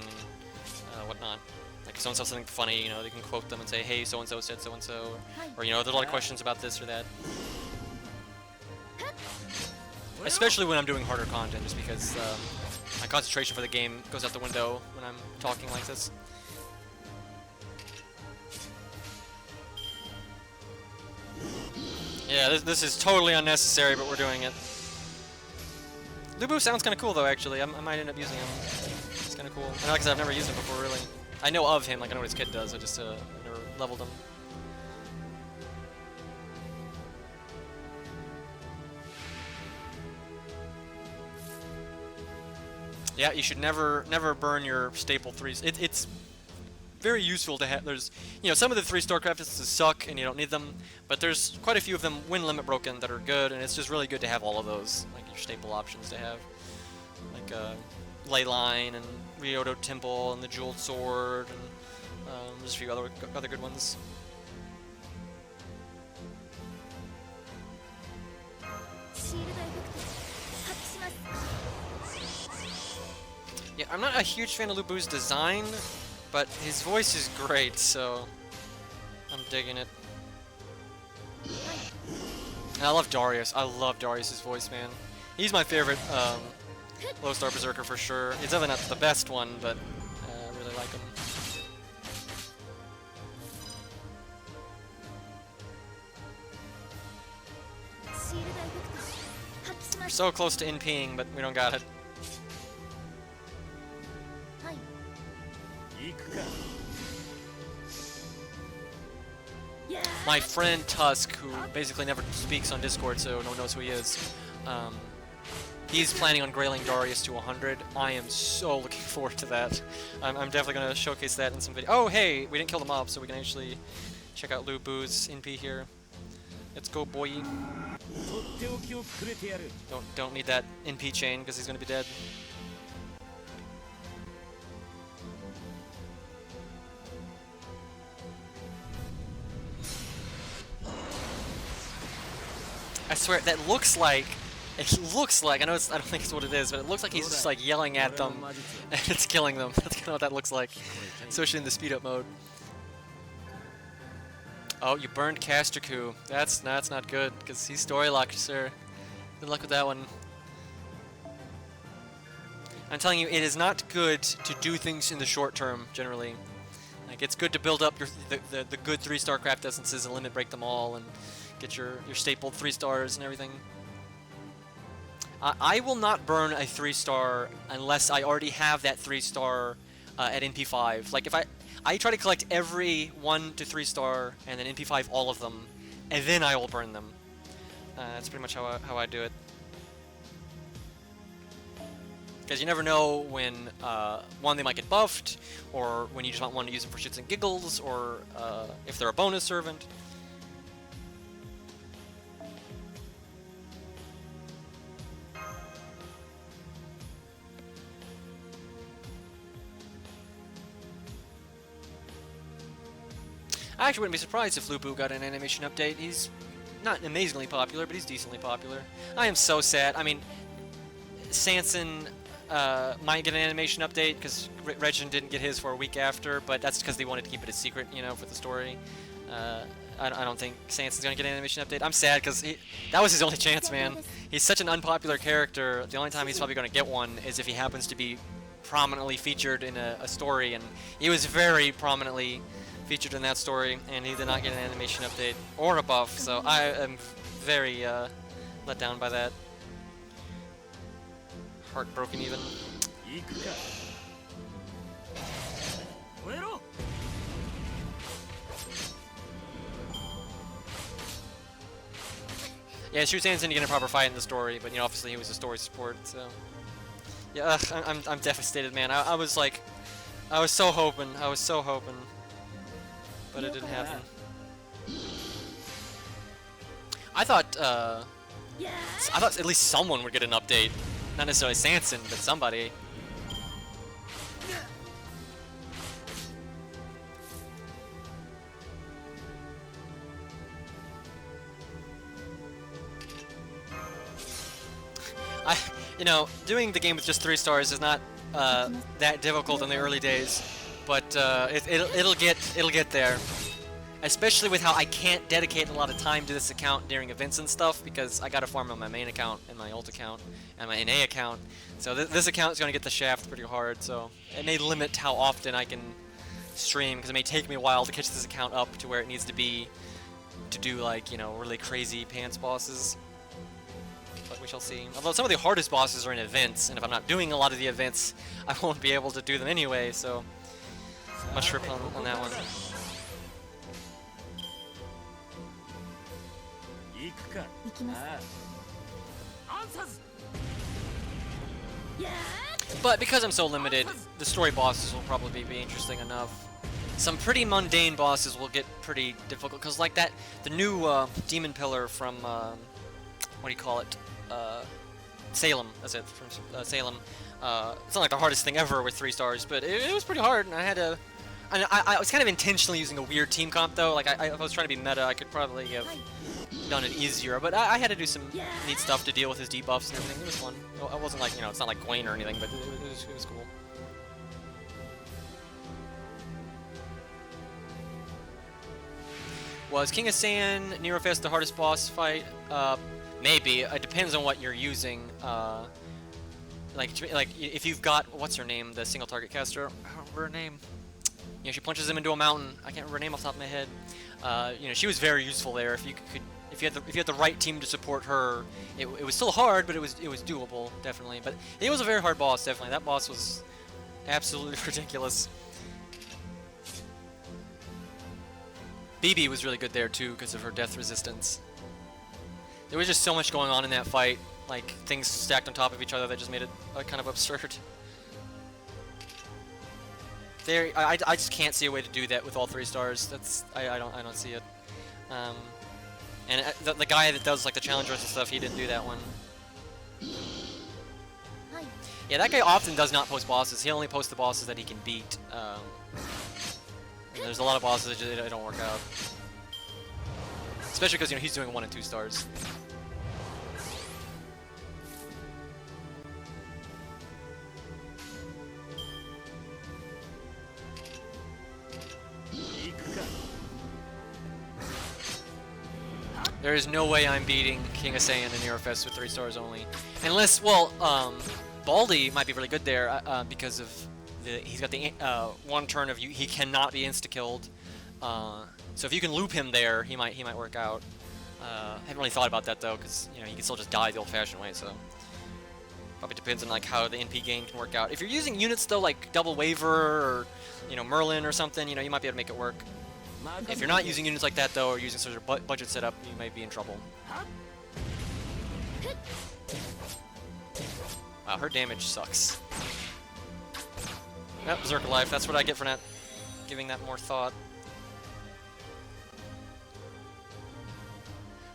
whatnot. Like if someone says something funny, you know, they can quote them and say, hey, so and so said so and so, or you know, there's a lot of questions about this or that. Especially when I'm doing harder content, just because my concentration for the game goes out the window when I'm talking like this. Yeah, this is totally unnecessary, but we're doing it. Lubu sounds kind of cool, though, actually. I might end up using him. It's kind of cool. I know, because I've never used him before, really. I know of him, like I know what his kid does, I just never leveled him. Yeah, you should never burn your staple 3s. It's very useful to have. There's, you know, some of the 3-star crafters suck and you don't need them, but there's quite a few of them, when limit broken, that are good, and it's just really good to have all of those, like your staple options to have, like Leyline and Ryoto Temple and the Jeweled Sword, and there's a few other good ones. Yeah, I'm not a huge fan of Lubu's design, but his voice is great, so I'm digging it. And I love Darius. I love Darius's voice, man. He's my favorite low-star berserker for sure. He's definitely not the best one, but I really like him. We're so close to NPing, but we don't got it. My friend Tusk, who basically never speaks on Discord, so no one knows who he is, he's planning on grailing Darius to 100. I am so looking forward to that. I'm definitely going to showcase that in some video. Oh, hey, we didn't kill the mob, so we can actually check out Lubu's NP here. Let's go, boy. Don't need that NP chain, because he's going to be dead. I swear, that looks like, I know I don't think it's what it is, but it looks like he's just like yelling at them and it's killing them. That's kind of what that looks like, especially in the speed up mode. Oh, you burned Castraku. That's not good, because he's story locked, sir. Good luck with that one. I'm telling you, it is not good to do things in the short term, generally. Like, it's good to build up the good 3-star craft essences and limit break them all, and get your stapled 3 stars and everything. I will not burn a 3-star unless I already have that 3-star at NP5. Like if I try to collect every 1 to 3-star and then NP5 all of them, and then I will burn them. That's pretty much how I do it. Because you never know when one, they might get buffed, or when you just want one to use them for shits and giggles, or if they're a bonus servant. I actually wouldn't be surprised if Lubu got an animation update. He's not amazingly popular, but he's decently popular. I am so sad. I mean, Sanson might get an animation update because Regin didn't get his for a week after, but that's because they wanted to keep it a secret, you know, for the story. I don't think Sanson's gonna get an animation update. I'm sad because that was his only chance, man. He's such an unpopular character. The only time he's probably gonna get one is if he happens to be prominently featured in a story, and he was very prominently featured in that story, and he did not get an animation update or a buff, so I am very let down by that. Heartbroken even. Yeah, Shusan's didn't get a proper fight in the story, but you know, obviously he was a story support, so yeah, I'm devastated, man. I was like, I was so hoping, but it didn't happen. I thought at least someone would get an update. Not necessarily Sanson, but somebody. You know, doing the game with just 3 stars is not that difficult in the early days, but it'll get there. Especially with how I can't dedicate a lot of time to this account during events and stuff because I gotta farm on my main account and my ult account and my NA account. So this account is gonna get the shaft pretty hard. So it may limit how often I can stream because it may take me a while to catch this account up to where it needs to be to do like, you know, really crazy pants bosses. But we shall see. Although some of the hardest bosses are in events, and if I'm not doing a lot of the events, I won't be able to do them anyway. So much trip on that one. 行くか。行きます。アンサーズ。 But because I'm so limited, the story bosses will probably be interesting enough. Some pretty mundane bosses will get pretty difficult, because like that, the new demon pillar from, what do you call it? Salem, that's it, from Salem. It's not like the hardest thing ever with 3 stars, but it was pretty hard, and I had to... I was kind of intentionally using a weird team comp though, like if I was trying to be meta, I could probably have done it easier, but I had to do some neat stuff to deal with his debuffs and everything. It was fun. I wasn't like, you know, it's not like Gwen or anything, but it was cool. Was King of Sand, Nerofest the hardest boss fight? Maybe. It depends on what you're using. Like if you've got, what's her name, the single target caster? I don't remember her name. You know, she punches him into a mountain. I can't remember her name off the top of my head. You know, she was very useful there. If you had the right team to support her, it was still hard, but it was doable, definitely. But it was a very hard boss, definitely. That boss was absolutely ridiculous. BB was really good there too because of her death resistance. There was just so much going on in that fight, like things stacked on top of each other that just made it kind of absurd. I just can't see a way to do that with all 3 stars. That's I don't see it. And the guy that does like the challengers and stuff, he didn't do that one. Yeah, that guy often does not post bosses. He only posts the bosses that he can beat. And there's a lot of bosses that just don't work out. Especially because, you know, he's doing 1 and 2 stars. There is no way I'm beating King of Saiyan and Nerofest with 3 stars only. Unless, well, Baldy might be really good there because of he's got the 1 turn of he cannot be insta-killed. So if you can loop him there, he might work out. I haven't really thought about that though, because you know he can still just die the old-fashioned way. So probably depends on like how the NP game can work out. If you're using units though, like Double Waver or you know Merlin or something, you know you might be able to make it work. If you're not using units like that though, or using sort of budget setup, you might be in trouble. Wow, her damage sucks. Yep, Berserker Life. That's what I get for not giving that more thought.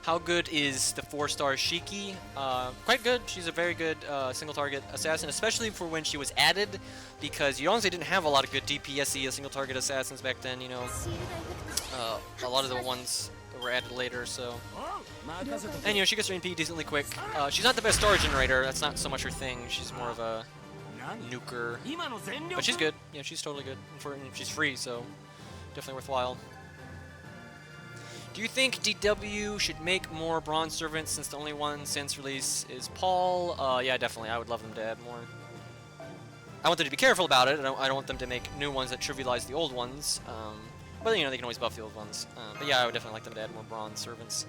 How good is the 4-star Shiki? Quite good. She's a very good single-target assassin, especially for when she was added, because you honestly didn't have a lot of good DPS-y single-target assassins back then, you know. A lot of the ones that were added later, so... And, you know, she gets her NP decently quick. She's not the best star generator. That's not so much her thing. She's more of a nuker. But she's good. Yeah, she's totally good. And she's free, so definitely worthwhile. Do you think DW should make more bronze servants since the only one since release is Paul? Yeah, definitely. I would love them to add more. I want them to be careful about it. I don't want them to make new ones that trivialize the old ones. But, you know, they can always buff the old ones. But yeah, I would definitely like them to add more bronze servants.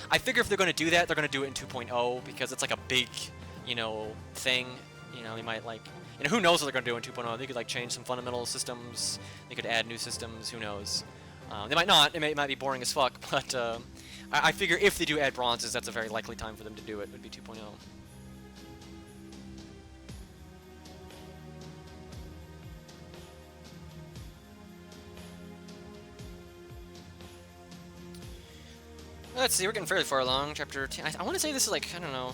I figure if they're going to do that, they're going to do it in 2.0 because it's like a big, you know, thing. You know, they might like... You know, who knows what they're going to do in 2.0? They could like change some fundamental systems. They could add new systems. Who knows? They might not. It might be boring as fuck. But I figure if they do add bronzes, that's a very likely time for them to do it. Would be 2.0. Let's see. We're getting fairly far along. Chapter 10. I want to say this is like, I don't know,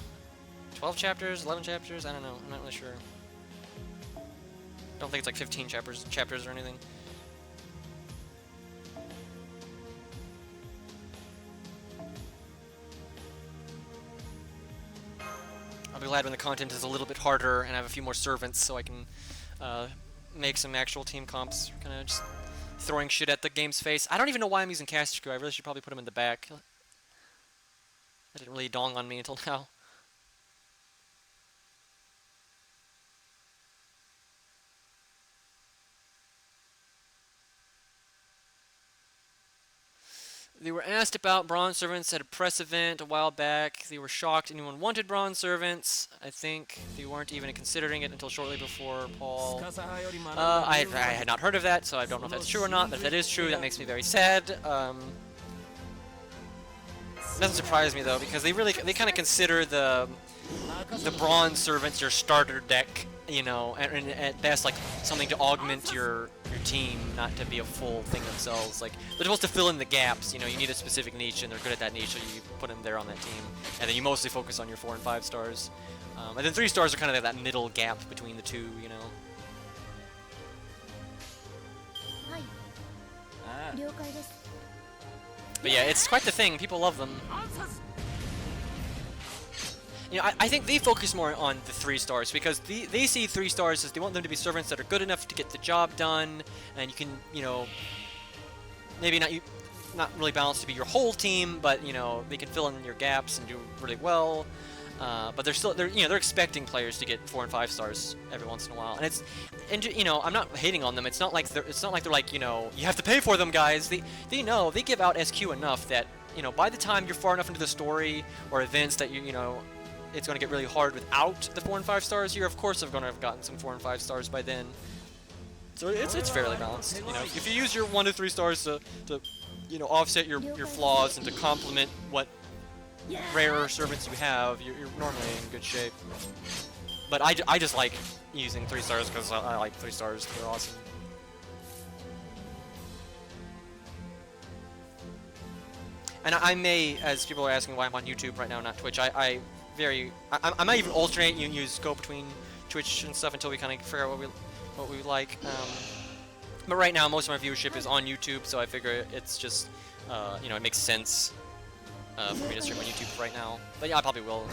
12 chapters, 11 chapters. I don't know. I'm not really sure. Don't think it's like 15 chapters or anything. be glad when the content is a little bit harder and I have a few more servants so I can make some actual team comps. Kind of just throwing shit at the game's face. I don't even know why I'm using caster crew. I really should probably put him in the back. That didn't really dawn on me until now. They were asked about bronze servants at a press event a while back. They were shocked anyone wanted bronze servants. I think they weren't even considering it until shortly before Paul. I had not heard of that, so I don't know if that's true or not. But if that is true, that makes me very sad. Doesn't surprise me though, because they kind of consider the bronze servants your starter deck, you know, and at best like something to augment your team, not to be a full thing themselves. Like they're supposed to fill in the gaps. You know, you need a specific niche, and they're good at that niche, so you put them there on that team, and then you mostly focus on your 4 and 5 stars, and then 3 stars are kind of that middle gap between the two, you know. But yeah, it's quite the thing. People love them. You know, I think they focus more on the 3 stars because they see 3 stars as they want them to be servants that are good enough to get the job done, and you can, you know, maybe not really balanced to be your whole team, but you know they can fill in your gaps and do really well. But they're expecting players to get 4 and 5 stars every once in a while, and you know, I'm not hating on them. It's not like they're like, you know, you have to pay for them, guys. They know they give out SQ enough that, you know, by the time you're far enough into the story or events that you know it's going to get really hard without the 4 and 5 stars, you're of course going to have gotten some 4 and 5 stars by then. So it's fairly balanced. You know, if you use your 1 to 3 stars to you know, offset your flaws and to complement what rarer servants you have, you're normally in good shape. But I just like using 3 stars because I like 3 stars. They're awesome. And I may, as people are asking why I'm on YouTube right now, not Twitch, I might even alternate and go between Twitch and stuff until we kind of figure out what we like. But right now, most of my viewership is on YouTube, so I figure it's just, you know, it makes sense for me to stream on YouTube right now. But yeah, I probably will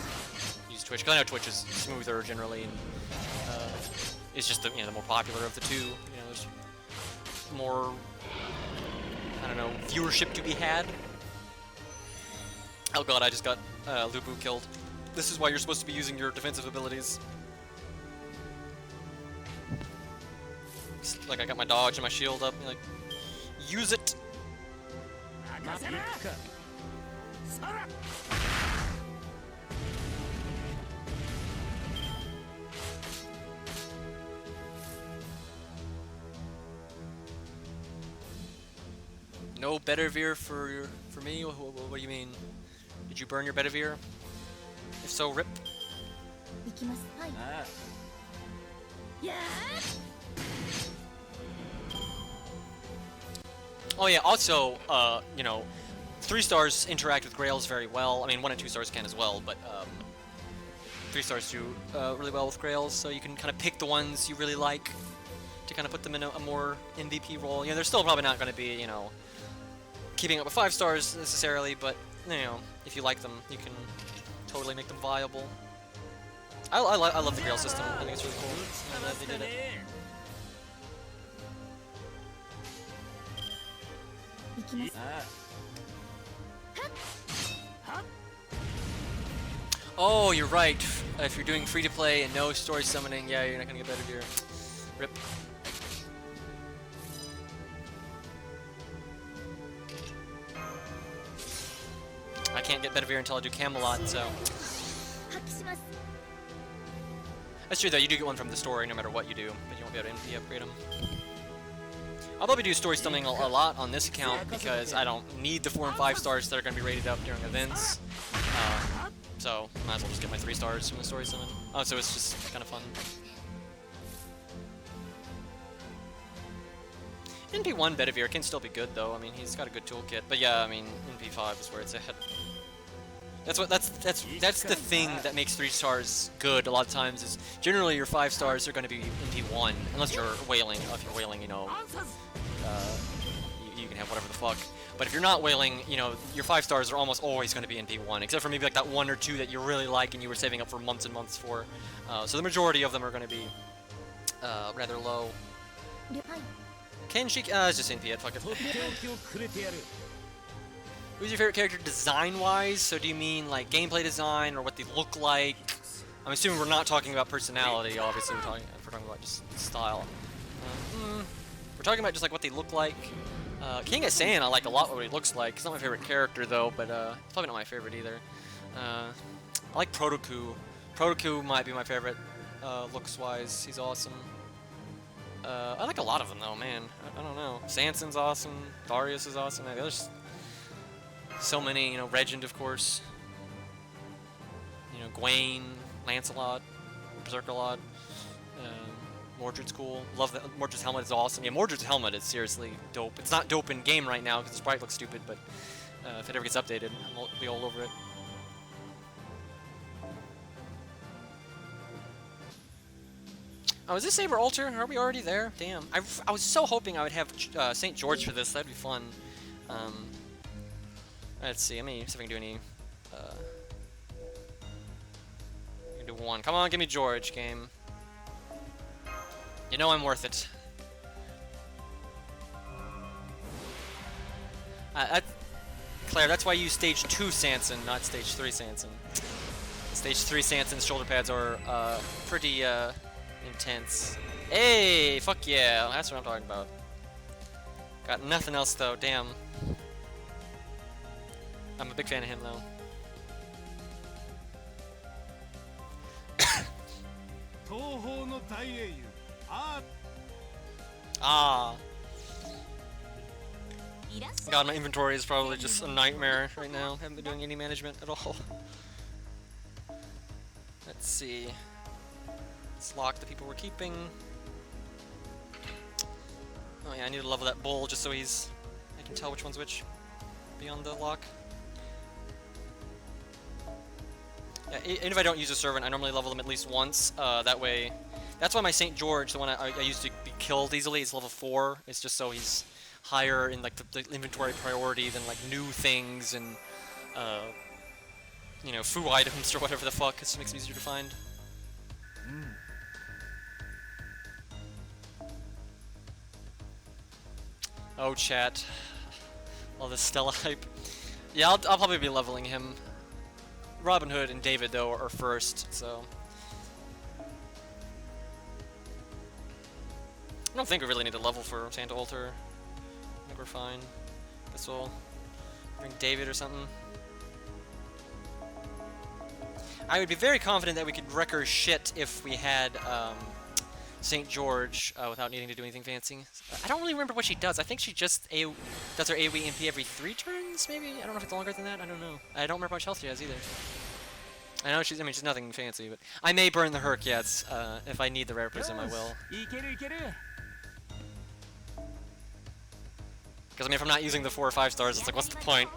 use Twitch, because I know Twitch is smoother generally, and it's just the, you know, the more popular of the two. You know, there's more, I don't know, viewership to be had. Oh god, I just got Lubu killed. This is why you're supposed to be using your defensive abilities. Like I got my dodge and my shield up, like, use it! No Bedivere for me? What do you mean? Did you burn your Bedivere? If so, rip. Oh yeah, also, you know, 3 stars interact with Grails very well. I mean, 1 and 2 stars can as well, but 3 stars do really well with Grails, so you can kind of pick the ones you really like to kind of put them in a more MVP role. You know, they're still probably not going to be, you know, keeping up with 5 stars necessarily, but, you know, if you like them, you can totally make them viable. I love the Grail system. I think it's really cool, you know, that they did it. Oh, you're right. If you're doing free-to-play and no story summoning, yeah, you're not gonna get better gear. Rip. I can't get Bedivere until I do Camelot, so... That's true though, you do get one from the story no matter what you do, but you won't be able to MP upgrade them. I'll probably do story summoning a lot on this account because I don't need the 4 and 5 stars that are going to be rated up during events. So, might as well just get my 3 stars from the story summon. Oh, so it's just kind of fun. NP1 Bedivere can still be good though. I mean, he's got a good toolkit. But yeah, I mean, NP5 is where it's at. That's the thing that makes 3 stars good a lot of times is generally your 5 stars are going to be NP1 unless you're whaling. If you're whaling, you know, you can have whatever the fuck. But if you're not whaling, you know, your 5 stars are almost always going to be in P1, except for maybe like that 1 or 2 that you really like and you were saving up for months and months for. So the majority of them are going to be rather low. 了はい Kenshi, it's just NP, fuck it. とっておきをくれてやる Who's your favorite character design-wise? So do you mean like gameplay design or what they look like? I'm assuming we're not talking about personality, obviously we're talking about just style. We're talking about just like what they look like. King of Saiyan I like a lot what he looks like. He's not my favorite character though, but it's probably not my favorite either. I like Protoku. Protoku might be my favorite looks-wise. He's awesome. I like a lot of them though, man. I don't know. Sanson's awesome. Darius is awesome. I mean, there's so many, you know, Regent of course. You know, Gwaine, Lancelot, Berserker-Lot. Mordred's cool. Love that. Mordred's helmet is awesome. Yeah, Mordred's helmet is seriously dope. It's not dope in game right now because the sprite looks stupid, but if it ever gets updated, I'll be all over it. Oh, is this Saber Altar? Are we already there? Damn. I was so hoping I would have St. George for this. That'd be fun. Let's see. Let me see if I can do any. I can do one. Come on, give me George, game. You know I'm worth it. Claire, that's why you use stage 2 Sanson, not stage 3 Sanson. Stage 3 Sanson's shoulder pads are pretty intense. Hey, fuck yeah, that's what I'm talking about. Got nothing else though, damn. I'm a big fan of him though. 東方の大英雄 Ah. God, my inventory is probably just a nightmare right now. Haven't been doing any management at all. Let's see. Let's lock the people we're keeping. Oh yeah, I need to level that bull just so I can tell which one's which beyond the lock. Yeah, even if I don't use a servant, I normally level them at least once. That way, that's why my St. George, the one I used to be killed easily, is level 4. It's just so he's higher in like the inventory priority than like new things and you know, foo items or whatever the fuck. It just makes it easier to find. Oh, chat. All this Stella hype. Yeah, I'll probably be leveling him. Robin Hood and David, though, are first, so... I don't think we really need to level for Santa Altar. I think we're fine. Guess we'll bring David or something. I would be very confident that we could wreck her shit if we had St. George without needing to do anything fancy. I don't really remember what she does. I think she just does her AoE MP every 3 turns, maybe? I don't know if it's longer than that. I don't know. I don't remember how much health she has either. I know she's nothing fancy, but I may burn the Herc, yes. If I need the Rare Prism, I will. Because, I mean, if I'm not using the 4 or 5 stars, it's like, what's the point?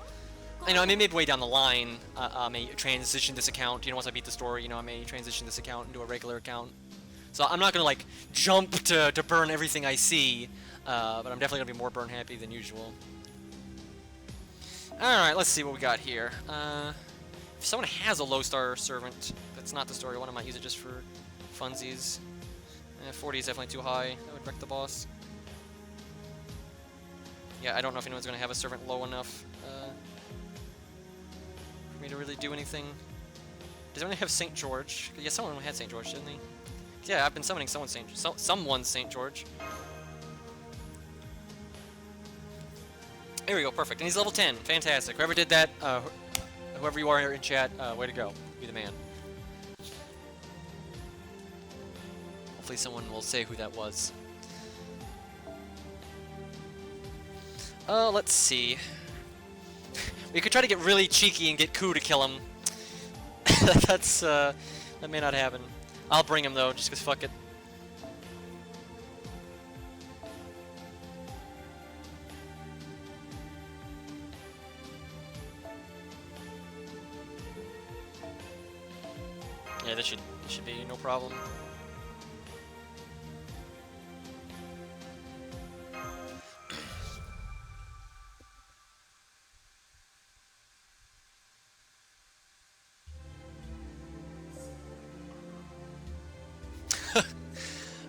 You know, I mean, maybe way down the line, I may transition this account. You know, once I beat the story, you know, I may transition this account into a regular account. So I'm not gonna like jump to burn everything I see, but I'm definitely gonna be more burn happy than usual. Alright, let's see what we got here. If someone has a low star servant, that's not the story one, I might use it just for funsies. 40 is definitely too high, that would wreck the boss. Yeah, I don't know if anyone's gonna have a servant low enough for me to really do anything. Does anyone have St. George? Yeah, someone had St. George, didn't they? Yeah, I've been summoning someone's St. George. Here we go, perfect. And he's level 10. Fantastic. Whoever did that, whoever you are here in chat, way to go. Be the man. Hopefully someone will say who that was. Let's see. We could try to get really cheeky and get Ku to kill him. That may not happen. I'll bring him though, just cause fuck it. Yeah, this should be no problem.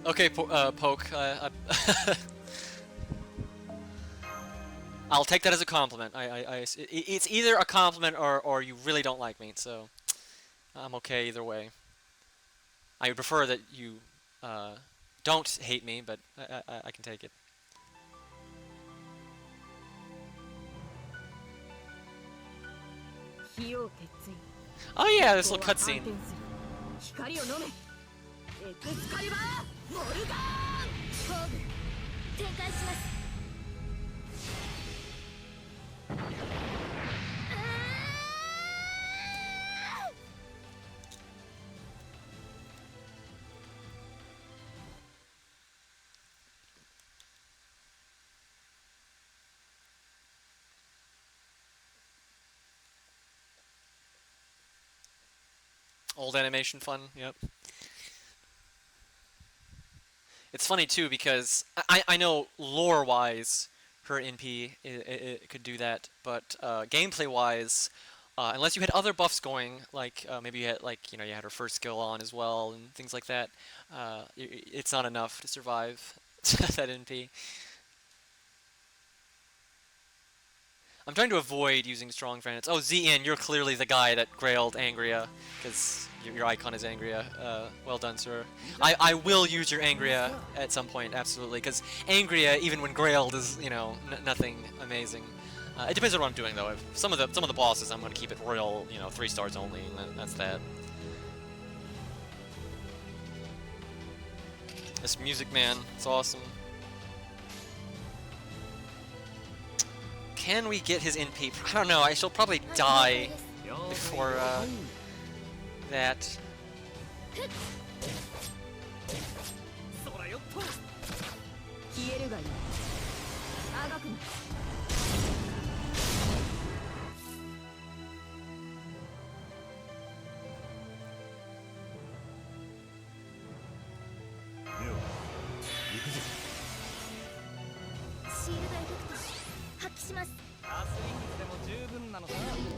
Okay, Poke. I'll take that as a compliment. It's either a compliment or you really don't like me, so I'm okay either way. I would prefer that you don't hate me, but I can take it. Oh yeah, this little cutscene. 光を飲めエクスカリバーモルガ工具展開します。Old animation fun, yep. It's funny too because I know lore-wise her NP it could do that, but gameplay-wise, unless you had other buffs going, like maybe you had you had her first skill on as well and things like that, it's not enough to survive that NP. I'm trying to avoid using strong friends. Oh, ZN, you're clearly the guy that grailed Angria, because your icon is Angria. Well done, sir. I will use your Angria at some point, absolutely, because Angria, even when grailed, is nothing amazing. It depends on what I'm doing though. If some of the bosses, I'm going to keep it royal, 3 stars only, and that's that. This music, man, it's awesome. Can we get his NP? I don't know. I shall probably die before that.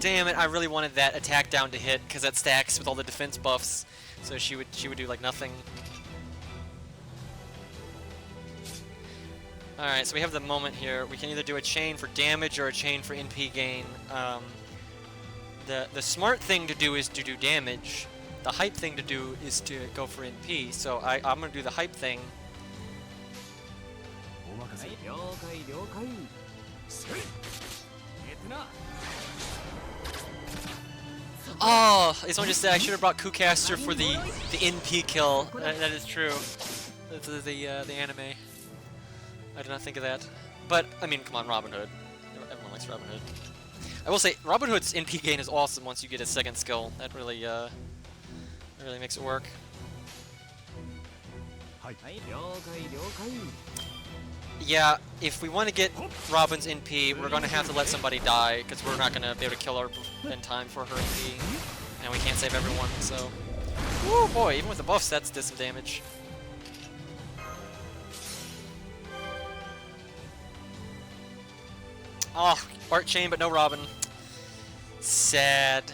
Damn it, I really wanted that attack down to hit because that stacks with all the defense buffs. So she would do like nothing. Alright, so we have the moment here. We can either do a chain for damage or a chain for NP gain. The smart thing to do is to do damage. The hype thing to do is to go for NP. So I'm going to do the hype thing. Oh, someone just said I should have brought Kucaster for the NP kill. That is true. The anime. I did not think of that. But I mean, come on, Robin Hood. Everyone likes Robin Hood. I will say Robin Hood's NP gain is awesome once you get his second skill. That really makes it work. Yeah, if we want to get Robin's NP, we're going to have to let somebody die, because we're not going to be able to kill her in time for her NP. And we can't save everyone, so... Woo, boy, even with the buffs, that's did some damage. Oh, Art Chain, but no Robin. Sad.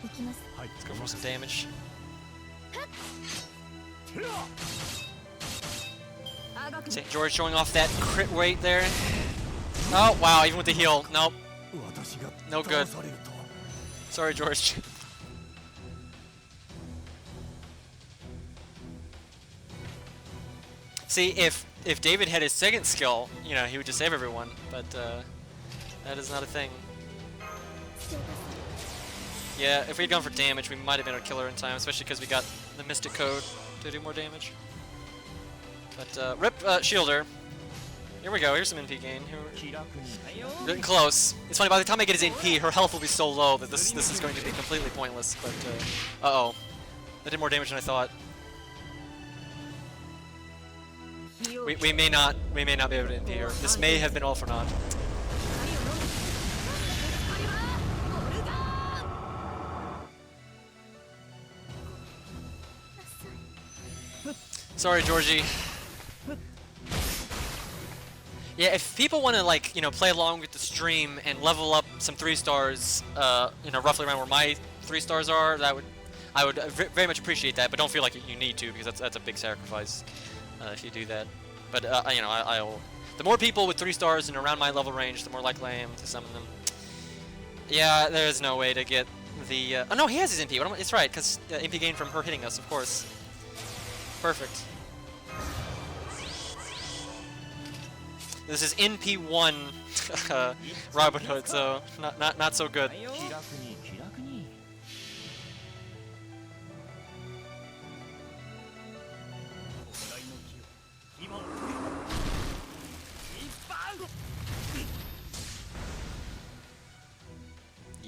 Let's go for some damage. St. George showing off that crit rate there. Oh, wow, even with the heal. Nope. No good. Sorry, George. See, if David had his second skill, he would just save everyone, but that is not a thing. Yeah, if we had gone for damage, we might have been able to kill her in time, especially because we got the Mystic Code to do more damage. But, rip Shielder. Here we go, here's some NP gain. Getting close. It's funny, by the time I get his NP, her health will be so low that this is going to be completely pointless, but, uh-oh. That did more damage than I thought. We may not be able to NP her. This may have been all for naught. Sorry, Georgie. Yeah, if people want to play along with the stream and level up some 3 stars, roughly around where my 3 stars are, that would. I would very much appreciate that, but don't feel like you need to, because that's a big sacrifice if you do that. But you know, I'll. The more people with 3 stars and around my level range, the more likely I am to summon them. Yeah, there is no way to get the. Oh no, he has his MP. It's right, because MP gain from her hitting us, of course. Perfect. This is NP1 Robin Hood, so not so good.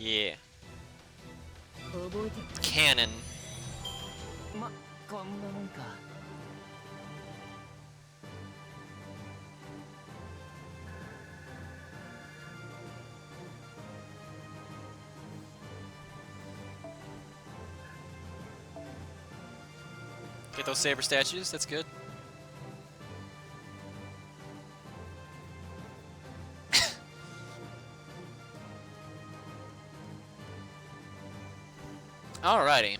Yeah. Cannon. Get those saber statues, that's good. Alrighty.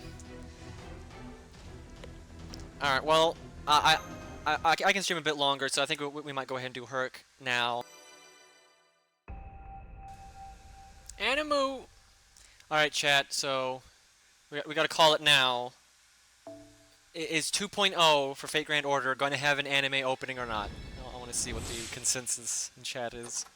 Alright, well, I can stream a bit longer, so I think we might go ahead and do Herc now. Animu! Alright, chat, so we gotta call it now. Is 2.0 for Fate Grand Order going to have an anime opening or not? I want to see what the consensus in chat is.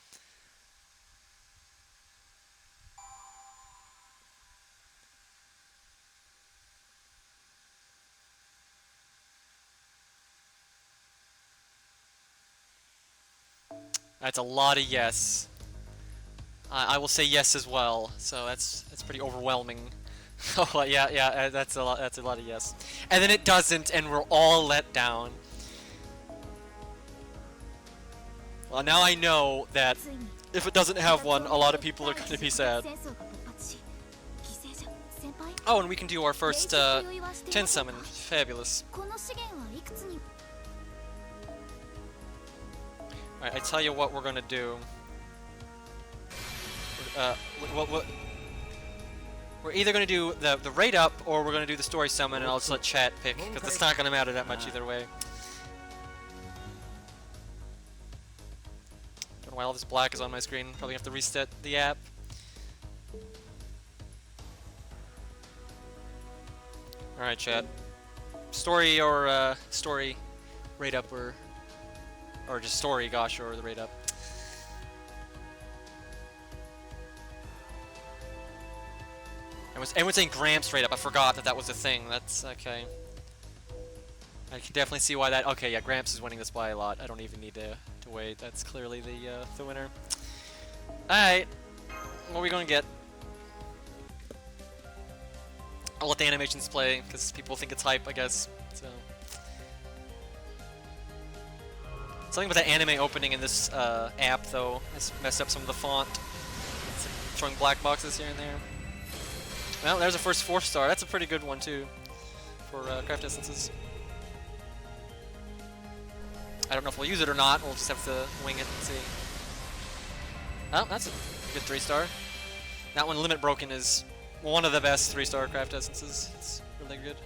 That's a lot of yes. I will say yes as well. So that's pretty overwhelming. Oh yeah, that's a lot. That's a lot of yes. And then it doesn't, and we're all let down. Well, now I know that if it doesn't have one, a lot of people are going to be sad. Oh, and we can do our first 10 summon. Fabulous. Alright, I tell you what we're gonna do. We're either gonna do the raid up, or we're gonna do the story summon, and I'll just let chat pick, because it's not gonna matter that much either way. Don't know why all this black is on my screen. Probably have to reset the app. Alright, chat. Story or story raid up, or just story, gosh, or the raid up. Everyone's saying Gramps straight up. I forgot that was a thing. That's okay. I can definitely see why that. Okay, yeah, Gramps is winning this by a lot. I don't even need to wait. That's clearly the winner. All right, what are we gonna get? I'll let the animations play because people think it's hype, I guess. So something with the anime opening in this app though has messed up some of the font. It's like showing black boxes here and there. Well, there's a first 4-star. That's a pretty good one too for craft essences. I don't know if we'll use it or not. We'll just have to wing it and see. Oh, that's a good 3-star. That one, Limit Broken, is one of the best 3-star craft essences. It's really good.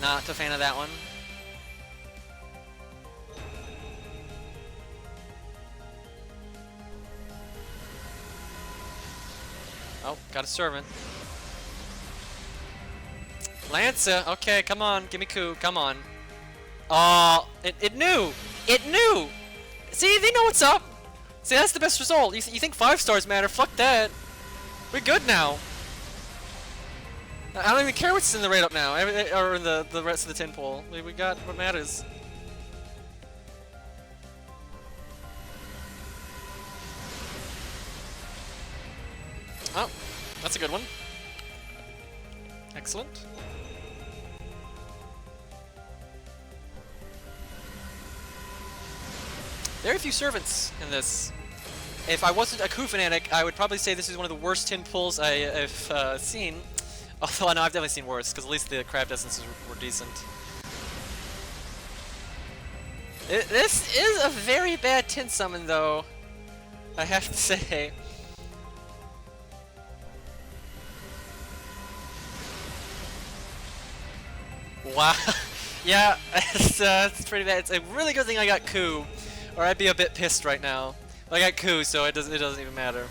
Not a fan of that one. Oh, got a servant. Lanza, okay, come on, give me coup, come on. Oh, it knew! It knew! See, they know what's up! See, that's the best result. You think 5 stars matter? Fuck that. We're good now. I don't even care what's in the raid up now, or in the rest of the 10 pool. We got what matters. Oh, that's a good one. Excellent. Very few servants in this. If I wasn't a coup fanatic, I would probably say this is one of the worst 10 pulls I've seen. Although I know I've definitely seen worse, because at least the craft essences were decent. This is a very bad 10 summon, though. I have to say. Wow. Yeah, it's pretty bad. It's a really good thing I got Ku, or I'd be a bit pissed right now. I got Ku, so it doesn't even matter.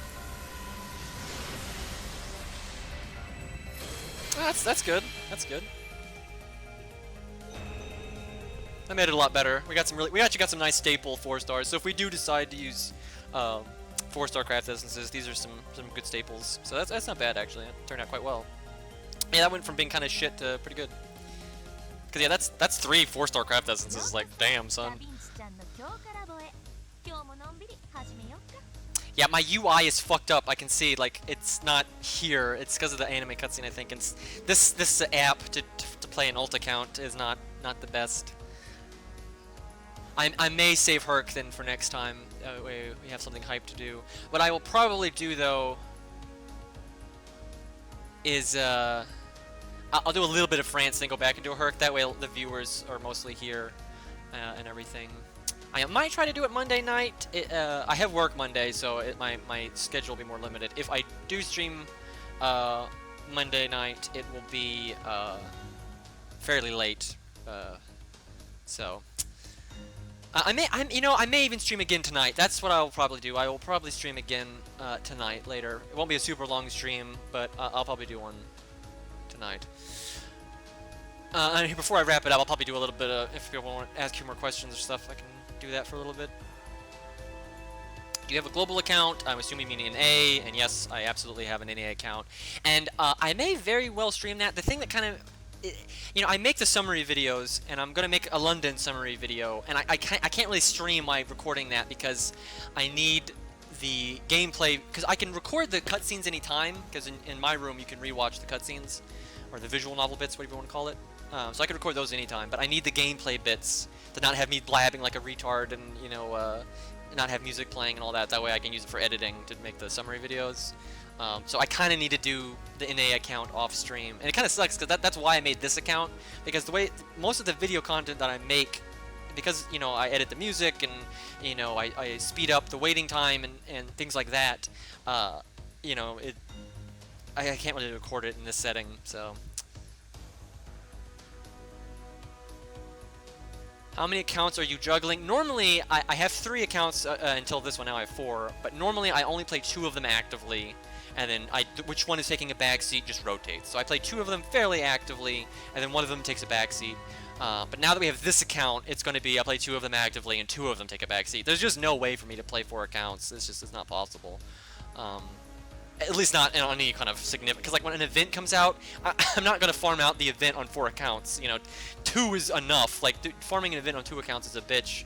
Oh, that's good. That's good. I made it a lot better. We actually got some nice staple 4-stars. So if we do decide to use 4-star craft essences, these are some good staples. So that's not bad actually. It turned out quite well. Yeah, that went from being kind of shit to pretty good. Cause yeah, that's 3 4-star craft essences. Like, damn, son. Yeah, my UI is fucked up. I can see, like, it's not here. It's because of the anime cutscene, I think. And this app to play an ult account is not the best. I may save Herc then for next time. We have something hype to do. What I will probably do though is I'll do a little bit of France, then go back into a Herc. That way the viewers are mostly here and everything. I might try to do it Monday night. I have work Monday, so my schedule will be more limited. If I do stream Monday night, it will be fairly late. So I may even stream again tonight. That's what I'll probably do. I will probably stream again tonight later. It won't be a super long stream, but I'll probably do one tonight. And before I wrap it up, I'll probably do a little bit of, if people want to ask you more questions or stuff, I can do that for a little bit. Do you have a global account? I'm assuming you mean an A, and yes, I absolutely have an NA account. And I may very well stream that. The thing that kind of, I make the summary videos, and I'm gonna make a London summary video, and I can't really stream my recording that because I need the gameplay, because I can record the cutscenes anytime, because in my room you can rewatch the cutscenes, or the visual novel bits, whatever you want to call it. So I can record those anytime, but I need the gameplay bits to not have me blabbing like a retard and, not have music playing and all that. That way I can use it for editing to make the summary videos. So I kind of need to do the NA account off stream, and it kind of sucks because that's why I made this account, because the way most of the video content that I make, because I edit the music and I speed up the waiting time and things like that, I can't really record it in this setting. So how many accounts are you juggling? Normally I have 3 accounts until this one. Now I have 4, but normally I only play 2 of them actively, and then which one is taking a backseat just rotates. So I play 2 of them fairly actively, and then one of them takes a backseat. But now that we have this account, it's going to be I play 2 of them actively and 2 of them take a backseat. There's just no way for me to play 4 accounts. It's not possible. At least not in any kind of significant. Because like when an event comes out, I'm not going to farm out the event on 4 accounts. 2 is enough. Like farming an event on 2 accounts is a bitch.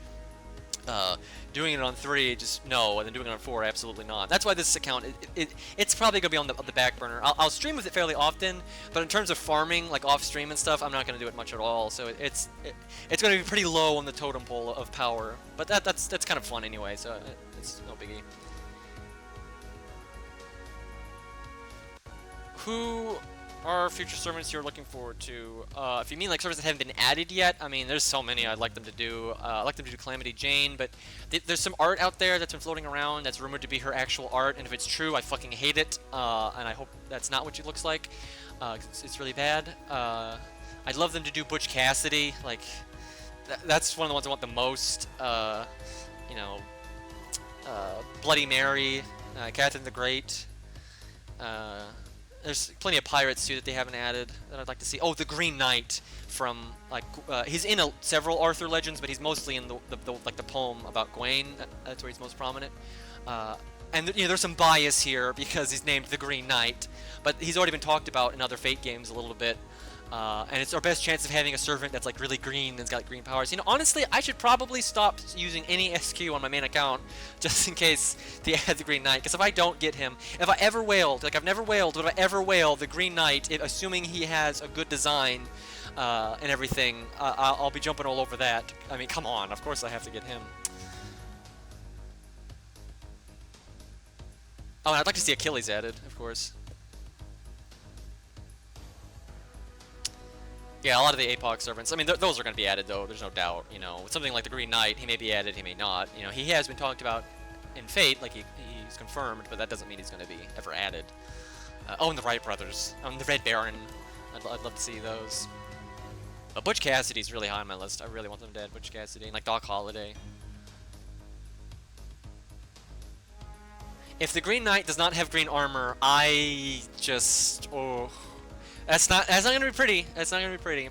Doing it on 3, just no, and then doing it on 4, absolutely not. That's why this account, it's probably gonna be on the back burner. I'll stream with it fairly often, but in terms of farming, like off stream and stuff, I'm not gonna do it much at all. So it's gonna be pretty low on the totem pole of power. But that's kind of fun anyway, so it's no biggie. Who are future servants you're looking forward to? If you mean like servants that haven't been added yet, I mean, there's so many I'd like them to do. I'd like them to do Calamity Jane, but there's some art out there that's been floating around that's rumored to be her actual art, and if it's true, I fucking hate it, and I hope that's not what she looks like, 'cause it's really bad. I'd love them to do Butch Cassidy, like, that's one of the ones I want the most. Bloody Mary, Catherine the Great, there's plenty of pirates too that they haven't added that I'd like to see. Oh, the Green Knight from he's in several Arthur legends, but he's mostly in the poem about Gawain. That's where he's most prominent. And there's some bias here because he's named the Green Knight, but he's already been talked about in other Fate games a little bit. And it's our best chance of having a servant that's like really green and's got like, green powers. Honestly, I should probably stop using any SQ on my main account just in case they add the Green Knight. Because if I don't get him, if I ever wailed, like I've never wailed, but if I ever wail the Green Knight, assuming he has a good design and everything, I'll be jumping all over that. I mean, come on, of course I have to get him. Oh, and I'd like to see Achilles added, of course. Yeah, a lot of the APOC servants. I mean, those are going to be added, though. There's no doubt. Something like the Green Knight, he may be added, he may not. He has been talked about in Fate, like he's confirmed, but that doesn't mean he's going to be ever added. Oh, and the Wright brothers. The Red Baron. I'd love to see those. But Butch Cassidy's really high on my list. I really want them dead. Butch Cassidy and like Doc Holliday. If the Green Knight does not have green armor, I just that's not gonna be pretty. That's not gonna be pretty.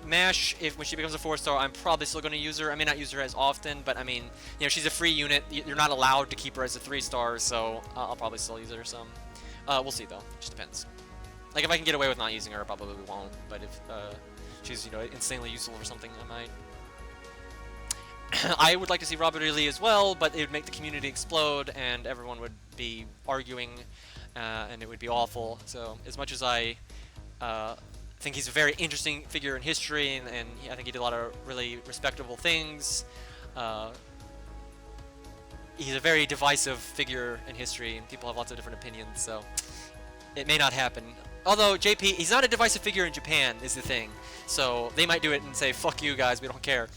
Mash, when she becomes a 4-star, I'm probably still going to use her. I may not use her as often, but I mean, you know, she's a free unit. You're not allowed to keep her as a 3-star, so I'll probably still use her some. We'll see though. It just depends. Like if I can get away with not using her, I probably won't. But if she's, you know, insanely useful or something, I might. I would like to see Robert E. Lee as well, but it would make the community explode, and everyone would be arguing, and it would be awful. So as much as I think he's a very interesting figure in history, and I think he did a lot of really respectable things. He's a very divisive figure in history, and people have lots of different opinions, so it may not happen. Although JP, he's not a divisive figure in Japan, is the thing. So they might do it and say, "Fuck you guys, we don't care."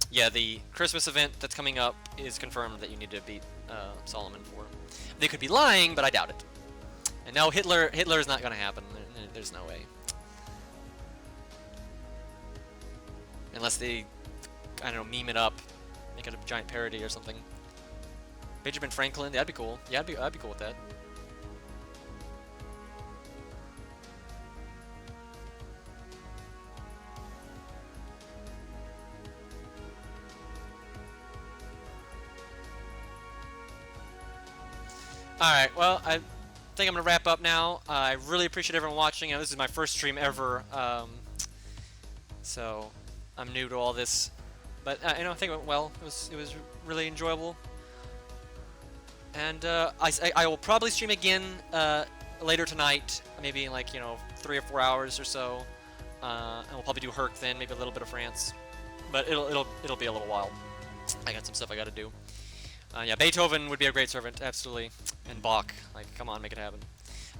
Yeah, the Christmas event that's coming up is confirmed that you need to beat Solomon for. They could be lying, but I doubt it. And no, Hitler is not going to happen. There's no way. Unless they, I don't know, meme it up, make it a giant parody or something. Benjamin Franklin, that'd be cool. Yeah, I'd be cool with that. Alright, well, I think I'm going to wrap up now. I really appreciate everyone watching. This is my first stream ever, so I'm new to all this. But, I think it went well. It was really enjoyable. And I will probably stream again later tonight, maybe in like, 3 or 4 hours or so. And we'll probably do Herc then, maybe a little bit of France. But it'll be a little while. I got some stuff I got to do. Yeah, Beethoven would be a great servant, absolutely. And Bach. Like, come on, make it happen.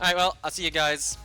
Alright, well, I'll see you guys.